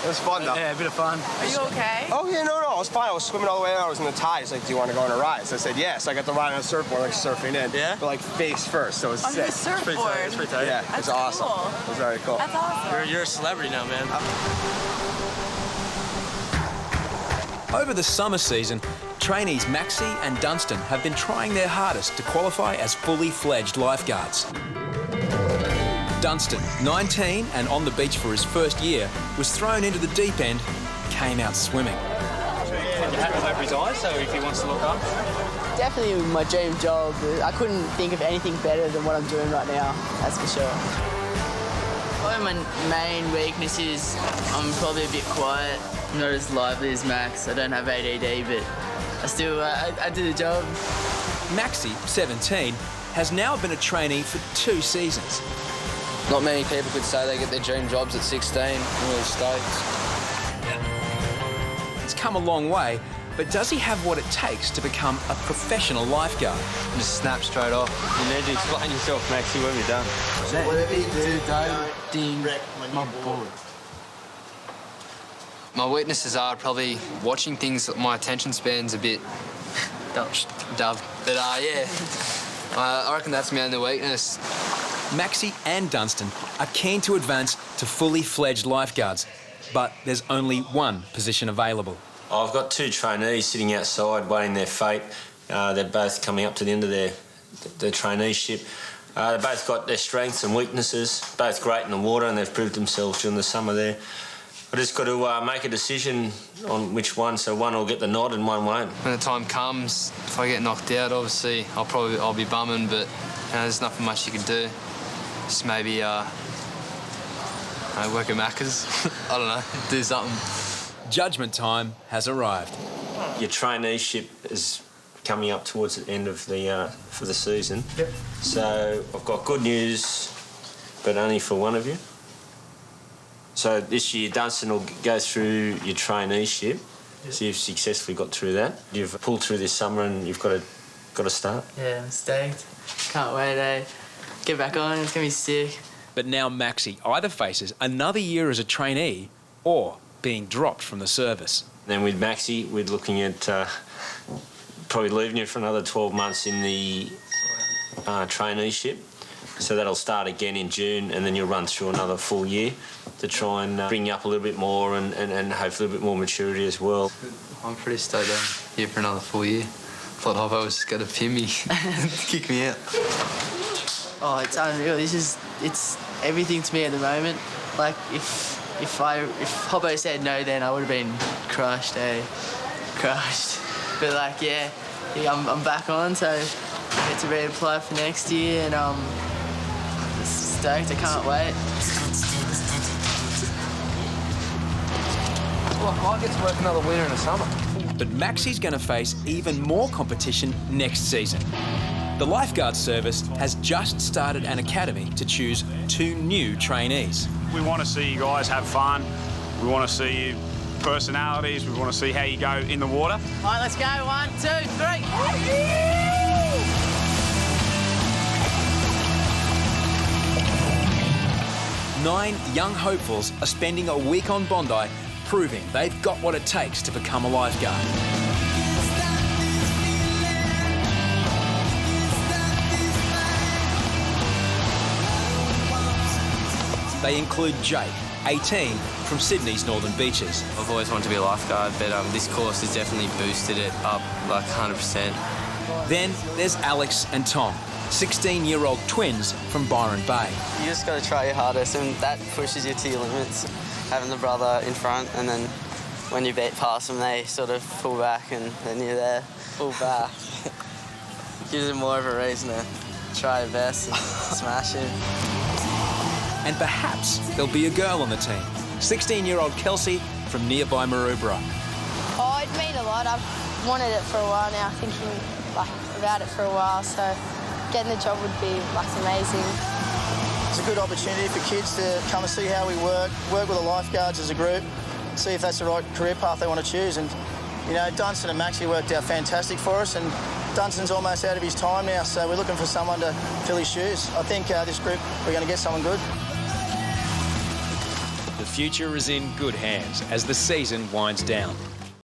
It was fun though. Yeah, a bit of fun. Are you okay? Oh yeah, no, I was fine. I was swimming all the way out. I was in the tide. He's like, do you want to go on a ride? So I said yes. I got to ride on a surfboard, like surfing in. Yeah? But like face first, so it was On sick. the surfboard? It's pretty tight. Yeah, it's awesome. Cool. It was very cool. That's awesome. You're a celebrity now, man. Over the summer season, trainees Maxi and Dunstan have been trying their hardest to qualify as fully fledged lifeguards. Dunstan, 19 and on the beach for his first year, was thrown into the deep end, came out swimming. You had to over his eyes, so if he wants to look up. Definitely my dream job. I couldn't think of anything better than what I'm doing right now, that's for sure. Probably my main weakness is I'm probably a bit quiet. I'm not as lively as Max. I don't have ADD, but I do the job. Maxi, 17, has now been a trainee for 2 seasons. Not many people could say they get their dream jobs at 16. I'm really stoked. He's come a long way, but does he have what it takes to become a professional lifeguard? Just snap straight off. You need to explain yourself, Maxi. What have you done? Whatever you do, don't ding my board. My weaknesses are probably watching things. My attention span's a bit dove. But yeah, I reckon that's my only weakness. Maxi and Dunstan are keen to advance to fully fledged lifeguards, but there's only one position available. I've got 2 trainees sitting outside waiting their fate. They're both coming up to the end of their traineeship. They've both got their strengths and weaknesses, both great in the water, and they've proved themselves during the summer there. I just got to make a decision on which one, so one will get the nod and one won't. When the time comes, if I get knocked out, obviously I'll be bumming, but there's nothing much you can do. Just maybe work at Macca's. I don't know, do something. Judgment time has arrived. Your traineeship is coming up towards the end of for the season. Yep. So I've got good news, but only for one of you. So this year, Dunstan will go through your traineeship. Yep. So you've successfully got through that. You've pulled through this summer, and you've got to start. Yeah, I'm stoked. Can't wait, Get back on, it's going to be sick. But now Maxi either faces another year as a trainee or being dropped from the service. Then with Maxi, we're looking at probably leaving you for another 12 months in the traineeship. So that'll start again in June, and then you'll run through another full year to try and bring you up a little bit more and hopefully a bit more maturity as well. I'm pretty stoked I'm here for another full year. Thought Hoppo was just going to pin me, kick me out. Oh, it's unreal. It's everything to me at the moment. Like, if Hoppo said no, then I would have been crushed, crushed. But like, yeah, I'm back on, so I get to reapply for next year, and stoked. I can't wait. Well, I get to work another winter in the summer. But Maxi's going to face even more competition next season. The Lifeguard service has just started an academy to choose 2 new trainees. We want to see you guys have fun. We want to see you personalities. We want to see how you go in the water. All right, let's go. 1, 2, 3. 9 young hopefuls are spending a week on Bondi proving they've got what it takes to become a lifeguard. They include Jake, 18, from Sydney's northern beaches. I've always wanted to be a lifeguard, but this course has definitely boosted it up like 100%. Then there's Alex and Tom, 16-year-old twins from Byron Bay. You just got to try your hardest, and that pushes you to your limits. Having the brother in front, and then when you beat past them, they sort of pull back, and then you're there, pull back. Gives them more of a reason to try your best and smash it. And perhaps there'll be a girl on the team, 16-year-old Kelsey from nearby Maroubra. Oh, it'd mean a lot. I've wanted it for a while now, thinking about it for a while, so getting the job would be amazing. It's a good opportunity for kids to come and see how we work with the lifeguards as a group, see if that's the right career path they want to choose. And, you know, Dunstan and Maxi worked out fantastic for us, and Dunstan's almost out of his time now, so we're looking for someone to fill his shoes. I think this group, we're going to get someone good. The future is in good hands as the season winds down.